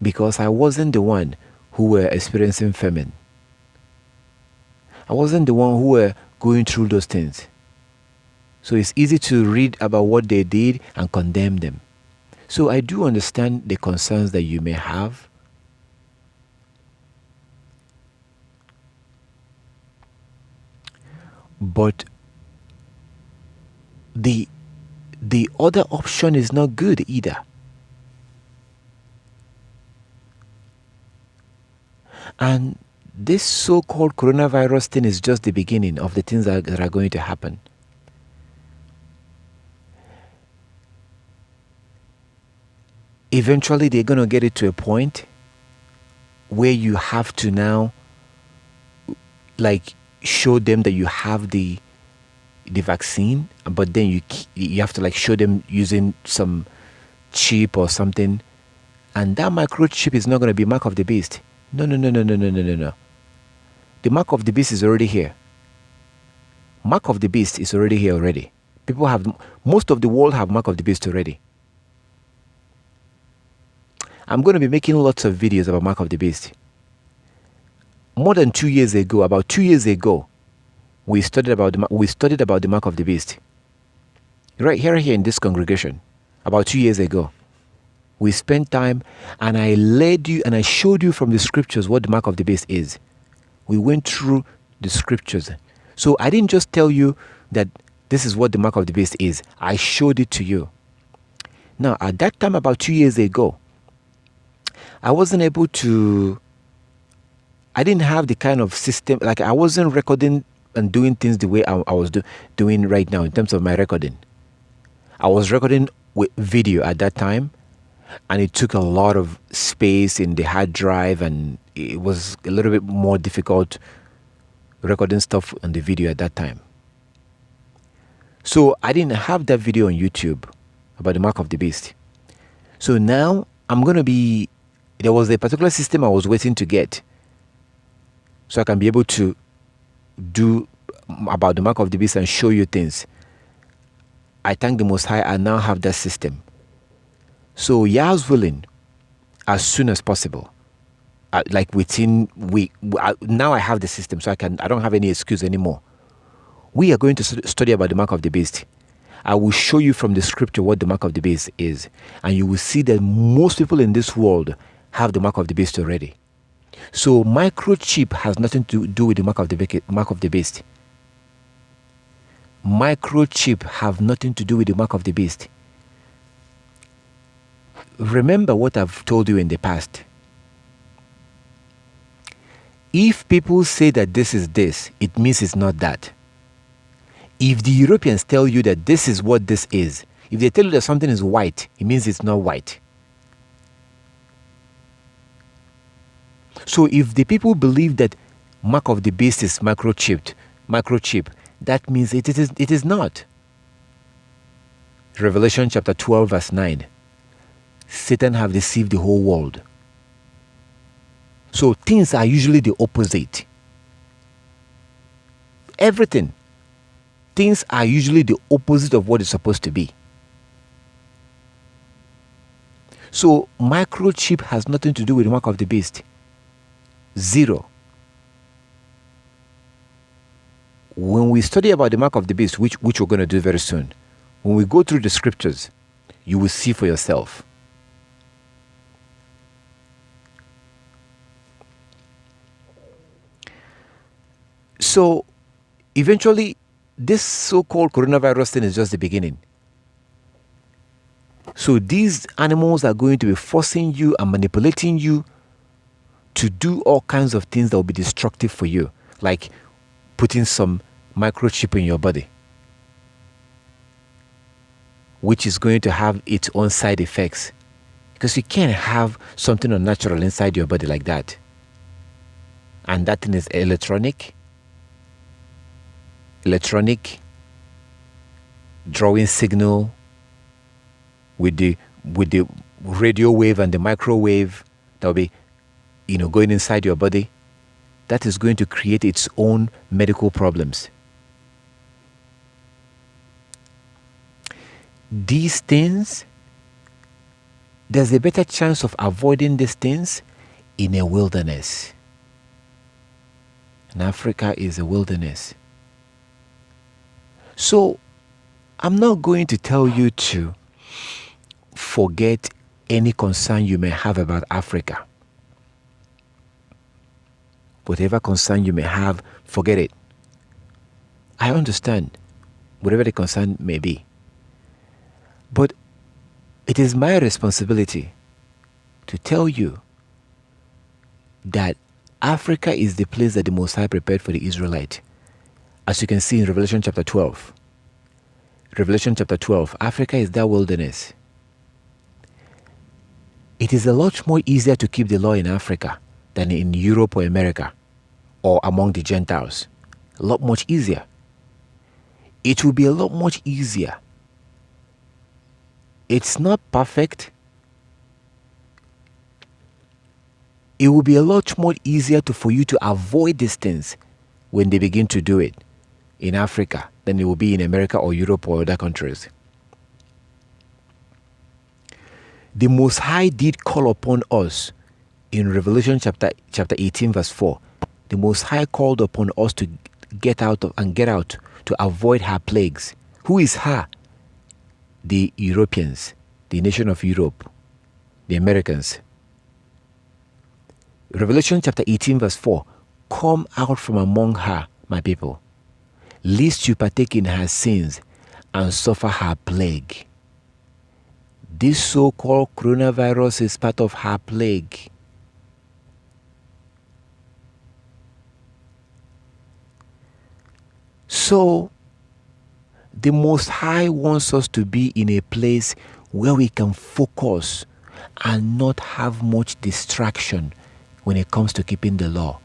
because I wasn't the one who were experiencing famine. I wasn't the one who were going through those things. So it's easy to read about what they did and condemn them. So I do understand the concerns that you may have. But the other option is not good either. And this so-called coronavirus thing is just the beginning of the things that are going to happen. Eventually, they're going to get it to a point where you have to now, like, show them that you have the vaccine, but then you have to, like, show them using some chip or something, and that microchip is not going to be mark of the beast. No. The mark of the beast is already here. Mark of the beast is already here already. Most of the world have mark of the beast already. I'm going to be making lots of videos about mark of the beast. About 2 years ago, we studied about the mark of the beast. Right here in this congregation, about 2 years ago. We spent time and I led you and I showed you from the scriptures what the mark of the beast is. We went through the scriptures. So I didn't just tell you that this is what the mark of the beast is. I showed it to you. Now, at that time, about 2 years ago, I didn't have the kind of system, like I wasn't recording and doing things the way I was doing right now in terms of my recording. I was recording with video at that time, and it took a lot of space in the hard drive, and it was a little bit more difficult recording stuff on the video at that time. So I didn't have that video on YouTube about the mark of the beast. So now there was a particular system I was waiting to get so I can be able to do about the mark of the beast and show you things. I thank the Most High, I now have that system. So Yah's willing, as soon as possible, like within week, now I have the system, so I don't have any excuse anymore. We are going to study about the mark of the beast. I will show you from the scripture what the mark of the beast is, and you will see that most people in this world have the mark of the beast already. So microchip has nothing to do with the mark of the beast. Microchip have nothing to do with the mark of the beast. Remember what I've told you in the past. If people say that this is this, it means it's not that. If the Europeans tell you that this is what this is, if they tell you that something is white, it means it's not white. So if the people believe that mark of the beast is microchip, that means it is not. Revelation chapter 12 verse 9. Satan have deceived the whole world. So things are usually the opposite. Everything. Things are usually the opposite of what it's supposed to be. So microchip has nothing to do with the mark of the beast. Zero. When we study about the mark of the beast, which we're going to do very soon, when we go through the scriptures, you will see for yourself. So eventually, this so-called coronavirus thing is just the beginning. So these animals are going to be forcing you and manipulating you to do all kinds of things that will be destructive for you, like putting some microchip in your body, which is going to have its own side effects, because you can't have something unnatural inside your body like that. And that thing is electronic drawing signal with the radio wave and the microwave that will be going inside your body. That is going to create its own medical problems. These things, there's a better chance of avoiding these things in a wilderness. And Africa is a wilderness. So I'm not going to tell you to forget any concern you may have about Africa. Whatever concern you may have, forget it. I understand, whatever the concern may be. But it is my responsibility to tell you that Africa is the place that the Most High prepared for the Israelite. As you can see in Revelation chapter 12. Revelation chapter 12, Africa is that wilderness. It is a lot more easier to keep the law in Africa than in Europe or America or among the Gentiles. A lot much easier. It will be a lot much easier. It's not perfect. It will be a lot more easier for you to avoid these things when they begin to do it in Africa than it will be in America or Europe or other countries. The Most High did call upon us in Revelation chapter 18 verse 4. The Most High called upon us to get out to avoid her plagues. Who is her? The Europeans, the nation of Europe, the Americans. Revelation chapter 18 verse 4. Come out from among her, my people, lest you partake in her sins and suffer her plague. This so-called coronavirus is part of her plague. So, the Most High wants us to be in a place where we can focus and not have much distraction when it comes to keeping the law.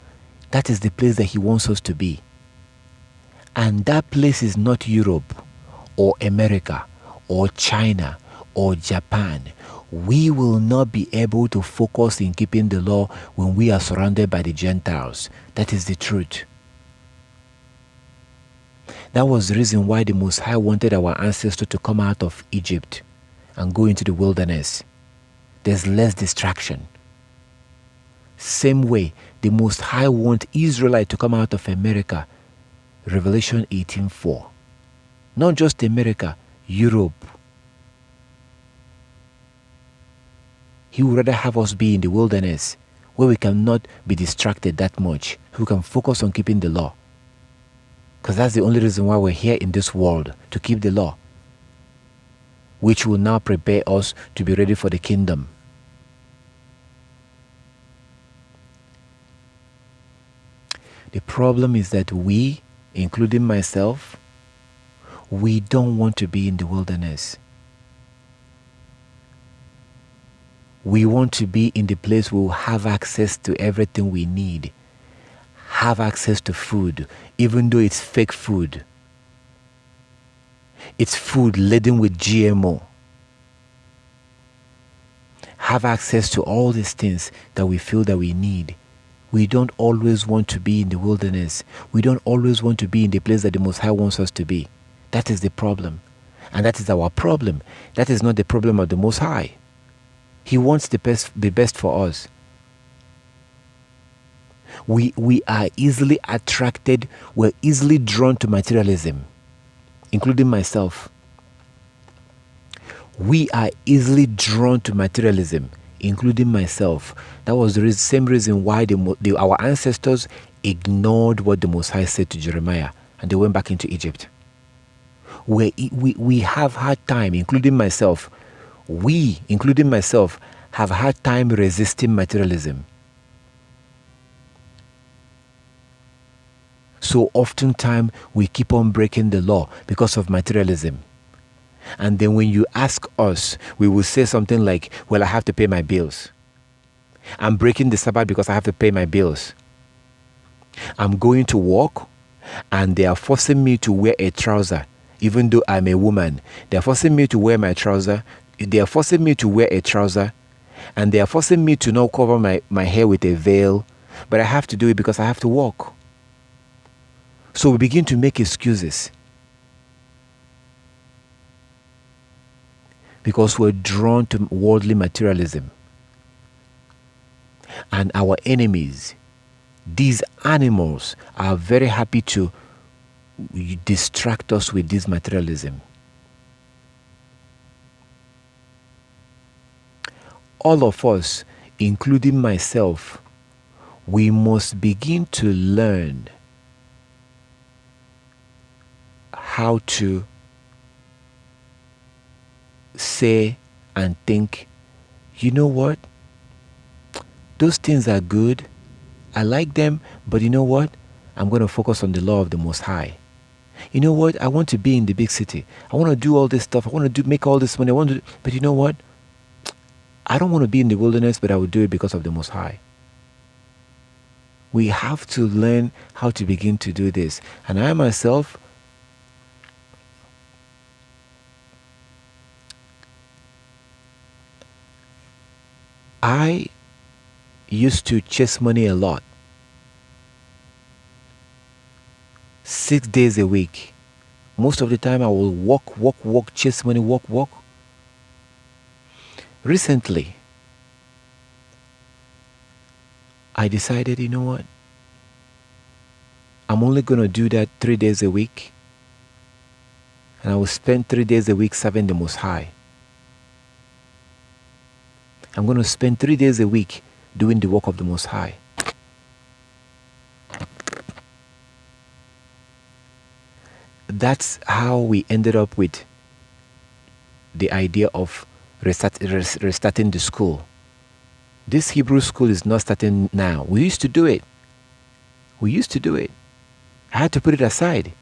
That is the place that He wants us to be. And that place is not Europe or America or China or Japan. We will not be able to focus in keeping the law when we are surrounded by the Gentiles. That is the truth. That was the reason why the Most High wanted our ancestors to come out of Egypt and go into the wilderness. There's less distraction. Same way, the Most High wants Israelites to come out of America. Revelation 18:4. Not just America, Europe. He would rather have us be in the wilderness where we cannot be distracted that much. We can focus on keeping the law. Because that's the only reason why we're here in this world, to keep the law, which will now prepare us to be ready for the kingdom. The problem is that we, including myself, we don't want to be in the wilderness. We want to be in the place where we'll have access to everything we need. Have access to food, even though it's fake food. It's food laden with GMO. Have access to all these things that we feel that we need. We don't always want to be in the wilderness. We don't always want to be in the place that the Most High wants us to be. That is the problem. And that is our problem. That is not the problem of the Most High. He wants the best for us. We are easily attracted, we're easily drawn to materialism, including myself. We are easily drawn to materialism, including myself. That was the same reason why our ancestors ignored what the Most High said to Jeremiah, and they went back into Egypt. We have had time, including myself. We, including myself, have had time resisting materialism. So oftentimes we keep on breaking the law because of materialism. And then when you ask us, we will say something like, well, I have to pay my bills. I'm breaking the Sabbath because I have to pay my bills. I'm going to work and they are forcing me to wear a trouser, even though I'm a woman. They are forcing me to wear my trouser. They are forcing me to wear a trouser, and they are forcing me to not cover my hair with a veil. But I have to do it because I have to work. So we begin to make excuses because we're drawn to worldly materialism. And our enemies, these animals, are very happy to distract us with this materialism. All of us, including myself, we must begin to learn how to say and think, you know what? Those things are good. I like them, but you know what? I'm going to focus on the law of the Most High. You know what? I want to be in the big city. I want to do all this stuff. I want to make all this money. But you know what? I don't want to be in the wilderness, but I will do it because of the Most High. We have to learn how to begin to do this. And I myself, I used to chase money a lot. 6 days a week. Most of the time I will walk, chase money, walk. Recently, I decided, you know what? I'm only going to do that 3 days a week. And I will spend 3 days a week serving the Most High. I'm going to spend 3 days a week doing the work of the Most High. That's how we ended up with the idea of restarting the school. This Hebrew school is not starting now. We used to do it. I had to put it aside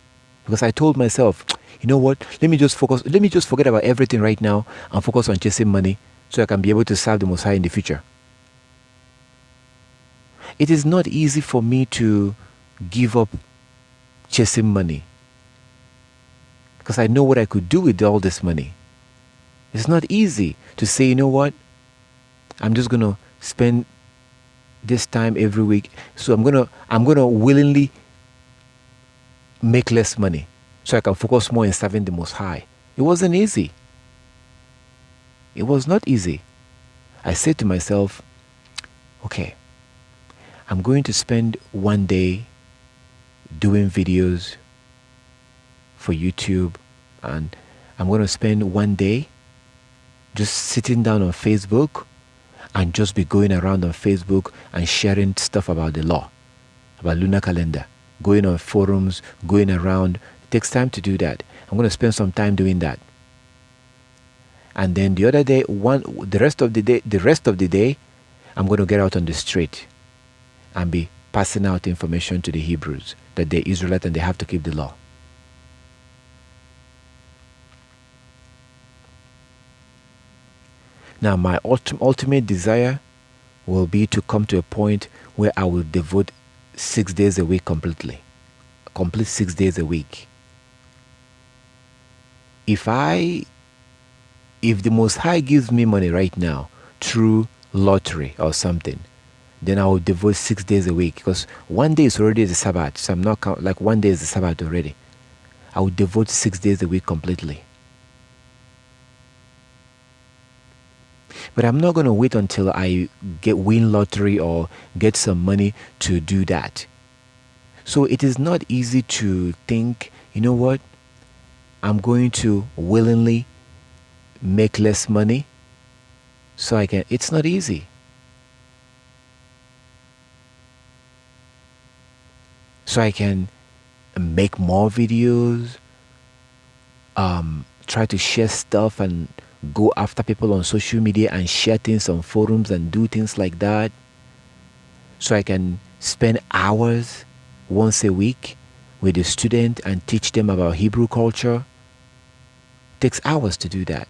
because I told myself, you know what? Let me just forget about everything right now and focus on chasing money so I can be able to serve the Most High in the future. It is not easy for me to give up chasing money because I know what I could do with all this money. It's not easy to say, you know what? I'm just going to spend this time every week. So I'm going to willingly make less money so I can focus more in serving the Most High. It wasn't easy. It was not easy. I said to myself, okay, I'm going to spend one day doing videos for YouTube, and I'm going to spend one day just sitting down on Facebook and just be going around on Facebook and sharing stuff about the law, about lunar calendar, going on forums, going around. It takes time to do that. I'm going to spend some time doing that. And then the other day, the rest of the day, I'm going to get out on the street and be passing out information to the Hebrews that they're Israelites and they have to keep the law. Now, my ultimate desire will be to come to a point where I will devote 6 days a week completely. Complete 6 days a week. If the Most High gives me money right now through lottery or something, then I will devote 6 days a week, because one day is already the Sabbath. So I'm not like one day is the Sabbath already. I will devote 6 days a week completely. But I'm not going to wait until I win lottery or get some money to do that. So it is not easy to think, you know what, I'm going to willingly make less money so I can. It's not easy. So I can make more videos, try to share stuff and go after people on social media and share things on forums and do things like that. So I can spend hours once a week with a student and teach them about Hebrew culture. It takes hours to do that.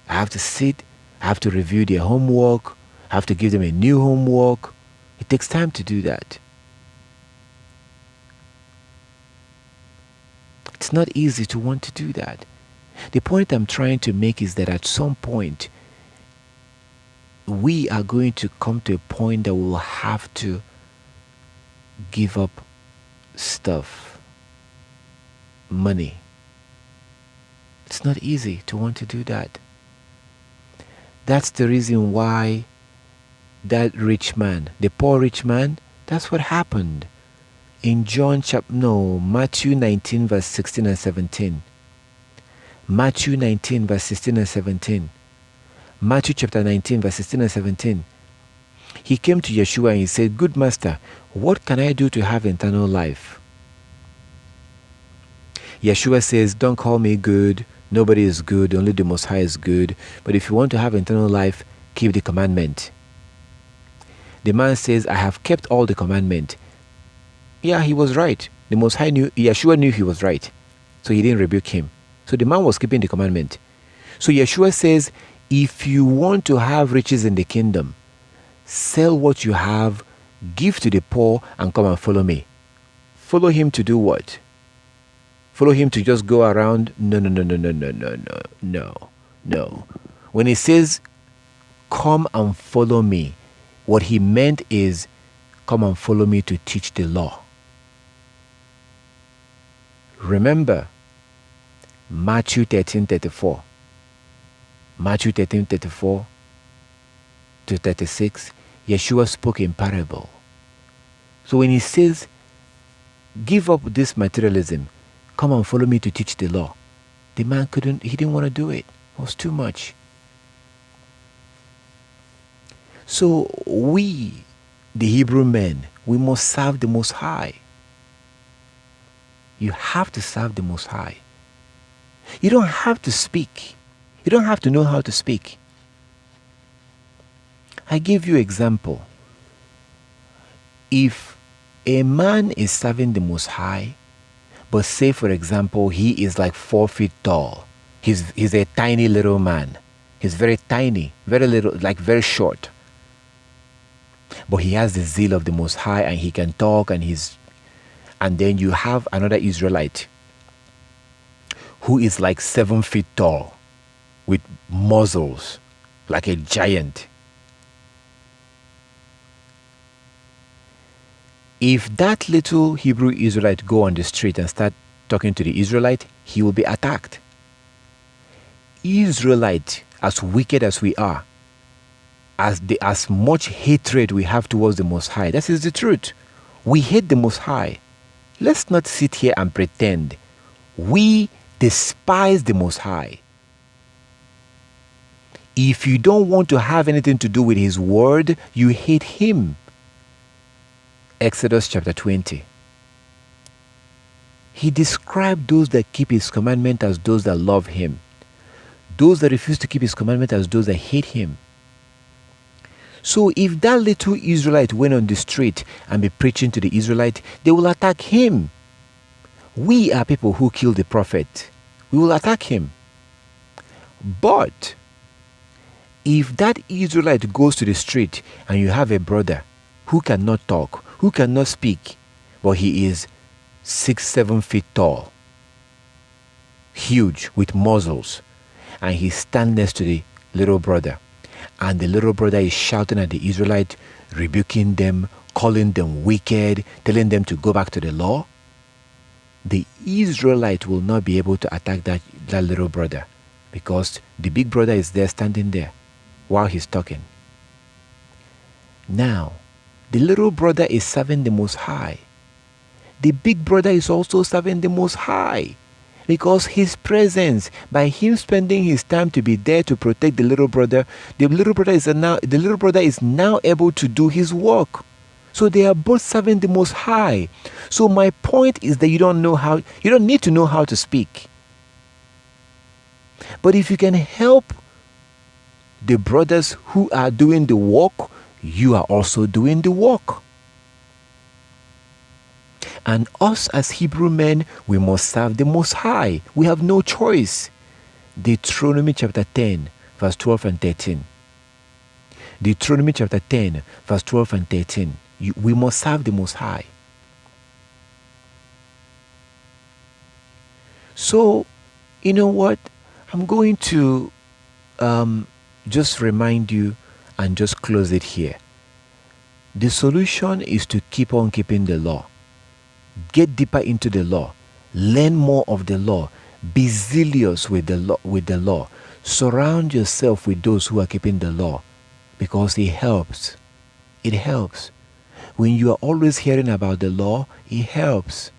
I have to sit, I have to review their homework, I have to give them a new homework. It takes time to do that. It's not easy to want to do that. The point I'm trying to make is that at some point, we are going to come to a point that we will have to give up stuff, money. It's not easy to want to do that. That's the reason why that rich man, the poor rich man, that's what happened. In Matthew 19 verse 16 and 17. Matthew 19 verse 16 and 17. Matthew chapter 19 verse 16 and 17. He came to Yeshua and he said, "Good master, what can I do to have eternal life?" Yeshua says, "Don't call me good. Nobody is good. Only the Most High is good. But if you want to have eternal life, keep the commandment." The man says, "I have kept all the commandment." Yeah, he was right. The Most High Yeshua knew he was right. So he didn't rebuke him. So the man was keeping the commandment. So Yeshua says, if you want to have riches in the kingdom, sell what you have, give to the poor, and come and follow me. Follow him to do what? Follow him to just go around? No. When he says, come and follow me, what he meant is, come and follow me to teach the law. Remember, Matthew 13:34. Matthew 13:34 to 36, Yeshua spoke in parable. So when he says, give up this materialism, come and follow me to teach the law, the man he didn't want to do it. It was too much. So we, the Hebrew men, we must serve the Most High. You have to serve the Most High. You don't have to speak. You don't have to know how to speak. I give you example. If a man is serving the Most High, but say for example he is like 4 feet tall, he's a tiny little man. He's very tiny, very little, like very short. But he has the zeal of the Most High and he can talk and then you have another Israelite who is like 7 feet tall with muscles like a giant. If that little Hebrew Israelite go on the street and start talking to the Israelite, he will be attacked. Israelite, as wicked as we are, as much hatred we have towards the Most High, that is the truth. We hate the Most High. Let's not sit here and pretend. We despise the Most High. If you don't want to have anything to do with His word, you hate Him. Exodus chapter 20. He described those that keep His commandment as those that love Him. Those that refuse to keep His commandment as those that hate Him. So if that little Israelite went on the street and be preaching to the Israelite, they will attack him. We are people who kill the prophet. We will attack him. But if that Israelite goes to the street and you have a brother who cannot talk, who cannot speak, but he is 6-7 feet tall, huge with muscles, and he stands next to the little brother, and the little brother is shouting at the Israelite, rebuking them, calling them wicked, telling them to go back to the law, the Israelite will not be able to attack that little brother because the big brother is there standing there while he's talking. Now, the little brother is serving the Most High. The big brother is also serving the Most High. Because his presence, by him spending his time to be there to protect the little brother is now able to do his work. So they are both serving the Most High. So my point is that you don't need to know how to speak. But if you can help the brothers who are doing the work, you are also doing the work. And us as Hebrew men, we must serve the Most High. We have no choice. Deuteronomy chapter 10, verse 12 and 13. Deuteronomy chapter 10, verse 12 and 13. We must serve the Most High. So, you know what? I'm going to just remind you and just close it here. The solution is to keep on keeping the law. Get deeper into the law. Learn more of the law. Be zealous with the law. Surround yourself with those who are keeping the law, because it helps. It helps. When you are always hearing about the law, it helps.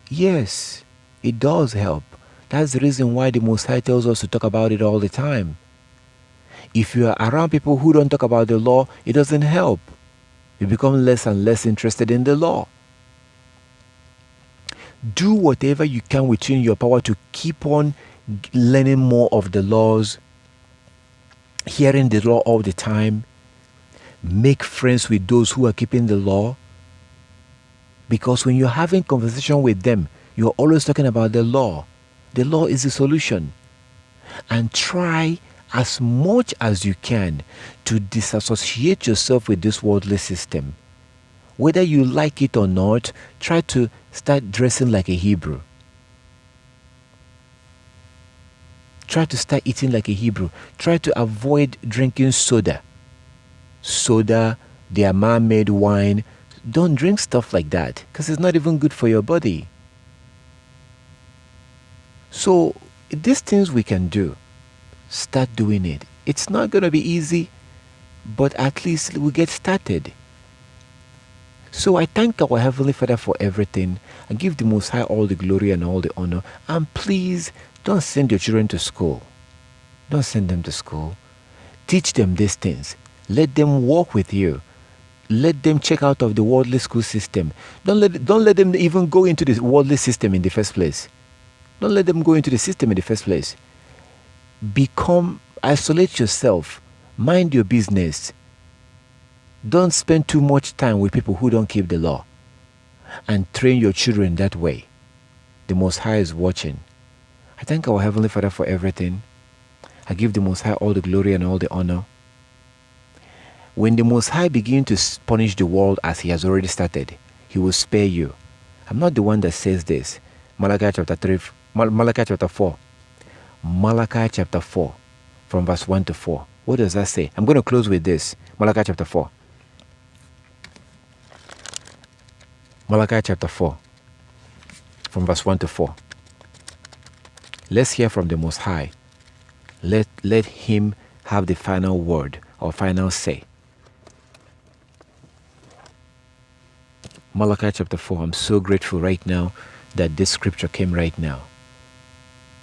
Yes, it does help. That's the reason why the Most High tells us to talk about it all the time. If you are around people who don't talk about the law, it doesn't help. You become less and less interested in the law. Do whatever you can within your power to keep on learning more of the laws, hearing the law all the time. Make friends with those who are keeping the law. Because when you're having conversation with them, you're always talking about the law. The law is the solution. And try as much as you can to disassociate yourself with this worldly system. Whether you like it or not, try to start dressing like a Hebrew. Try to start eating like a Hebrew. Try to avoid drinking soda. Their man-made wine. Don't drink stuff like that, because it's not even good for your body. So, these things we can do. Start doing it. It's not going to be easy, but at least we get started. So I thank our Heavenly Father for everything. I give the Most High all the glory and all the honor. And please, don't send your children to school. Don't send them to school. Teach them these things. Let them walk with you. Let them check out of the worldly school system. Don't let them even go into the worldly system in the first place. Don't let them go into the system in the first place. Isolate yourself. Mind your business. Don't spend too much time with people who don't keep the law. And train your children that way. The Most High is watching. I thank our Heavenly Father for everything. I give the Most High all the glory and all the honor. When the Most High begins to punish the world as He has already started, He will spare you. I'm not the one that says this. Malachi chapter 4. Malachi chapter 4 from verse 1 to 4. What does that say? I'm going to close with this. Malachi chapter 4. Malachi chapter 4 from verse 1 to 4. Let's hear from the Most High. Let Him have the final word or final say. Malachi chapter 4. I'm so grateful right now that this scripture came right now.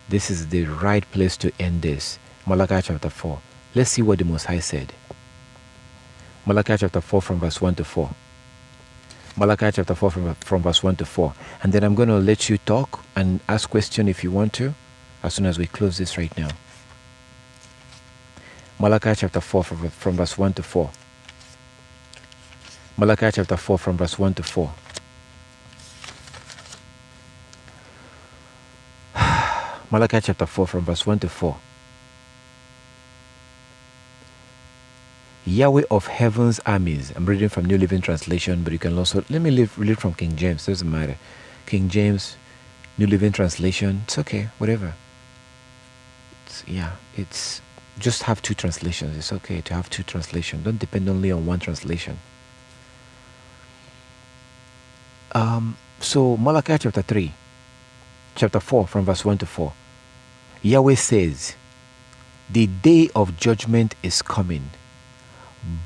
This is the right place to end this. Malachi chapter 4. Let's see what the Most High said. Malachi chapter 4 from verse 1 to 4. Malachi chapter 4 from verse 1 to 4. And then I'm going to let you talk and ask questions if you want to, as soon as we close this right now. Malachi chapter 4 from verse 1 to 4. Malachi chapter 4 from verse 1 to 4. Malachi chapter 4 from verse 1 to 4. Yahweh of heaven's armies. I'm reading from New Living Translation, but you can also, let me read from King James, doesn't matter. King James, New Living Translation, it's okay, whatever. It's just have two translations. It's okay to have two translations. Don't depend only on one translation. So Malachi chapter 4 from verse 1 to 4. Yahweh says, the day of judgment is coming,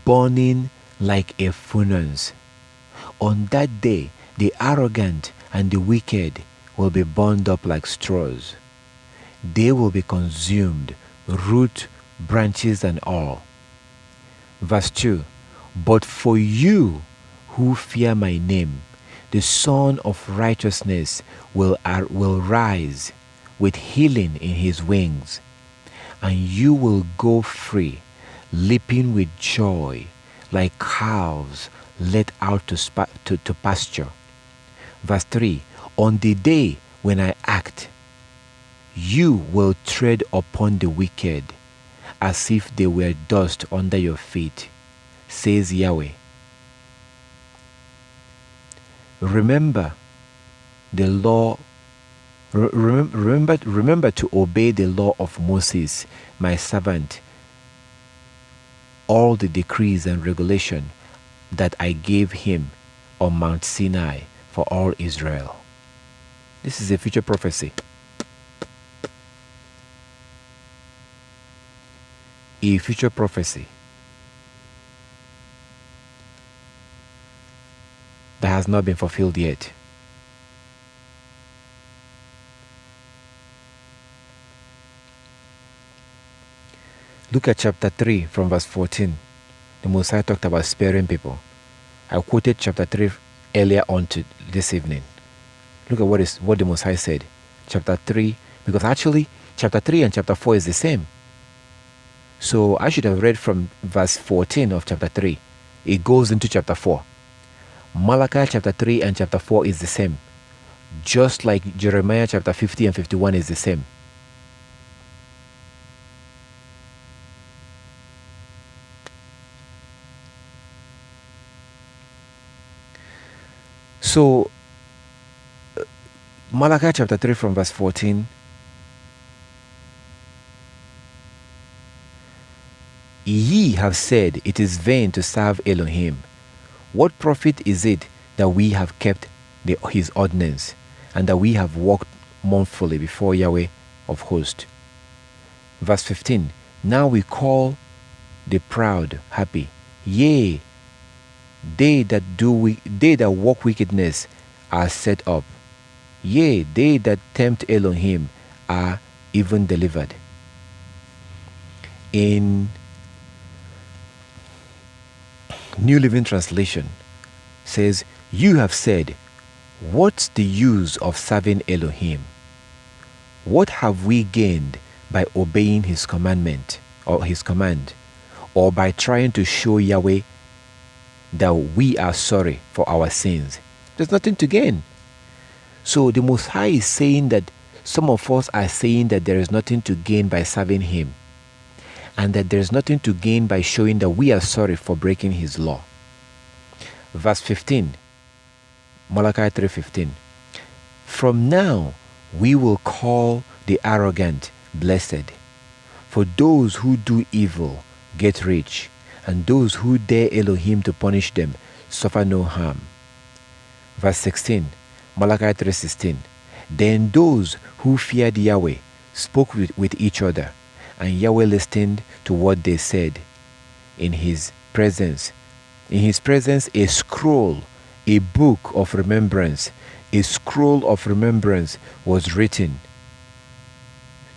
burning like a furnace. On that day, the arrogant and the wicked will be burned up like straws. They will be consumed, root, branches, and all. Verse 2. But for you who fear my name, the Son of Righteousness will rise with healing in his wings, and you will go free, leaping with joy like calves led out to pasture. Verse 3, on the day when I act, you will tread upon the wicked as if they were dust under your feet, says Yahweh. Remember the law. Remember to obey the law of Moses, my servant, all the decrees and regulation that I gave him on Mount Sinai for all Israel. This is a future prophecy. A future prophecy that has not been fulfilled yet. Look at chapter 3 from verse 14. The Messiah talked about sparing people. I quoted chapter 3 earlier on to this evening. Look at what the Messiah said. Chapter 3, because actually chapter 3 and chapter 4 is the same. So I should have read from verse 14 of chapter 3. It goes into chapter 4. Malachi chapter 3 and chapter 4 is the same. Just like Jeremiah chapter 50 and 51 is the same. So, Malachi chapter 3 from verse 14. Ye have said, it is vain to serve Elohim. What profit is it that we have kept his ordinance, and that we have walked mournfully before Yahweh of hosts? Verse 15. Now we call the proud happy. Yea, they that walk wickedness are set up. Yea, they that tempt Elohim are even delivered. In New Living Translation says, you have said, what's the use of serving Elohim? What have we gained by obeying his commandment or his command, or by trying to show Yahweh that we are sorry for our sins? There's nothing to gain. So the Most High is saying that some of us are saying that there is nothing to gain by serving him, and that there is nothing to gain by showing that we are sorry for breaking his law. Verse 15, Malachi 3:15. From now we will call the arrogant blessed, for those who do evil get rich, and those who dare Elohim to punish them suffer no harm. Verse 16, Malachi 3:16. Then those who feared Yahweh spoke with each other, and Yahweh listened to what they said. In his presence, a scroll, a book of remembrance, a scroll of remembrance was written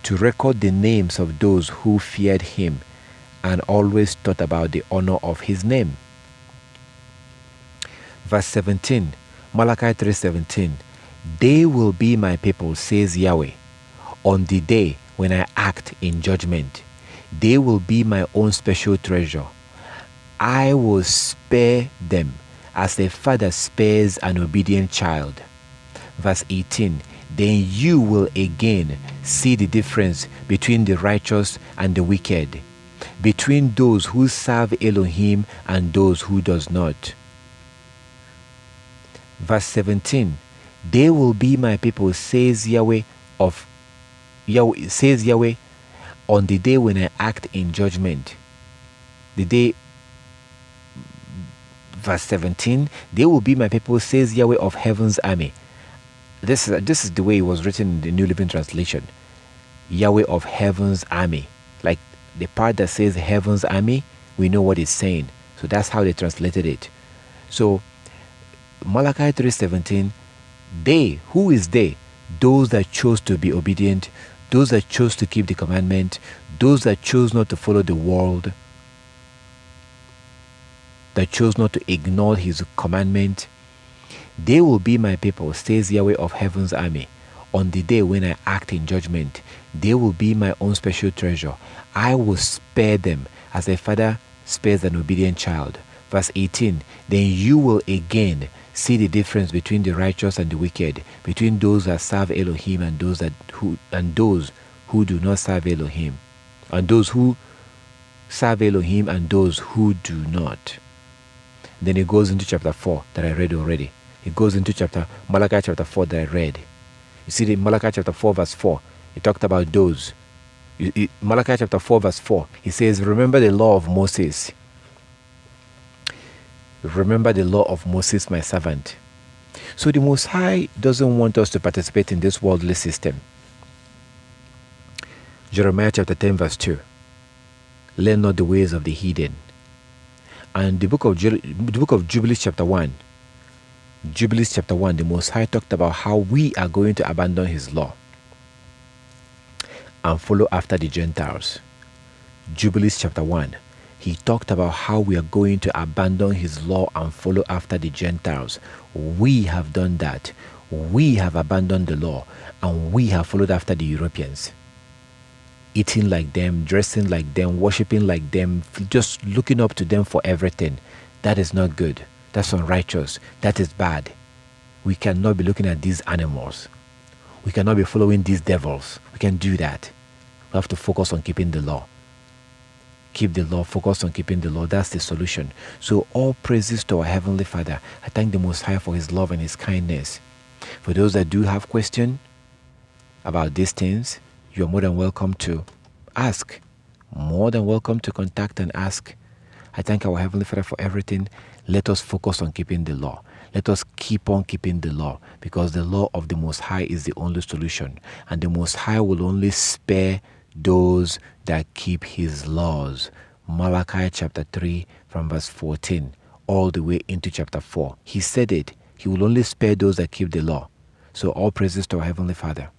to record the names of those who feared him and always thought about the honor of his name. Verse 17, Malachi 3:17. They will be my people, says Yahweh, on the day when I act in judgment. They will be my own special treasure. I will spare them as a father spares an obedient child. Verse 18. Then you will again see the difference between the righteous and the wicked, between those who serve Elohim and those who does not. Verse 17. They will be my people, says Yahweh, on the day when I act in judgment. Verse 17, they will be my people, says Yahweh of heaven's army. This is the way it was written in the New Living Translation. Yahweh of heaven's army. Like the part that says heaven's army, we know what it's saying. So that's how they translated it. So Malachi 3:17, they, who is they? Those that chose to be obedient, those that chose to keep the commandment, those that chose not to follow the world, that chose not to ignore his commandment. They will be my people, says Yahweh of heaven's army. On the day when I act in judgment, they will be my own special treasure. I will spare them as a father spares an obedient child. Verse 18, then you will again see the difference between the righteous and the wicked, between those that serve Elohim and those who do not serve Elohim, and those who serve Elohim and those who do not. Then it goes into chapter 4 that I read already. It goes into Malachi chapter 4 that I read. You see, in Malachi chapter 4 verse 4, it talked about those. Malachi chapter 4 verse 4, it says, remember the law of Moses. Remember the law of Moses, my servant. So the Most High doesn't want us to participate in this worldly system. Jeremiah chapter 10 verse 2. Learn not the ways of the heathen. And the book of Jubilees chapter 1. Jubilees chapter 1, the Most High talked about how we are going to abandon his law and follow after the Gentiles. Jubilees chapter 1. He talked about how we are going to abandon his law and follow after the Gentiles. We have done that. We have abandoned the law and we have followed after the Europeans. Eating like them, dressing like them, worshiping like them, just looking up to them for everything. That is not good. That's unrighteous. That is bad. We cannot be looking at these animals. We cannot be following these devils. We can't do that. We have to focus on keeping the law. Keep the law, focus on keeping the law. That's the solution. So all praises to our Heavenly Father. I thank the Most High for his love and his kindness. For those that do have questions about these things, you are more than welcome to ask. More than welcome to contact and ask. I thank our Heavenly Father for everything. Let us focus on keeping the law. Let us keep on keeping the law, because the law of the Most High is the only solution. And the Most High will only spare those that keep his laws. Malachi chapter 3 from verse 14 all the way into chapter 4. He said it. He will only spare those that keep the law. So all praises to our Heavenly Father.